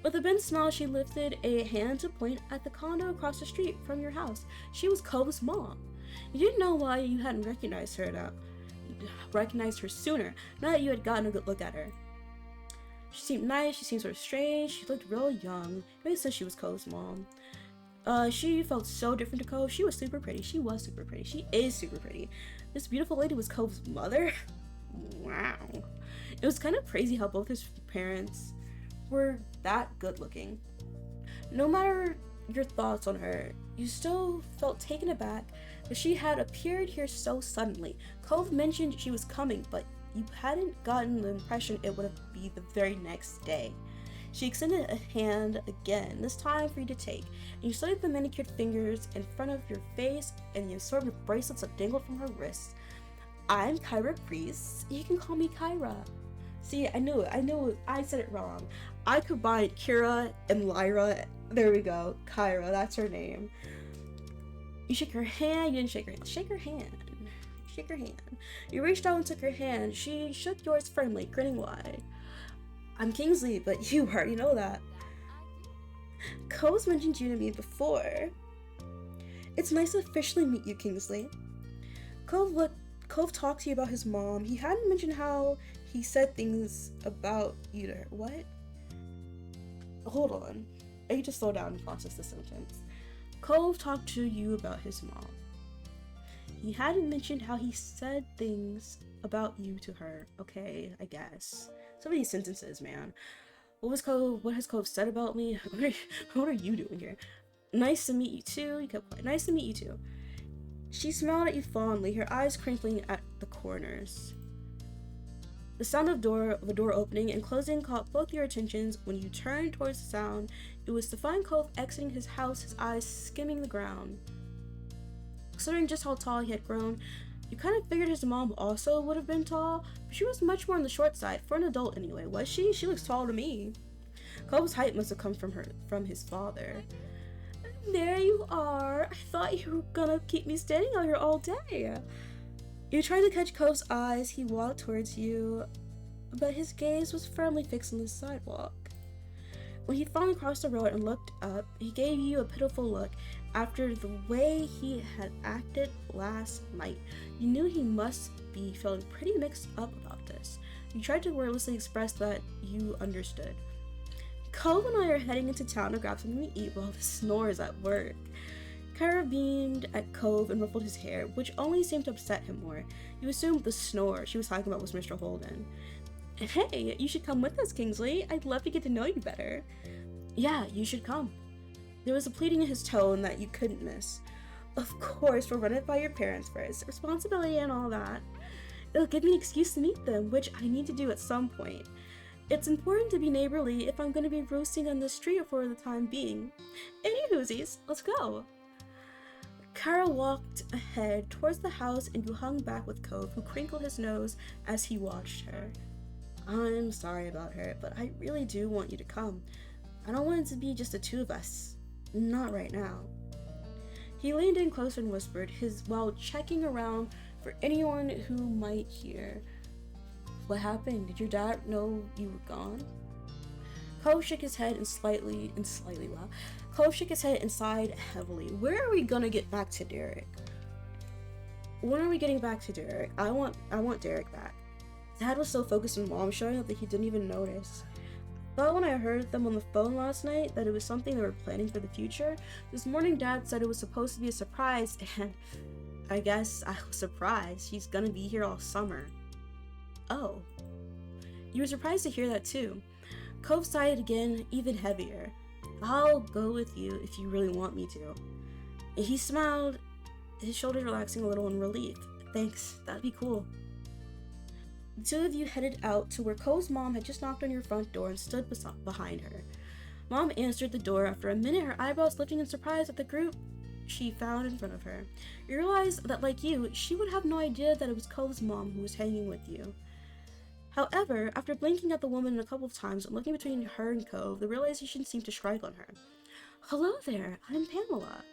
With a bent smile, she lifted a hand to point at the condo across the street from your house. She was Cove's mom. You didn't know why you hadn't recognized her sooner, now that you had gotten a good look at her. She seemed nice, she seemed sort of strange, she looked real young, maybe since she was Cove's mom. She felt so different to Cove. She was super pretty. She is super pretty. This beautiful lady was Cove's mother? Wow. It was kind of crazy how both his parents were that good looking. No matter your thoughts on her, you still felt taken aback that she had appeared here so suddenly. Cove mentioned she was coming, but you hadn't gotten the impression it would be the very next day. She extended a hand again, this time for you to take, and you studied the manicured fingers in front of your face and the assortment of bracelets that dangled from her wrists. I'm Kyra Priest. You can call me Kyra. See, I knew it. I said it wrong. I combined Kira and Lyra. There we go. Kyra, that's her name. You shook her hand. You didn't shake her hand. Shake her hand. Shake her hand. You reached out and took her hand. She shook yours firmly, grinning wide. I'm Kingsley, but you already know that. Cove's mentioned you to me before. It's nice to officially meet you, Kingsley. Cove talked to you about his mom. He hadn't mentioned how he said things about you to her. What? Hold on. I need to slow down and process the sentence. Cove talked to you about his mom. He hadn't mentioned how he said things about you to her. Okay, I guess. Some of these sentences, man. What has Cove said about me? What are you doing here? Nice to meet you too. You kept quiet. Nice to meet you too. She smiled at you fondly, her eyes crinkling at the corners. The sound of a door opening and closing caught both your attentions. When you turned towards the sound, it was to find Cove exiting his house, his eyes skimming the ground. Considering just how tall he had grown, you kind of figured his mom also would have been tall, but she was much more on the short side, for an adult anyway. Was she? She looks tall to me. Cove's height must have come from his father. There you are. I thought you were gonna keep me standing out here all day. You tried to catch Cove's eyes. He walked towards you, but his gaze was firmly fixed on the sidewalk. When he finally crossed the road and looked up, he gave you a pitiful look. After the way he had acted last night, you knew he must be feeling pretty mixed up about this. You tried to wordlessly express that you understood. Cove and I are heading into town to grab something to eat while the snore is at work. Kyra beamed at Cove and ruffled his hair, which only seemed to upset him more. You assumed the snore she was talking about was Mr. Holden. Hey, you should come with us, Kingsley. I'd love to get to know you better. Yeah, you should come. There was a pleading in his tone that you couldn't miss. Of course, we'll run it by your parents first. Responsibility and all that. It'll give me an excuse to meet them, which I need to do at some point. It's important to be neighborly if I'm going to be roasting on the street for the time being. Any whoosies, let's go. Kara walked ahead towards the house and you hung back with Cove, who crinkled his nose as he watched her. I'm sorry about her, but I really do want you to come. I don't want it to be just the two of us. Not right now. He leaned in closer and whispered, while checking around for anyone who might hear. What happened? Did your dad know you were gone? Cove shook his head and Cove shook his head and sighed heavily. Where are we gonna get back to Derek? When are we getting back to Derek? I want Derek back. Dad was so focused on Mom showing up that he didn't even notice. I thought when I heard them on the phone last night that it was something they were planning for the future. This morning Dad said it was supposed to be a surprise, and I guess I was surprised. He's gonna be here all summer. Oh. You were surprised to hear that too. Cove sighed again, even heavier. I'll go with you if you really want me to. He smiled, his shoulders relaxing a little in relief. Thanks, that'd be cool. The two of you headed out to where Cove's mom had just knocked on your front door and stood behind her. Mom answered the door after a minute, her eyebrows lifting in surprise at the group she found in front of her. You realized that, like you, she would have no idea that it was Cove's mom who was hanging with you. However, after blinking at the woman a couple of times and looking between her and Cove, the realization seemed to strike on her. Hello there, I'm Pamela.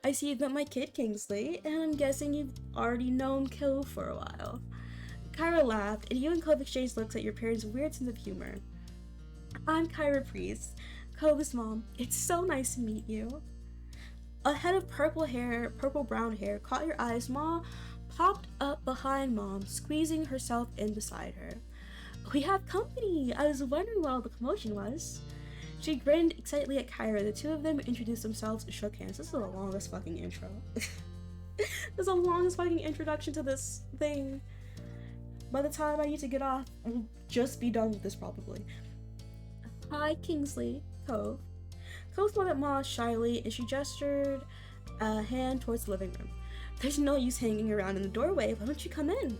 I see you've met my kid, Kingsley, and I'm guessing you've already known Cove for a while. Kyra laughed, and you and Cove exchanged looks at your parents' weird sense of humor. I'm Kyra Priest, Cove's mom. It's so nice to meet you. A head of purple-brown hair caught your eyes. Ma popped up behind Mom, squeezing herself in beside her. We have company! I was wondering what all the commotion was. She grinned excitedly at Kyra. The two of them introduced themselves and shook hands. This is the longest fucking intro. This is the longest fucking introduction to this thing. By the time I need to get off, we'll just be done with this probably. Hi, Kingsley. Cove. Cove smiled at Ma shyly, and she gestured a hand towards the living room. There's no use hanging around in the doorway. Why don't you come in?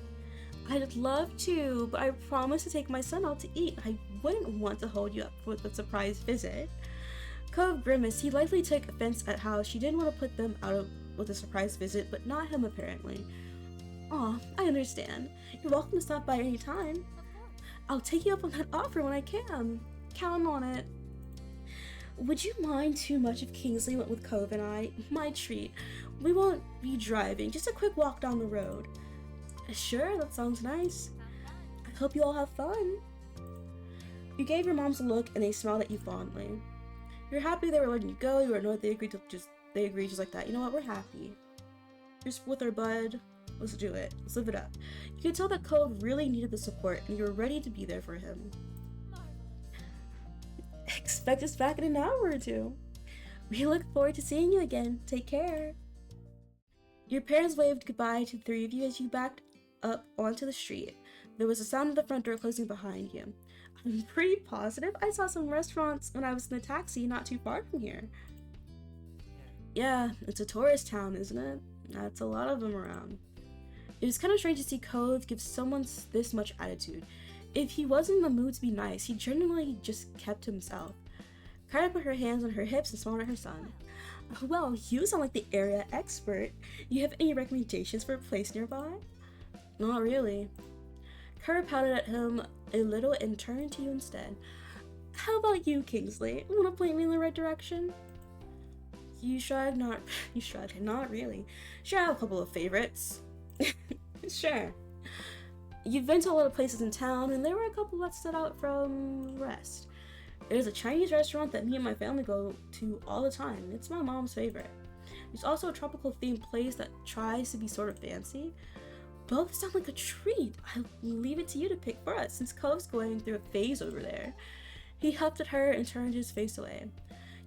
I'd love to, but I promised to take my son out to eat. I wouldn't want to hold you up with a surprise visit. Cove grimaced. He likely took offense at how she didn't want to put them out with a surprise visit, but not him apparently. Aw, I understand. You're welcome to stop by any time. I'll take you up on that offer when I can. Count on it. Would you mind too much if Kingsley went with Cove and I? My treat. We won't be driving, just a quick walk down the road. Sure, that sounds nice. I hope you all have fun. You gave your moms a look and they smiled at you fondly. You're happy they were letting you go. You were annoyed they agreed just like that. You know what? We're happy. You're with our bud. Let's do it. Let's live it up. You could tell that Cove really needed the support and you were ready to be there for him. Expect us back in an hour or two. We look forward to seeing you again. Take care. Your parents waved goodbye to the three of you as you backed up onto the street. There was a sound of the front door closing behind you. I'm pretty positive I saw some restaurants when I was in the taxi not too far from here. Yeah, it's a tourist town, isn't it? That's a lot of them around. It was kind of strange to see Cove give someone this much attitude. If he wasn't in the mood to be nice, he generally just kept himself. Kara put her hands on her hips and smiled at her son. Well, you sound like the area expert. You have any recommendations for a place nearby? Not really. Kara pouted at him a little and turned to you instead. How about you, Kingsley? Want to point me in the right direction? You shrugged, not really. Sure, I have a couple of favorites. Sure. You've been to a lot of places in town, and there were a couple that stood out from the rest. There's a Chinese restaurant that me and my family go to all the time. It's my mom's favorite. There's also a tropical themed place that tries to be sort of fancy. Both sound like a treat. I'll leave it to you to pick for us, since Cove's going through a phase over there. He huffed at her and turned his face away.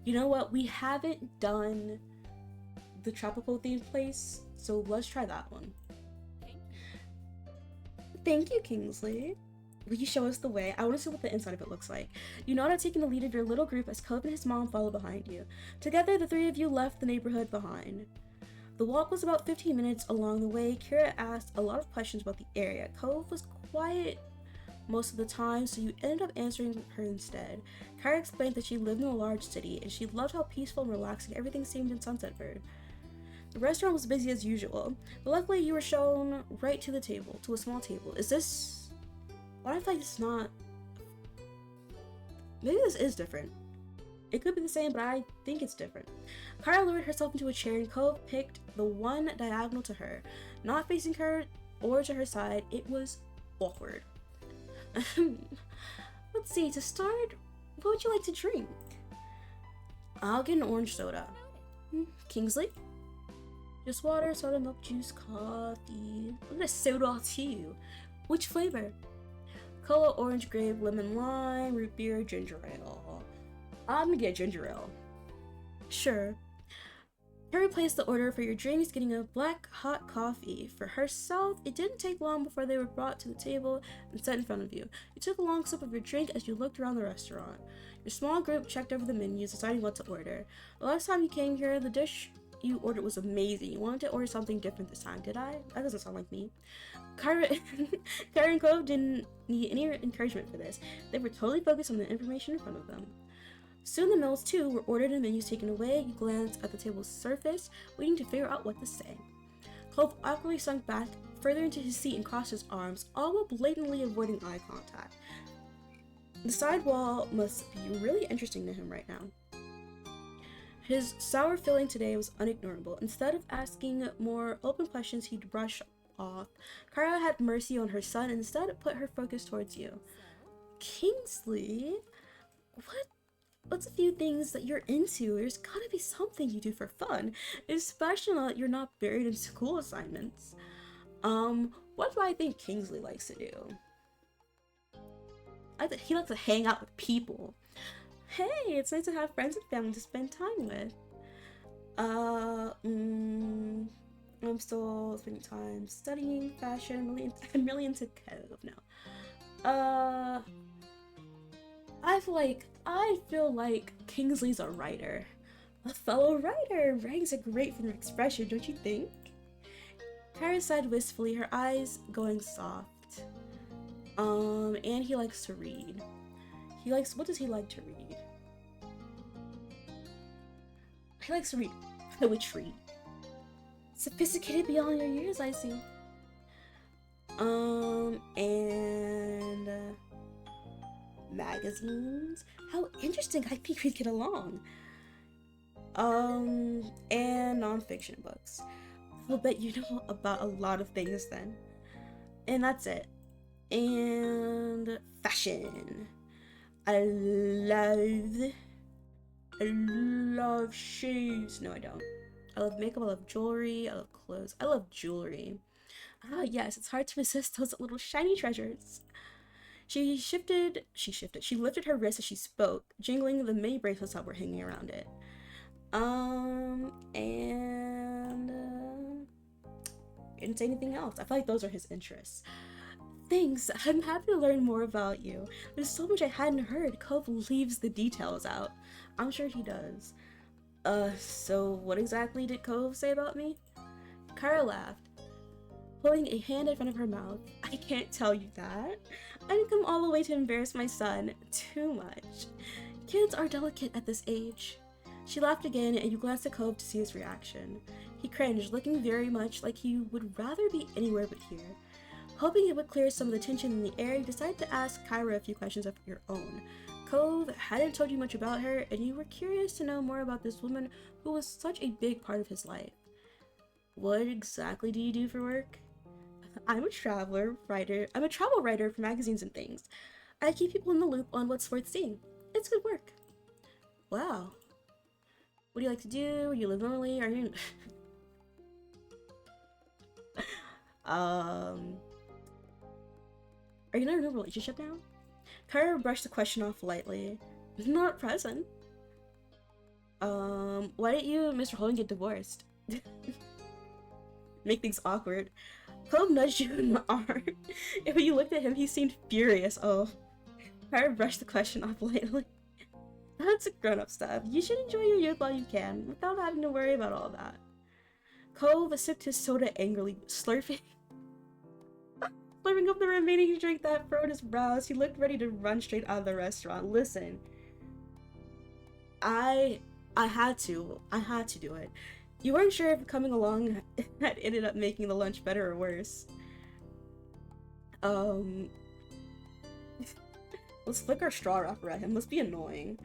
You know what? We haven't done the tropical themed place, so let's try that one. Thank you, Kingsley. Will you show us the way? I want to see what the inside of it looks like. You nodded, taking the lead of your little group as Cove and his mom followed behind you. Together, the three of you left the neighborhood behind. The walk was about 15 minutes. Along the way, Kira asked a lot of questions about the area. Cove was quiet most of the time, so you ended up answering her instead. Kara explained that she lived in a large city, and she loved how peaceful and relaxing everything seemed in Sunsetburg. The restaurant was busy as usual, but luckily you were shown right to the table, to a small table. Is this... Why do I feel like it's not... Maybe this is different. It could be the same, but I think it's different. Kara lured herself into a chair and Cove picked the one diagonal to her. Not facing her or to her side, it was awkward. Let's see, to start, what would you like to drink? I'll get an orange soda. Kingsley? Just water, soda, milk, juice, coffee. I'll get a soda too. Which flavor? Cola, orange, grape, lemon, lime, root beer, ginger ale. I'm gonna get ginger ale. Sure. Harry placed the order for your drinks, getting a black hot coffee. For herself, it didn't take long before they were brought to the table and set in front of you. You took a long sip of your drink as you looked around the restaurant. Your small group checked over the menus, deciding what to order. The last time you came here, the dish you ordered was amazing. You wanted to order something different this time, did I? That doesn't sound like me. Kara and Cove didn't need any encouragement for this. They were totally focused on the information in front of them. Soon the meals too were ordered and menus taken away. You glanced at the table's surface, waiting to figure out what to say. Cove awkwardly sunk back further into his seat and crossed his arms, all while blatantly avoiding eye contact. The side wall must be really interesting to him right now. His sour feeling today was unignorable. Instead of asking more open questions he'd brush off, Kara had mercy on her son and instead put her focus towards you. Kingsley? What's a few things that you're into? There's gotta be something you do for fun, especially now that you're not buried in school assignments. What do I think Kingsley likes to do? He likes to hang out with people. Hey, it's nice to have friends and family to spend time with. I'm still spending time studying fashion. I'm really into Cove now. I feel like Kingsley's a writer. A fellow writer. Writing's a great form of expression, don't you think? Kara sighed wistfully, her eyes going soft. And he likes to read. What does he like to read? He likes to read poetry. Sophisticated beyond your years, I see. And magazines. How interesting, I think we'd get along. And nonfiction books. I'll bet you know about a lot of things then. And that's it. And fashion. I love shoes. No, I don't. I love makeup, I love jewelry, I love clothes. I love jewelry. Ah, yes, it's hard to resist those little shiny treasures. She lifted her wrist as she spoke, jingling the many bracelets that were hanging around it. Didn't say anything else. I feel like those are his interests. Thanks, I'm happy to learn more about you. There's so much I hadn't heard. Cove leaves the details out. I'm sure he does. So what exactly did Cove say about me? Kara laughed. holding a hand in front of her mouth. I can't tell you that. I didn't come all the way to embarrass my son too much. Kids are delicate at this age. She laughed again, and you glanced at Cove to see his reaction. He cringed, looking very much like he would rather be anywhere but here. Hoping it would clear some of the tension in the air, you decided to ask Kyra a few questions of your own. Cove hadn't told you much about her, and you were curious to know more about this woman who was such a big part of his life. What exactly do you do for work? I'm a travel writer for magazines and things. I keep people in the loop on what's worth seeing. It's good work. Wow. What do you like to do? You live normally? Are you... Are you in a new relationship now? Kyra brushed the question off lightly. Not at present. Why didn't you and Mr. Holden get divorced? Make things awkward. Cove nudged you in the arm. And when you looked at him, he seemed furious. Oh. Kyra brushed the question off lightly. That's grown-up stuff. You should enjoy your youth while you can, without having to worry about all that. Cove sipped his soda angrily, slurping up the remaining drink that furrowed his brows. He looked ready to run straight out of the restaurant. Listen, I had to do it. You weren't sure if coming along had ended up making the lunch better or worse. Let's flick our straw wrapper at him. Must be annoying.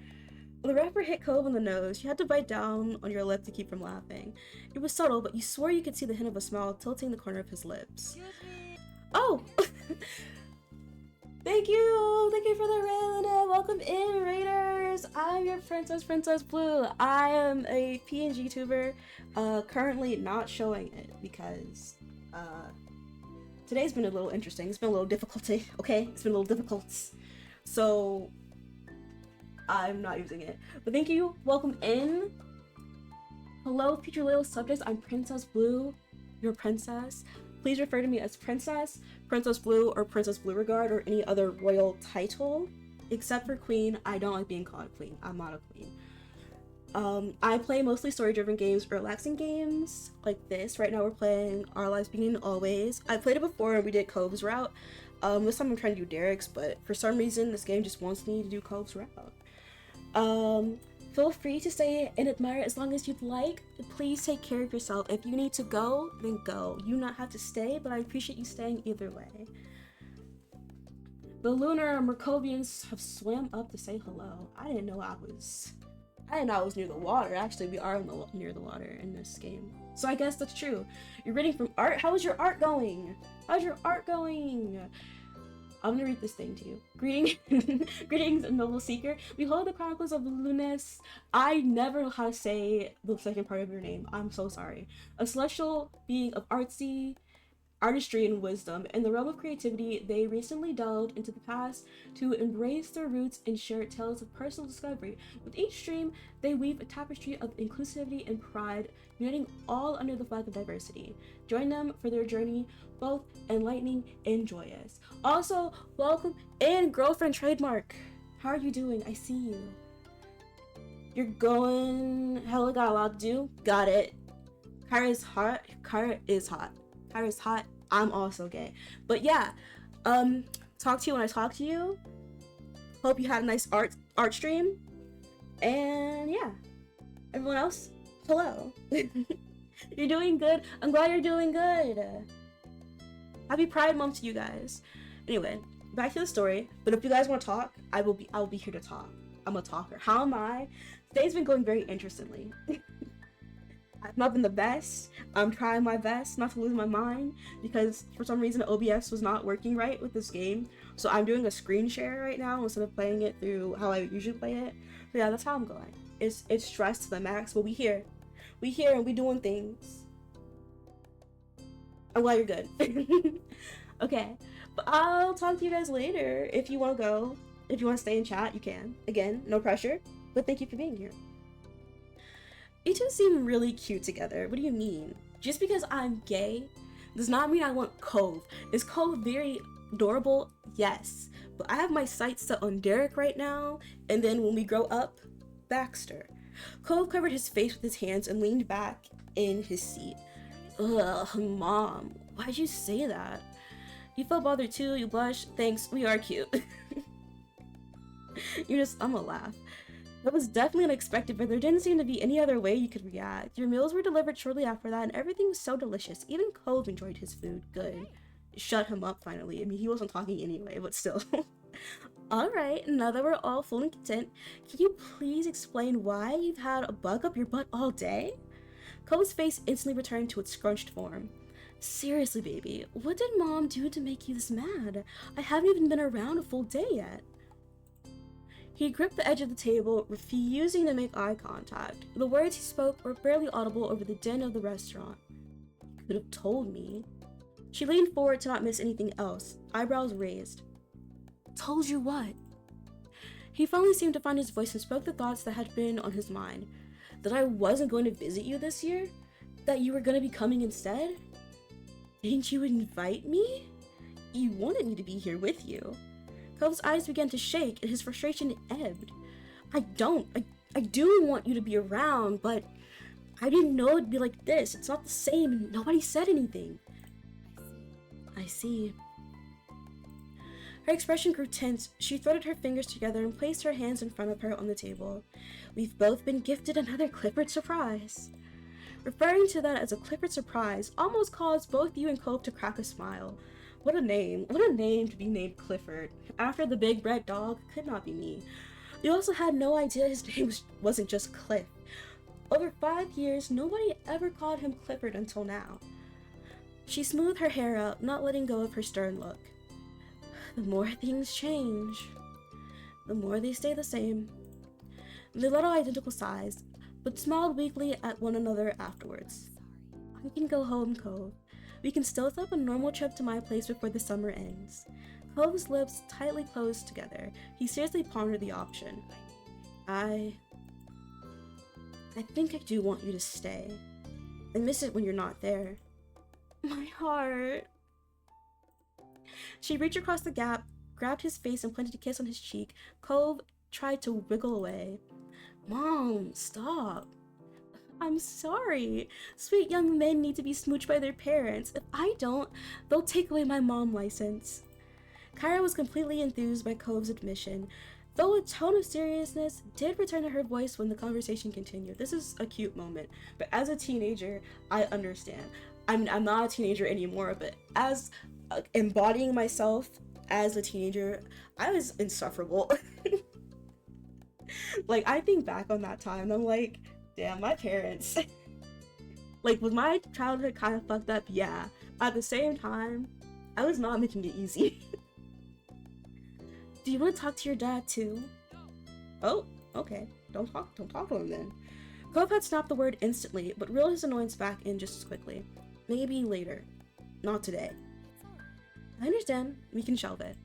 The wrapper hit Cove on the nose. You had to bite down on your lip to keep from laughing. It was subtle, but you swore you could see the hint of a smile tilting the corner of his lips. Oh! Thank you for the raid. Welcome in, raiders! I'm your Princess Blue. I am a PNGTuber, currently not showing it because, today's been a little interesting. It's been a little difficulty, okay? It's been a little difficult. So, I'm not using it. But thank you, welcome in. Hello, future little subjects. I'm Princess Blue, your princess. Please refer to me as Princess Blue, or Princess Beauregard, or any other royal title. Except for Queen. I don't like being called Queen. I'm not a queen. I play mostly story-driven games or relaxing games like this. Right now we're playing Our Lives Begin Always. I played it before and we did Cove's route. This time I'm trying to do Derek's, but for some reason this game just wants me to do Cove's route. Feel free to stay and admire as long as you'd like. Please take care of yourself. If you need to go, then go. You not have to stay, but I appreciate you staying either way. The lunar Mercovians have swam up to say hello. I didn't know I was near the water. Actually, we are near the water in this game. So I guess that's true. You're reading from art? How's your art going? How's your art going? I'm gonna read this thing to you. Greetings, noble seeker. Behold the chronicles of Lunas. I never know how to say the second part of your name. I'm so sorry. A celestial being of artistry and wisdom. In the realm of creativity, they recently delved into the past to embrace their roots and share tales of personal discovery. With each stream, they weave a tapestry of inclusivity and pride, uniting all under the flag of diversity. Join them for their journey, both enlightening and joyous. Also, welcome in, girlfriend trademark. How are you doing? I see you. You're going hella got a lot to do. Got it. Kyra is hot. Kyra is hot. I'm also gay. But yeah, talk to you when I talk to you. Hope you had a nice art stream. And yeah, everyone else, hello. You're doing good. I'm glad you're doing good. Happy Pride Month to you guys. Anyway, back to the story. But if you guys want to talk, I will be here to talk. I'm a talker. How am I? Today's been going very interestingly. I've not been the best. I'm trying my best not to lose my mind because for some reason OBS was not working right with this game. So I'm doing a screen share right now instead of playing it through how I usually play it. But yeah, that's how I'm going. It's stressed to the max, but we here and we doing things. I'm glad you're good. Okay, but I'll talk to you guys later. If you want to go, if you want to stay and chat, you can. Again, no pressure, but thank you for being here. You two seem really cute together. What do you mean? Just because I'm gay does not mean I want Cove. Is Cove very adorable? Yes. But I have my sights set on Derek right now, and then when we grow up, Baxter. Cove covered his face with his hands and leaned back in his seat. Ugh, Mom. Why'd you say that? You felt bothered too, you blushed. Thanks, we are cute. I'm gonna laugh. That was definitely unexpected, but there didn't seem to be any other way you could react. Your meals were delivered shortly after that, and everything was so delicious. Even Cove enjoyed his food. Good. Shut him up, finally. I mean, he wasn't talking anyway, but still. Alright, now that we're all full and content, can you please explain why you've had a bug up your butt all day? Cove's face instantly returned to its scrunched form. Seriously, baby, what did Mom do to make you this mad? I haven't even been around a full day yet. He gripped the edge of the table, refusing to make eye contact. The words he spoke were barely audible over the din of the restaurant. You could have told me. She leaned forward to not miss anything else, eyebrows raised. Told you what? He finally seemed to find his voice and spoke the thoughts that had been on his mind. That I wasn't going to visit you this year? That you were going to be coming instead? Didn't you invite me? You wanted me to be here with you. Cove's eyes began to shake and his frustration ebbed. I do want you to be around, but I didn't know it'd be like this. It's not the same and nobody said anything. I see. Her expression grew tense. She threaded her fingers together and placed her hands in front of her on the table. We've both been gifted another Clifford surprise. Referring to that as a Clifford surprise almost caused both you and Cove to crack a smile. What a name. What a name to be named Clifford. After the big red dog, could not be me. You also had no idea his name wasn't just Cliff. Over 5 years, nobody ever called him Clifford until now. She smoothed her hair out, not letting go of her stern look. The more things change, the more they stay the same. They let out identical sighs, but smiled weakly at one another afterwards. We can go home, Cove. We can still set up a normal trip to my place before the summer ends. Cove's lips tightly closed together. He seriously pondered the option. I think I do want you to stay. I miss it when you're not there. My heart. She reached across the gap, grabbed his face and planted a kiss on his cheek. Cove tried to wiggle away. Mom, stop. I'm sorry. Sweet young men need to be smooched by their parents. If I don't, they'll take away my mom license. Kyra was completely enthused by Cove's admission, though a tone of seriousness did return to her voice when the conversation continued. This is a cute moment, but as a teenager, I understand. I'm not a teenager anymore, but as embodying myself as a teenager, I was insufferable. Like, I think back on that time, and I'm like, damn, my parents. Like, was my childhood kind of fucked up? Yeah. At the same time, I was not making it easy. Do you want to talk to your dad too? Oh, okay. Don't talk to him then. Cove had snapped the word instantly, but reeled his annoyance back in just as quickly. Maybe later. Not today. I understand. We can shelve it.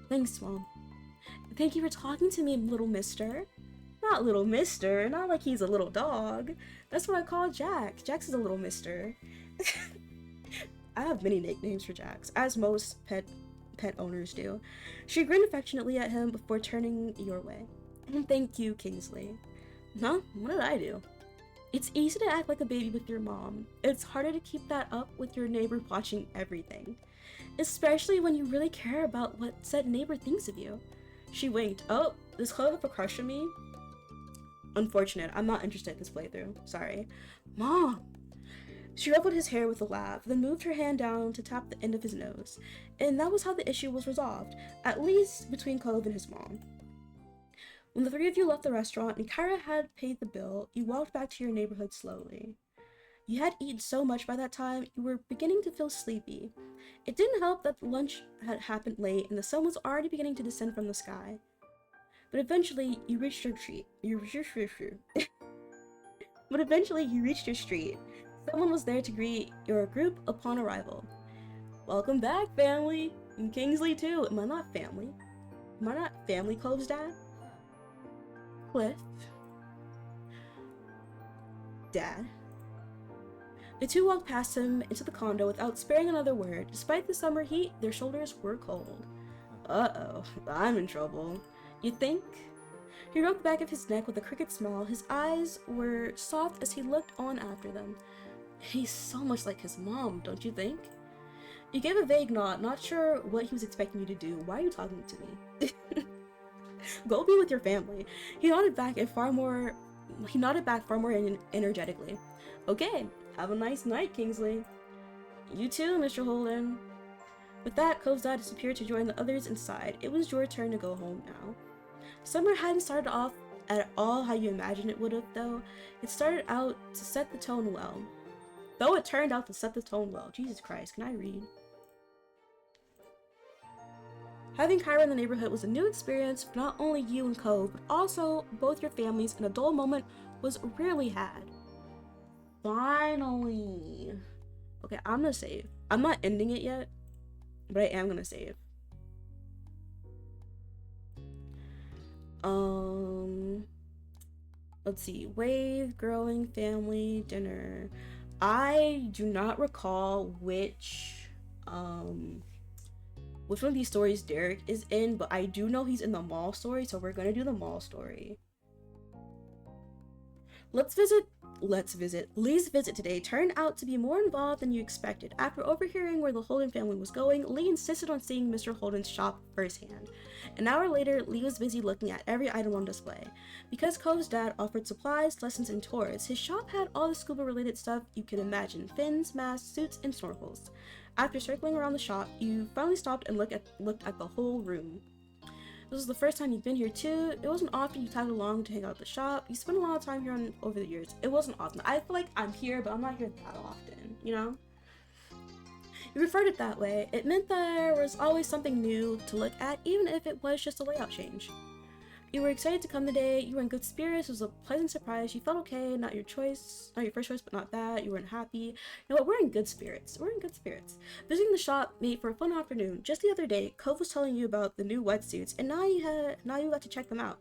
Thanks, Mom. Thank you for talking to me, little mister. Not little mister, not like he's a little dog. That's what I call Jax. Jax is a little mister. I have many nicknames for Jax, as most pet owners do. She grinned affectionately at him before turning your way. And thank you, Kingsley. Huh? What did I do? It's easy to act like a baby with your mom. It's harder to keep that up with your neighbor watching everything. Especially when you really care about what said neighbor thinks of you. She winked. Oh, does Cove have a crush on me? Unfortunate. I'm not interested in this playthrough. Sorry. Mom! She ruffled his hair with a laugh, then moved her hand down to tap the end of his nose. And that was how the issue was resolved, at least between Cove and his mom. When the three of you left the restaurant and Kyra had paid the bill, you walked back to your neighborhood slowly. You had eaten so much by that time, you were beginning to feel sleepy. It didn't help that the lunch had happened late and the sun was already beginning to descend from the sky. But eventually, you reached your street. Someone was there to greet your group upon arrival. Welcome back, family! And Kingsley, too. Am I not family? Am I not family, Cove's dad? Cliff? Dad? The two walked past him into the condo without sparing another word. Despite the summer heat, their shoulders were cold. Uh-oh, I'm in trouble. You think? He rubbed the back of his neck with a crooked smile. His eyes were soft as he looked on after them. He's so much like his mom, don't you think? You gave a vague nod, not sure what he was expecting you to do. Why are you talking to me? Go be with your family. He nodded back far more energetically. Okay, have a nice night, Kingsley. You too, Mr. Holden. With that, Cove's dad disappeared to join the others inside. It was your turn to go home now. Summer hadn't started off at all how you imagined it would have, though. It started out to set the tone well. Though it turned out to set the tone well. Jesus Christ, can I read? Having Kyra in the neighborhood was a new experience for not only you and Cove, but also both your families, and a dull moment was rarely had. Finally. Okay, I'm gonna save. I'm not ending it yet, but I am gonna save. Let's see. Wave, growing, family, dinner. I do not recall which one of these stories Derek is in, but I do know he's in the mall story, so we're gonna do the mall story. Let's visit. Lee's visit today turned out to be more involved than you expected. After overhearing where the Holden family was going, Lee insisted on seeing Mr. Holden's shop firsthand. An hour later, Lee was busy looking at every item on display. Because Cove's dad offered supplies, lessons, and tours, his shop had all the scuba-related stuff you could imagine: fins, masks, suits, and snorkels. After circling around the shop, you finally stopped and looked at the whole room. This was the first time you'd been here too. It wasn't often you tagged along to hang out at the shop. You spent a lot of time here over the years. It wasn't often. I feel like I'm here, but I'm not here that often, you know? You referred it that way. It meant there was always something new to look at, even if it was just a layout change. You were excited to come today. You were in good spirits. It was a pleasant surprise. You felt okay. Not your first choice, but not bad. You weren't happy. You know what? We're in good spirits. Visiting the shop made for a fun afternoon. Just the other day, Cove was telling you about the new wetsuits, and now you got to check them out.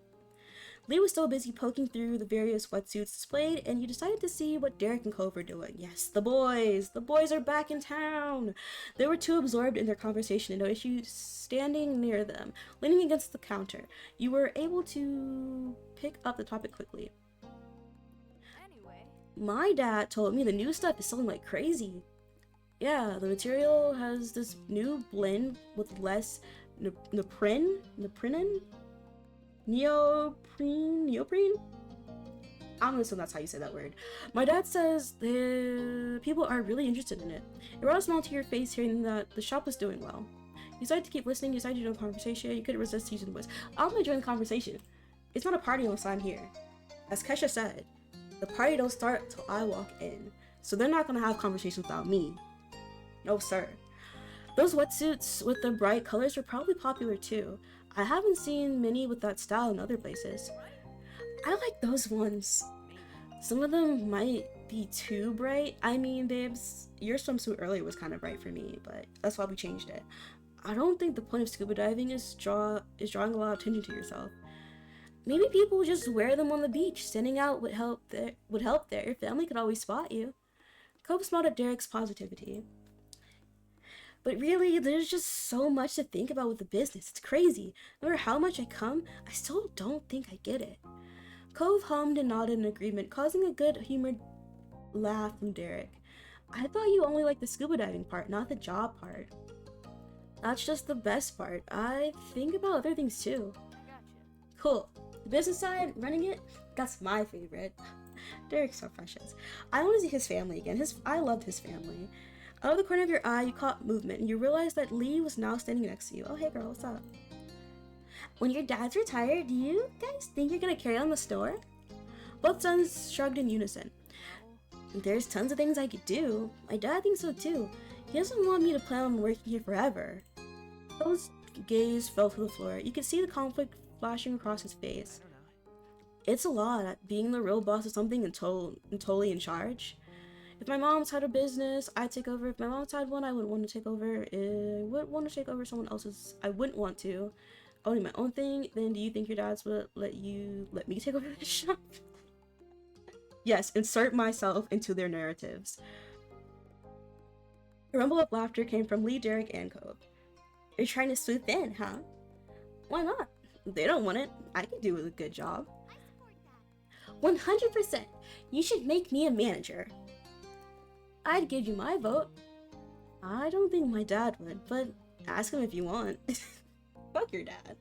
Lee was still busy poking through the various wetsuits displayed, and you decided to see what Derek and Cove were doing. Yes, the boys! The boys are back in town! They were too absorbed in their conversation to notice you standing near them, leaning against the counter. You were able to pick up the topic quickly. Anyway, My dad told me the new stuff is selling like crazy. Yeah, the material has this new blend with less neoprene? Neoprene? I'm gonna assume that's how you say that word. My dad says the people are really interested in it. It brought a smile to your face hearing that the shop was doing well. You decided to keep listening, you decided to join the conversation, you couldn't resist using the voice. I'm gonna join the conversation. It's not a party unless I'm here. As Kesha said, the party don't start till I walk in. So they're not gonna have conversations without me. No sir. Those wetsuits with the bright colors were probably popular too. I haven't seen many with that style in other places. I like those ones. Some of them might be too bright. I mean, babes, your swimsuit earlier was kind of bright for me, but that's why we changed it. I don't think the point of scuba diving is drawing a lot of attention to yourself. Maybe people just wear them on the beach. Standing out would help there. Your family could always spot you. Cove smiled at Derek's positivity. But really, there's just so much to think about with the business. It's crazy. No matter how much I come, I still don't think I get it. Cove hummed and nodded in agreement, causing a good-humored laugh from Derek. I thought you only liked the scuba diving part, not the job part. That's just the best part. I think about other things too. gotcha. Cool. The business side, running it, that's my favorite. Derek's so precious. I want to see his family again. I loved his family. Out of the corner of your eye, you caught movement, and you realized that Lee was now standing next to you. Oh, hey girl, what's up? When your dad's retired, do you guys think you're gonna carry on the store? Both sons shrugged in unison. There's tons of things I could do. My dad thinks so too. He doesn't want me to plan on working here forever. Cove's gaze fell to the floor. You could see the conflict flashing across his face. It's a lot, being the real boss of something and totally in charge. If my mom's had a business, I'd take over. If my mom's had one, I wouldn't want to take over. I wouldn't want to take over someone else's. I wouldn't want to. Owning my own thing, then do you think your dad's would let me take over the shop? Yes, insert myself into their narratives. A rumble of laughter came from Lee, Derek, and Cove. You're trying to swoop in, huh? Why not? They don't want it. I can do a good job. I support that. 100%. You should make me a manager. I'd give you my vote. I don't think my dad would, but ask him if you want. Fuck your dad.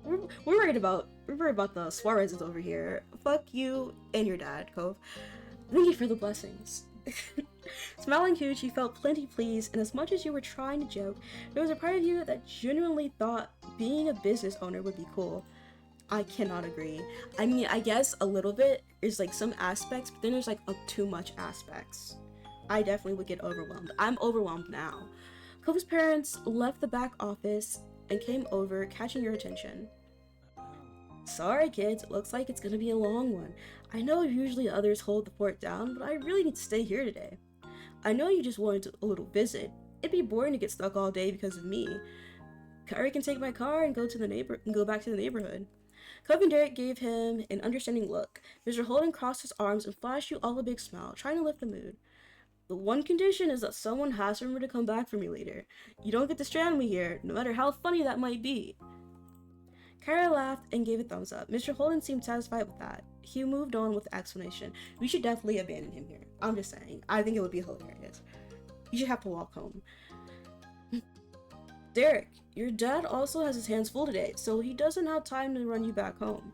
We're worried about the Suarezes over here. Fuck you and your dad, Cove. Thank you for the blessings. Smiling huge, you felt plenty pleased, and as much as you were trying to joke, there was a part of you that genuinely thought being a business owner would be cool. I cannot agree. I mean, I guess a little bit. There's like some aspects, but then there's like too much aspects. I definitely would get overwhelmed. I'm overwhelmed now. Cove's parents left the back office and came over, catching your attention. Sorry kids, it looks like it's gonna be a long one. I know usually others hold the fort down, but I really need to stay here today. I know you just wanted a little visit. It'd be boring to get stuck all day because of me. Kyrie can take my car and go back to the neighborhood. Cove and Derek gave him an understanding look. Mr. Holden crossed his arms and flashed you all a big smile, trying to lift the mood. The one condition is that someone has to remember to come back for me later. You don't get to strand me here, no matter how funny that might be. Kyra laughed and gave a thumbs up. Mr. Holden seemed satisfied with that. He moved on with the explanation. We should definitely abandon him here. I'm just saying. I think it would be hilarious. You should have to walk home. Derek, your dad also has his hands full today, so he doesn't have time to run you back home.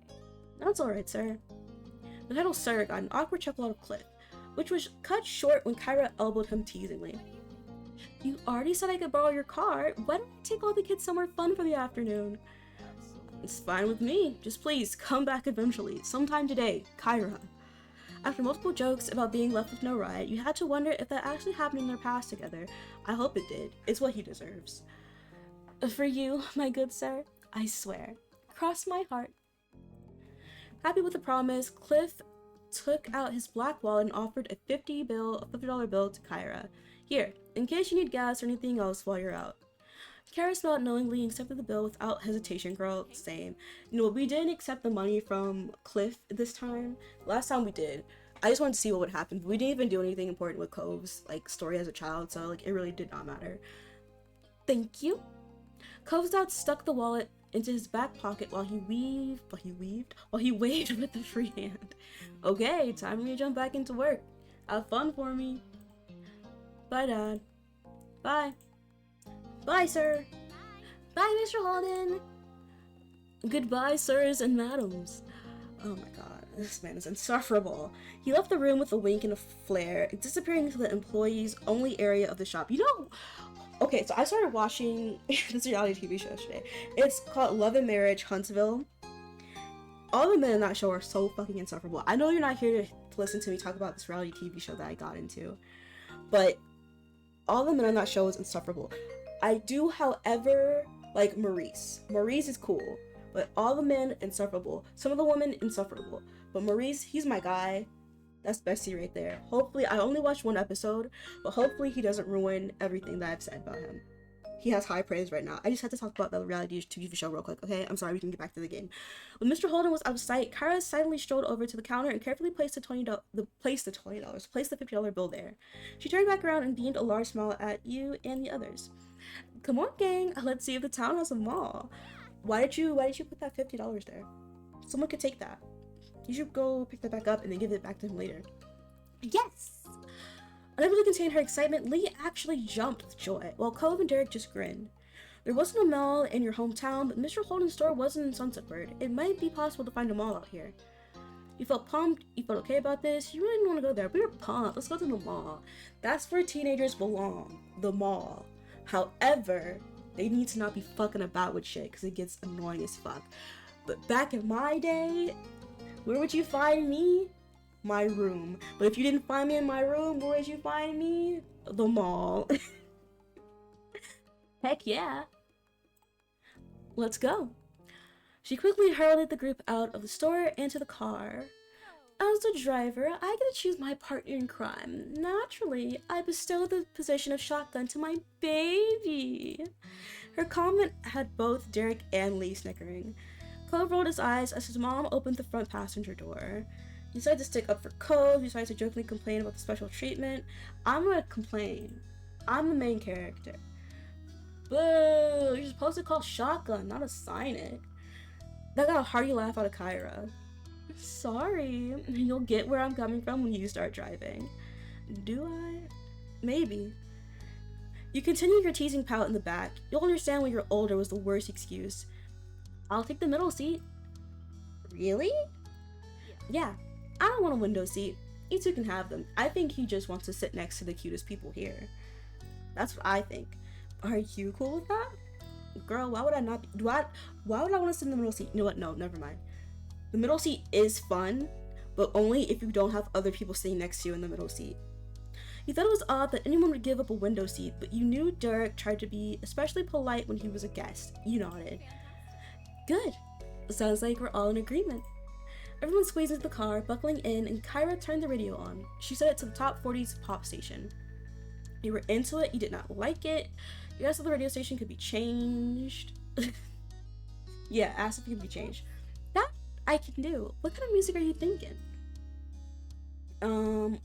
It's okay. That's alright, sir. The title sir got an awkward chuckle out of Cliff, which was cut short when Kyra elbowed him teasingly. You already said I could borrow your car. Why don't we take all the kids somewhere fun for the afternoon? It's fine with me. Just please come back eventually. Sometime today, Kyra. After multiple jokes about being left with no ride, you had to wonder if that actually happened in their past together. I hope it did. It's what he deserves. For you, my good sir, I swear. Cross my heart. Happy with the promise, Cliff took out his black wallet and offered a $50 bill to Kyra. Here, in case you need gas or anything else while you're out. Kyra smiled knowingly and accepted the bill without hesitation. Girl, same. You know, we didn't accept the money from Cliff this time. Last time we did. I just wanted to see what would happen. We didn't even do anything important with Cove's like story as a child, so like it really did not matter. Thank you. Cove's dad stuck the wallet into his back pocket while he waved with the free hand. Okay, time for me to jump back into work. Have fun for me. Bye, Dad. Bye. Bye, sir. Bye, Mr. Holden. Goodbye, sirs and madams. Oh my god, this man is insufferable. He left the room with a wink and a flare, disappearing into the employees' only area of the shop. You know, okay, so I started watching this reality TV show yesterday. It's called Love and Marriage Huntsville. All the men in that show are so fucking insufferable. I know you're not here to listen to me talk about this reality TV show that I got into, but all the men in that show is insufferable. I do, however, like Maurice. Maurice is cool, but all the men insufferable. Some of the women insufferable, but Maurice, he's my guy. That's bestie right there. Hopefully, I only watched one episode, but hopefully he doesn't ruin everything that I've said about him. He has high praise right now. I just had to talk about the reality TV show real quick, okay? I'm sorry, we can get back to the game. When Mr. Holden was out of sight, Kara silently strolled over to the counter and carefully placed the $50 bill there. She turned back around and beamed a large smile at you and the others. Come on, gang. Let's see if the town has a mall. Why did you put that $50 there? Someone could take that. You should go pick that back up and then give it back to him later. Yes! Unable to contain her excitement, Lee actually jumped with joy, while Cove and Derek just grinned. There wasn't a mall in your hometown, but Mr. Holden's store wasn't in Sunsetburg. It might be possible to find a mall out here. You felt pumped, you felt okay about this, you really didn't want to go there. We were pumped, let's go to the mall. That's where teenagers belong, the mall. However, they need to not be fucking about with shit, because it gets annoying as fuck. But back in my day, where would you find me? My room. But if you didn't find me in my room, where would you find me? The mall. Heck yeah. Let's go. She quickly hurled the group out of the store and to the car. As the driver, I get to choose my partner in crime. Naturally, I bestow the position of shotgun to my baby. Her comment had both Derek and Lee snickering. Cove rolled his eyes as his mom opened the front passenger door. He decided to stick up for Cove. He decided to jokingly complain about the special treatment. I'm gonna complain. I'm the main character. Boo! You're supposed to call shotgun, not assign it. That got a hearty laugh out of Kyra. Sorry. You'll get where I'm coming from when you start driving. Do I? Maybe. You continue your teasing pout in the back. You'll understand when you're older was the worst excuse. I'll take the middle seat. Really? Yeah. I don't want a window seat. You two can have them. I think he just wants to sit next to the cutest people here. That's what I think. Are you cool with that? Girl, why would I not be, why would I want to sit in the middle seat? You know what? No, never mind. The middle seat is fun, but only if you don't have other people sitting next to you in the middle seat. You thought it was odd that anyone would give up a window seat, but you knew Derek tried to be especially polite when he was a guest. You nodded. Good. Sounds like we're all in agreement. Everyone squeezed into the car, buckling in, and Kyra turned the radio on. She set it to the top 40s pop station. You were into it, you did not like it. You asked if the radio station could be changed. Yeah, asked if it could be changed. That I can do. What kind of music are you thinking?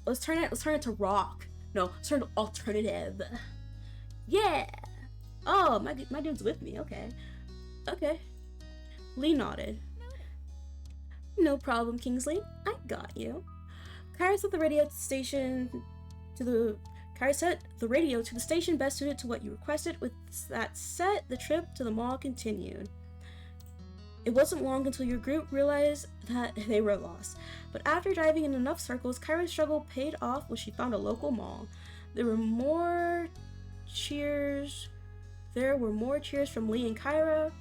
Let's turn it to rock. No, let's turn it to alternative. Yeah. Oh, my dude's with me. Okay. Lee nodded. No problem, Kingsley. I got you. Kyra set the radio station to the station best suited to what you requested. With that set, the trip to the mall continued. It wasn't long until your group realized that they were lost. But after driving in enough circles, Kyra's struggle paid off when she found a local mall. There were more cheers from Lee and Kyra.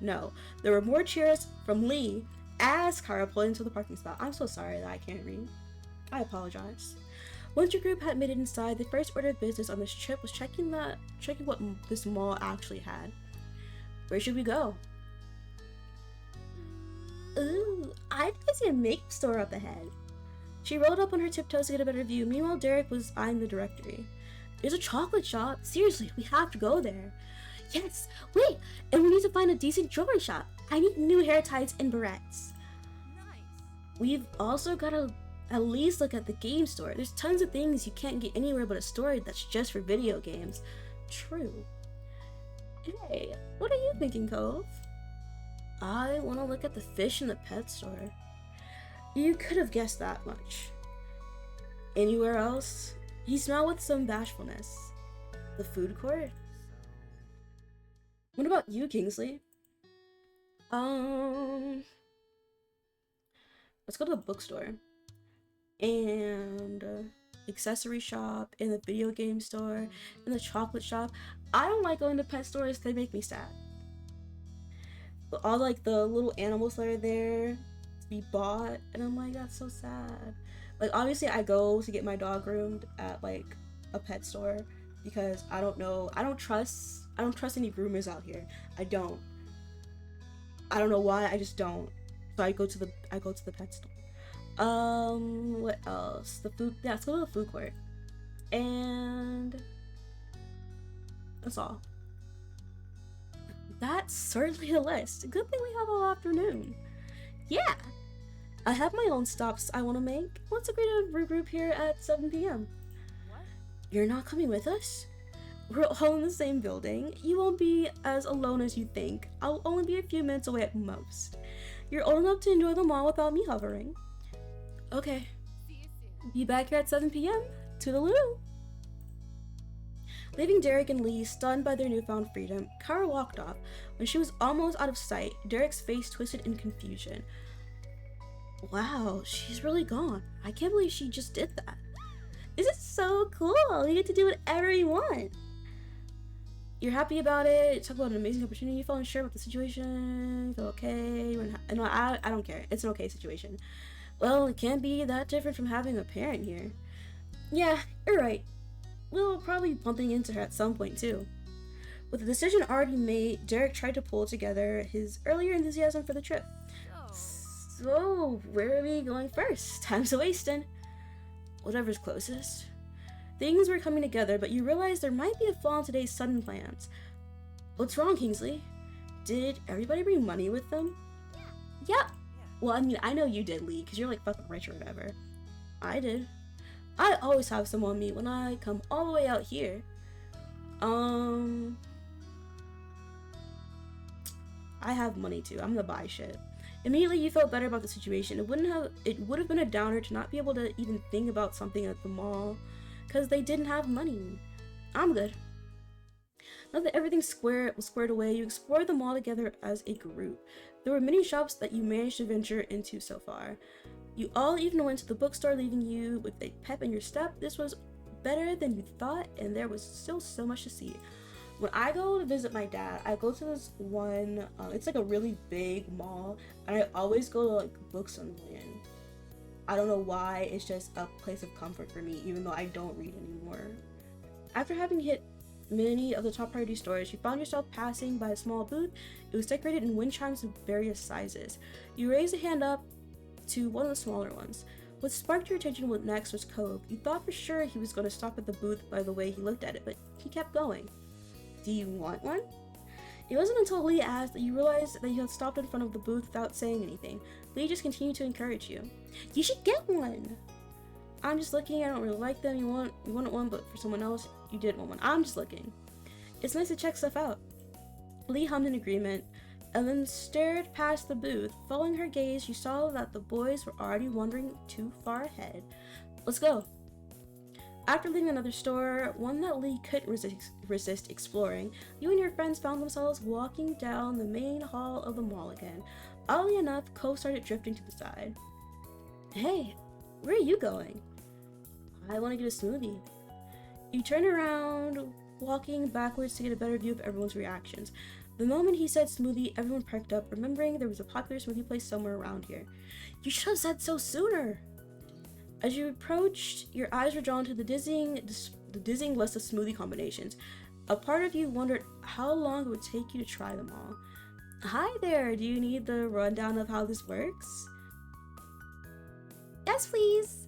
No, there were more cheers from Lee as Kyra pulled into the parking spot. I'm so sorry that I can't read. I apologize. Once your group had made it inside, the first order of business on this trip was checking what this mall actually had. Where should we go? Ooh, I see a makeup store up ahead. She rolled up on her tiptoes to get a better view. Meanwhile, Derek was eyeing the directory. There's a chocolate shop. Seriously, we have to go there. Yes, wait, and we need to find a decent jewelry shop. I need new hair ties and barrettes. Nice. We've also got to at least look at the game store. There's tons of things you can't get anywhere but a store that's just for video games. True. Hey, what are you thinking, Cove? I want to look at the fish in the pet store. You could have guessed that much. Anywhere else? He smiled with some bashfulness. The food court? What about you, Kingsley? Let's go to the bookstore. And accessory shop, and the video game store, and the chocolate shop. I don't like going to pet stores, they make me sad. But all like the little animals that are there to be bought, and I'm like, that's so sad. Like obviously I go to get my dog groomed at like a pet store because I don't trust any groomers out here. I don't know why, I just don't. So I go to the pet store. What else? The food, yeah, let's go to the food court. And that's all. That's certainly a list. Good thing we have all afternoon. Yeah! I have my own stops I want to make. Let's agree to regroup here at 7 p.m. What? You're not coming with us? We're all in the same building. You won't be as alone as you think. I'll only be a few minutes away at most. You're old enough to enjoy the mall without me hovering. Okay. See you soon. Be back here at 7 p.m. Toodaloo! Leaving Derek and Lee stunned by their newfound freedom, Kara walked off. When she was almost out of sight, Derek's face twisted in confusion. Wow, she's really gone. I can't believe she just did that. This is so cool. You get to do whatever you want. You're happy about it. Talk about an amazing opportunity. You felt unsure about the situation. You feel okay. No, I don't care. It's an okay situation. Well, it can't be that different from having a parent here. Yeah, you're right. We'll probably be bumping into her at some point too. With the decision already made, Derek tried to pull together his earlier enthusiasm for the trip. So, where are we going first? Time's a-wasting. Whatever's closest. Things were coming together, but you realized there might be a flaw in today's sudden plans. What's wrong, Kingsley? Did everybody bring money with them? Yeah. Well, I mean, I know you did, Lee, because you're like fucking rich or whatever. I did. I always have some on me when I come all the way out here. I have money too. I'm gonna buy shit. Immediately you felt better about the situation. It would have been a downer to not be able to even think about something at the mall. because they didn't have money. I'm good. Now that everything was squared away, you explored the mall together as a group. There were many shops that you managed to venture into so far. You all even went to the bookstore, leaving you with a pep in your step. This was better than you thought, and there was still so much to see. When I go to visit my dad, I go to this one, it's like a really big mall, and I always go to like Books a Million. I don't know why, it's just a place of comfort for me, even though I don't read anymore. After having hit many of the top priority stores, you found yourself passing by a small booth. It was decorated in wind chimes of various sizes. You raised a hand up to one of the smaller ones. What sparked your attention next was Cove. You thought for sure he was going to stop at the booth by the way he looked at it, but he kept going. Do you want one? It wasn't until Lee asked that you realized that you had stopped in front of the booth without saying anything. Lee just continued to encourage you. You should get one! I'm just looking, I don't really like them. You wanted one, but for someone else, you didn't want one. I'm just looking. It's nice to check stuff out. Lee hummed in agreement, and then stared past the booth. Following her gaze, you saw that the boys were already wandering too far ahead. Let's go. After leaving another store, one that Lee couldn't resist exploring, you and your friends found themselves walking down the main hall of the mall again. Oddly enough, Cove started drifting to the side. Hey, where are you going? I want to get a smoothie. You turn around, walking backwards to get a better view of everyone's reactions. The moment he said smoothie, everyone perked up, remembering there was a popular smoothie place somewhere around here. You should have said so sooner! As you approached, your eyes were drawn to the dizzying list of smoothie combinations. A part of you wondered how long it would take you to try them all. Hi there, do you need the rundown of how this works? Yes, please!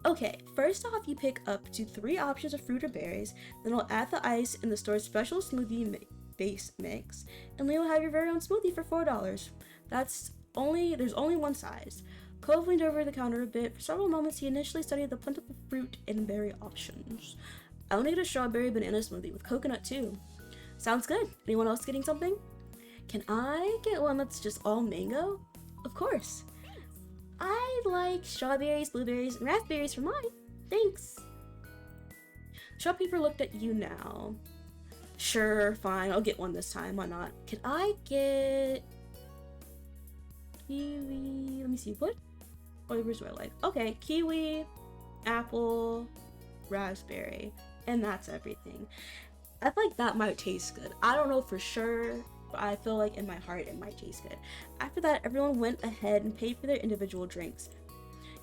Okay, first off, you pick up to 3 options of fruit or berries, then I'll add the ice in the store's special smoothie base mix, and you'll have your very own smoothie for $4. There's only one size. Cove leaned over the counter a bit. For several moments, he initially studied the plentiful fruit and berry options. I want to get a strawberry banana smoothie with coconut too. Sounds good. Anyone else getting something? Can I get one that's just all mango? Of course. I'd like strawberries, blueberries, and raspberries for mine. Thanks. Shopkeeper looked at you now. Sure, fine, I'll get one this time, why not? Can I get kiwi? Let me see, what flavors do I like? Okay, kiwi, apple, raspberry, and that's everything. I feel like that might taste good. I don't know for sure, but I feel like in my heart it might taste good. After that, everyone went ahead and paid for their individual drinks.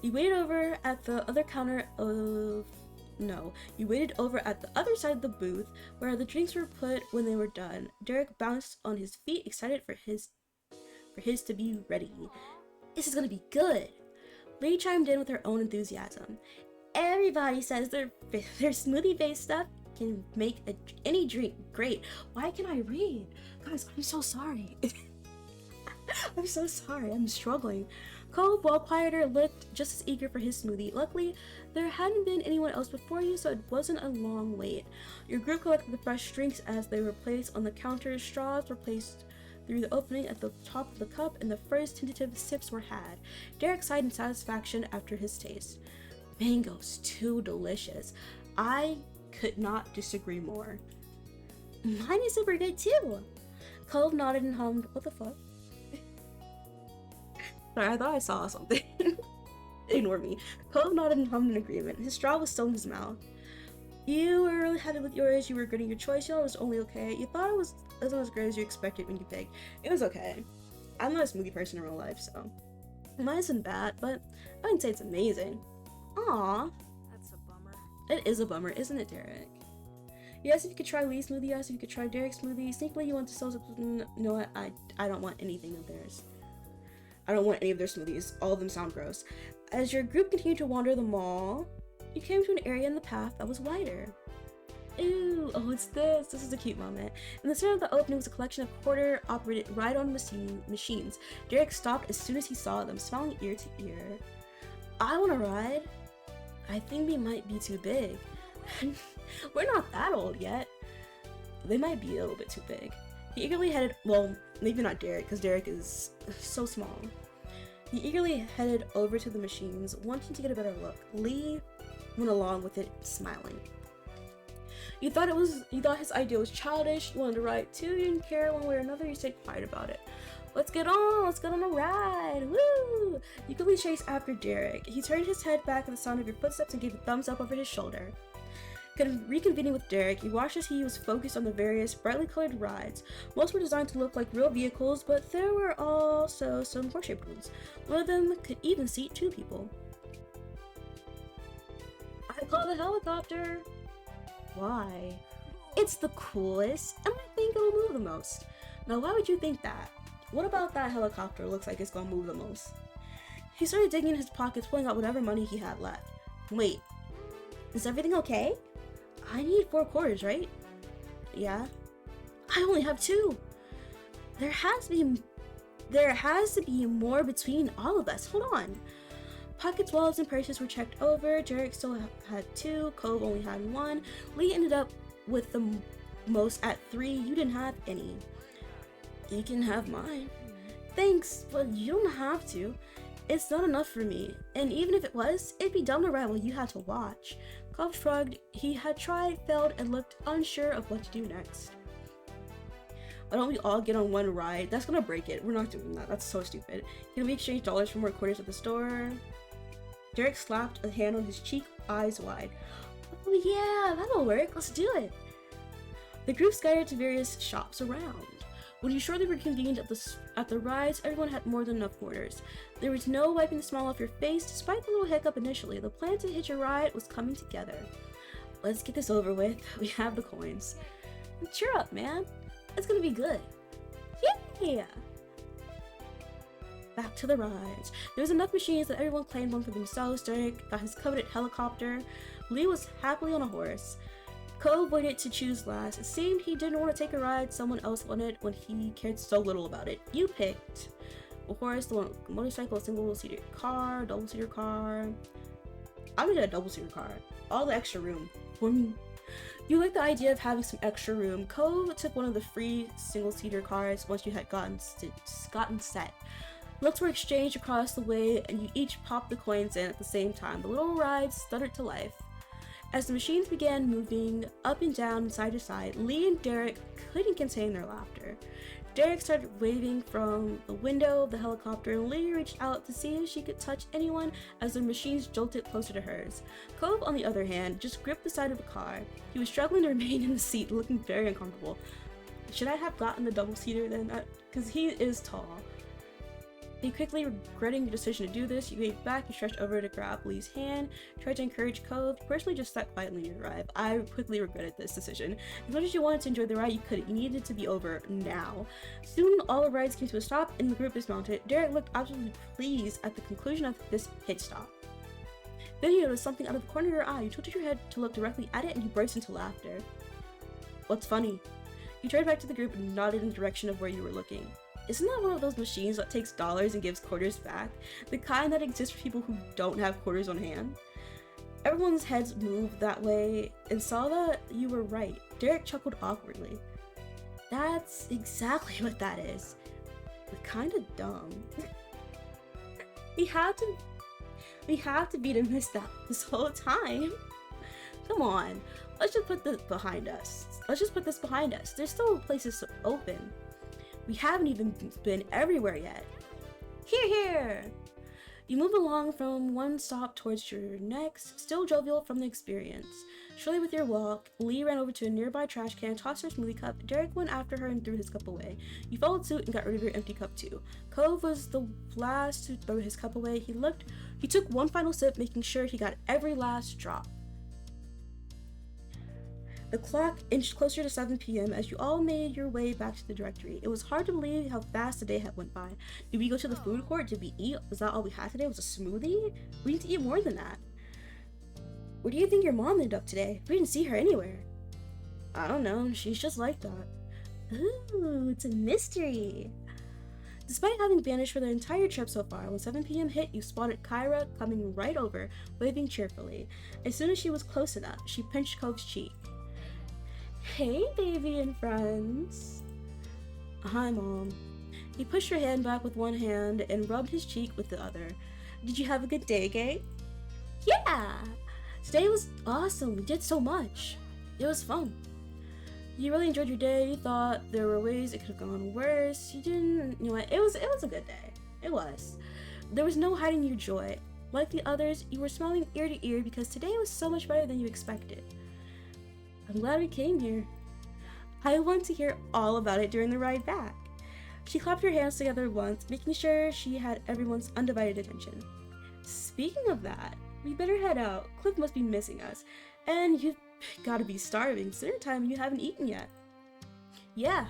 You waited over at the other side of the booth where the drinks were put when they were done. Derek bounced on his feet, excited for his to be ready. This is gonna be good. Lee chimed in with her own enthusiasm. Everybody says their smoothie-based stuff can make any drink great. Why can't I read? Guys, I'm so sorry. I'm so sorry, I'm struggling. Cove, while quieter, looked just as eager for his smoothie. Luckily, there hadn't been anyone else before you, so it wasn't a long wait. Your group collected the fresh drinks as they were placed on the counter. Straws were placed through the opening at the top of the cup, and the first tentative sips were had. Derek sighed in satisfaction after his taste. Mango's too delicious. I could not disagree more. Mine is super good too. Cove nodded and hummed. What the fuck? Sorry, I thought I saw something. Ignore me. Cove nodded and hummed in agreement. His straw was still in his mouth. You were really happy with yours. You were regretting your choice. You thought it was only okay. You thought it wasn't as great as you expected when you picked. It was okay. I'm not a smoothie person in real life, so mine isn't bad, but I wouldn't say it's amazing. Aww. That's a bummer. It is a bummer, isn't it, Derek? You asked if you could try Lee's smoothie. You asked if you could try Derek's smoothie. Sneakily, you want to sell something. You know what? I don't want anything of theirs. I don't want any of their smoothies. All of them sound gross. As your group continued to wander the mall, you came to an area in the path that was wider. Ooh, oh, it's this. This is a cute moment. In the center of the opening was a collection of quarter operated ride-on machines. Derek stopped as soon as he saw them, smiling ear to ear. I want to ride. I think they might be too big. We're not that old yet. They might be a little bit too big. He eagerly headed, well, maybe not Derek, because Derek is so small. He eagerly headed over to the machines, wanting to get a better look. Lee went along with it, smiling. You thought his idea was childish, you wanted to ride too, you didn't care one way or another, you stayed quiet about it. Let's get on a ride, woo! You quickly chased after Derek. He turned his head back at the sound of your footsteps and gave a thumbs up over his shoulder. Reconvening with Derek, you watched as he was focused on the various brightly colored rides. Most were designed to look like real vehicles, but there were also some horse-shaped ones. One of them could even seat 2 people. I call the helicopter! Why? It's the coolest, and I think it'll move the most. Now, why would you think that? What about that helicopter looks like it's gonna move the most? He started digging in his pockets, pulling out whatever money he had left. Wait, is everything okay? I need 4 quarters, right? Yeah. I only have 2. There has to be more between all of us. Hold on. Pockets, wallets, and purses were checked over. Derek still had 2. Cove only had 1. Lee ended up with the most at 3. You didn't have any. You can have mine. Thanks, but you don't have to. It's not enough for me. And even if it was, it'd be dumb to ride while you had to watch. Cove shrugged. He had tried, failed, and looked unsure of what to do next. Why don't we all get on one ride? That's gonna break it. We're not doing that. That's so stupid. Can we exchange dollars for more quarters at the store? Derek slapped a hand on his cheek, eyes wide. Oh yeah, that'll work. Let's do it. The group scattered to various shops around. When you shortly reconvened at the rides, everyone had more than enough quarters. There was no wiping the smile off your face. Despite the little hiccup initially, the plan to hitch a ride was coming together. Let's get this over with. We have the coins. Cheer up, man. It's gonna be good. Yeah! Back to the rides. There was enough machines that everyone claimed one for themselves. Derek got his coveted helicopter. Lee was happily on a horse. Cove waited to choose last. It seemed he didn't want to take a ride someone else wanted when he cared so little about it. You picked a horse, a motorcycle, a single-seater car, double-seater car. I'm gonna get a double-seater car. All the extra room. You liked the idea of having some extra room. Cove took one of the free single-seater cars once you had gotten set. Looks were exchanged across the way, and you each popped the coins in at the same time. The little ride stuttered to life. As the machines began moving up and down, side to side, Lee and Derek couldn't contain their laughter. Derek started waving from the window of the helicopter, and Lee reached out to see if she could touch anyone as the machines jolted closer to hers. Cove, on the other hand, just gripped the side of the car. He was struggling to remain in the seat, looking very uncomfortable. Should I have gotten the double-seater then? Because he is tall. He quickly regretting your decision to do this, you gave back and stretched over to grab Lee's hand, tried to encourage Cove. Personally, just sat quietly in your drive. I quickly regretted this decision. As much as you wanted to enjoy the ride, you couldn't. You needed it to be over now. Soon, all the rides came to a stop and the group dismounted. Derek looked absolutely pleased at the conclusion of this pit stop. Then you noticed something out of the corner of your eye. You tilted your head to look directly at it and you burst into laughter. What's funny? You turned back to the group and nodded in the direction of where you were looking. Isn't that one of those machines that takes dollars and gives quarters back? The kind that exists for people who don't have quarters on hand? Everyone's heads moved that way and saw that you were right. Derek chuckled awkwardly. That's exactly what that is. But kinda dumb. we have to beat and miss that this whole time. Come on, let's just put this behind us. There's still places open. We haven't even been everywhere yet. Here! You move along from one stop towards your next, still jovial from the experience. Surely with your walk, Lee ran over to a nearby trash can, tossed her smoothie cup. Derek went after her and threw his cup away. You followed suit and got rid of your empty cup too. Cove was the last to throw his cup away. He took one final sip, making sure he got every last drop. The clock inched closer to 7 p.m. as you all made your way back to the directory. It was hard to believe how fast the day had went by. Did we go to the food court? Did we eat? Was that all we had today? Was a smoothie? We need to eat more than that. Where do you think your mom ended up today? We didn't see her anywhere. I don't know. She's just like that. Ooh, it's a mystery. Despite having vanished for the entire trip so far, when 7 p.m. hit, you spotted Kyra coming right over, waving cheerfully. As soon as she was close enough, she pinched Cove's cheek. Hey, baby and friends. Hi, Mom. He pushed her hand back with one hand and rubbed his cheek with the other. Did you have a good day, Gay? Yeah! Today was awesome. We did so much. It was fun. You really enjoyed your day. You thought there were ways it could have gone worse. You didn't, you know what? It was a good day. It was. There was no hiding your joy. Like the others, you were smiling ear to ear because today was so much better than you expected. I'm glad we came here. I want to hear all about it during the ride back. She clapped her hands together once, making sure she had everyone's undivided attention. Speaking of that, we better head out. Cliff must be missing us. And you've gotta be starving. It's dinner time and you haven't eaten yet. Yeah.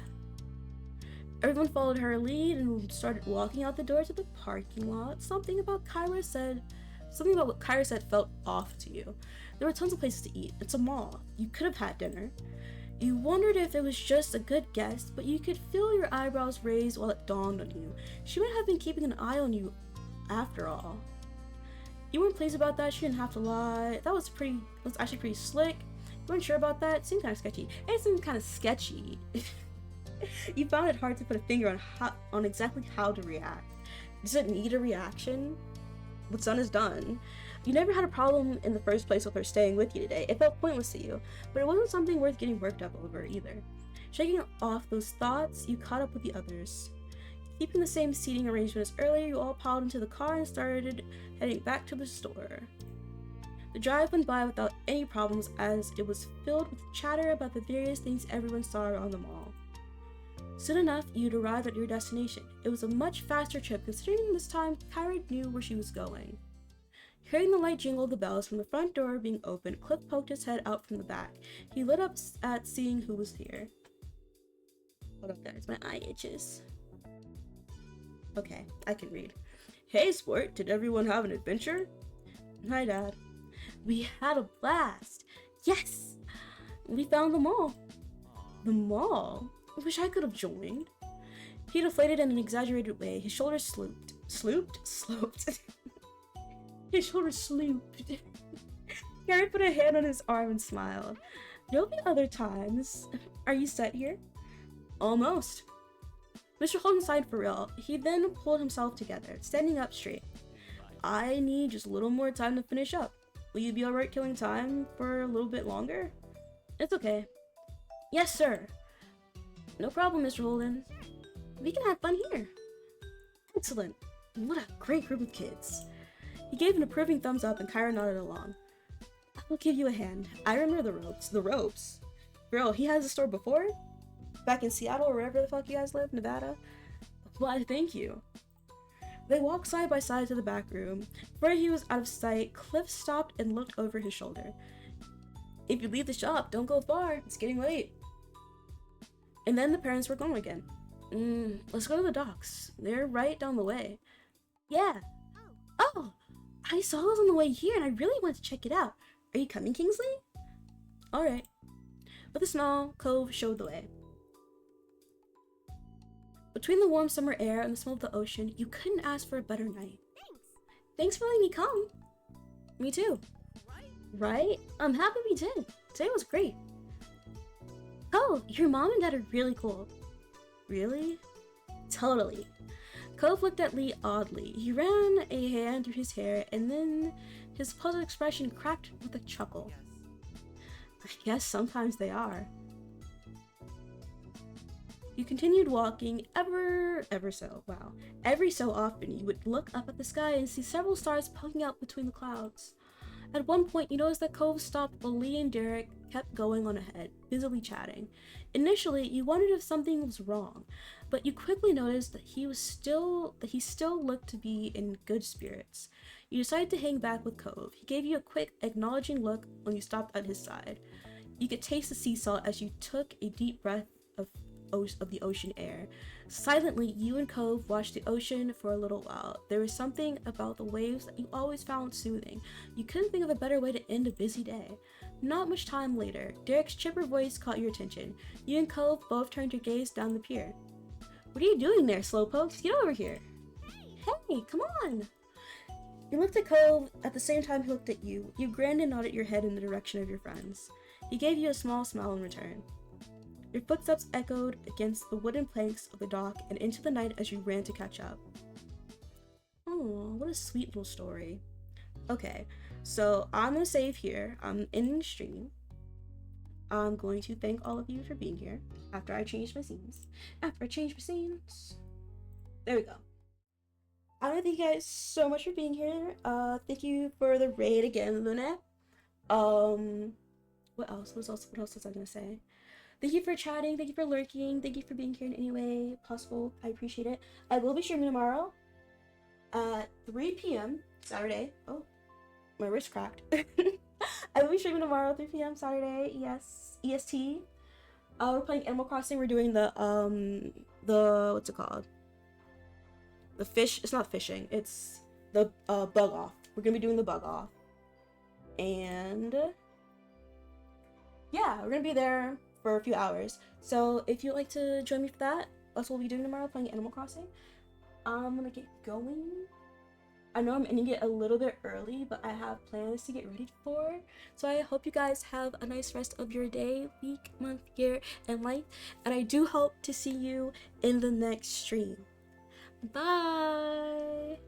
Everyone followed her lead and started walking out the door to the parking lot. Something about what Kyra said felt off to you. There were tons of places to eat. It's a mall. You could have had dinner. You wondered if it was just a good guess, but you could feel your eyebrows raise while it dawned on you. She might have been keeping an eye on you after all. You weren't pleased about that. She didn't have to lie. That was actually pretty slick. You weren't sure about that. It seemed kind of sketchy. It seemed kind of sketchy. You found it hard to put a finger on exactly how to react. Does it need a reaction? What's done is done. You never had a problem in the first place with her staying with you today. It felt pointless to you, but it wasn't something worth getting worked up over either. Shaking off those thoughts, you caught up with the others. Keeping the same seating arrangement as earlier, you all piled into the car and started heading back to the store. The drive went by without any problems as it was filled with chatter about the various things everyone saw around the mall. Soon enough, you'd arrived at your destination. It was a much faster trip considering this time Kyra knew where she was going. Hearing the light jingle of the bells from the front door being opened, Cliff poked his head out from the back. He lit up at seeing who was here. Hold up guys, my eye itches. Okay, I can read. Hey sport, did everyone have an adventure? Hi Dad. We had a blast. Yes! We found the mall. The mall? I wish I could have joined. He deflated in an exaggerated way. His shoulders sloped. Sloped? His shoulders slooped. Harry put a hand on his arm and smiled. There'll be other times. Are you set here? Almost. Mr. Holden sighed for real. He then pulled himself together, standing up straight. I need just a little more time to finish up. Will you be alright killing time for a little bit longer? It's okay. Yes, sir. No problem, Mr. Holden. We can have fun here. Excellent. What a great group of kids. He gave an approving thumbs up and Kyra nodded along. I'll give you a hand. I remember the ropes. The ropes? Girl, he has a store before? Back in Seattle or wherever the fuck you guys live, Nevada? Why, thank you. They walked side by side to the back room. Before he was out of sight, Cliff stopped and looked over his shoulder. If you leave the shop, don't go far. It's getting late. And then the parents were gone again. Let's go to the docks. They're right down the way. Yeah. Oh, I saw those on the way here and I really want to check it out. Are you coming, Kingsley? Alright. With a smile, Cove showed the way. Between the warm summer air and the smell of the ocean, you couldn't ask for a better night. Thanks for letting me come. Me too. Right? I'm happy we did. Today was great. Oh, your mom and dad are really cool. Really? Totally. Cove looked at Lee oddly. He ran a hand through his hair and then his puzzled expression cracked with a chuckle. I guess sometimes they are. You continued walking every so often you would look up at the sky and see several stars poking out between the clouds. At one point, you noticed that Cove stopped while Lee and Derek kept going on ahead, busily chatting. Initially, you wondered if something was wrong, but you quickly noticed that he still looked to be in good spirits. You decided to hang back with Cove. He gave you a quick, acknowledging look when you stopped at his side. You could taste the sea salt as you took a deep breath of the ocean air. Silently, you and Cove watched the ocean for a little while. There was something about the waves that you always found soothing. You couldn't think of a better way to end a busy day. Not much time later, Derek's chipper voice caught your attention. You and Cove both turned your gaze down the pier. What are you doing there, slowpokes? Get over here. Hey, come on. You looked at Cove at the same time he looked at you. You grinned and nodded your head in the direction of your friends. He gave you a small smile in return. Your footsteps echoed against the wooden planks of the dock and into the night as you ran to catch up. Oh, what a sweet little story. Okay, So I'm gonna save here. I'm ending the stream. I'm going to thank all of you for being here after I change my scenes. After I change my scenes. There we go. I want to thank you guys so much for being here. Thank you for the raid again, Luna. What else? What else was I gonna say? Thank you for chatting. Thank you for lurking. Thank you for being here in any way possible. I appreciate it. I will be streaming tomorrow at 3 p.m. Saturday. Oh, my wrist cracked. I will be streaming tomorrow, 3 p.m. Saturday. Yes, EST. We're playing Animal Crossing. We're doing the what's it called? The fish. It's not fishing. It's the bug off. We're gonna be doing the bug off, and yeah, we're gonna be there for a few hours. So if you'd like to join me for that, that's what we'll be doing tomorrow, playing Animal Crossing. I'm gonna get going. I know I'm ending it a little bit early, but I have plans to get ready for. So I hope you guys have a nice rest of your day, week, month, year, and life. And I do hope to see you in the next stream. Bye!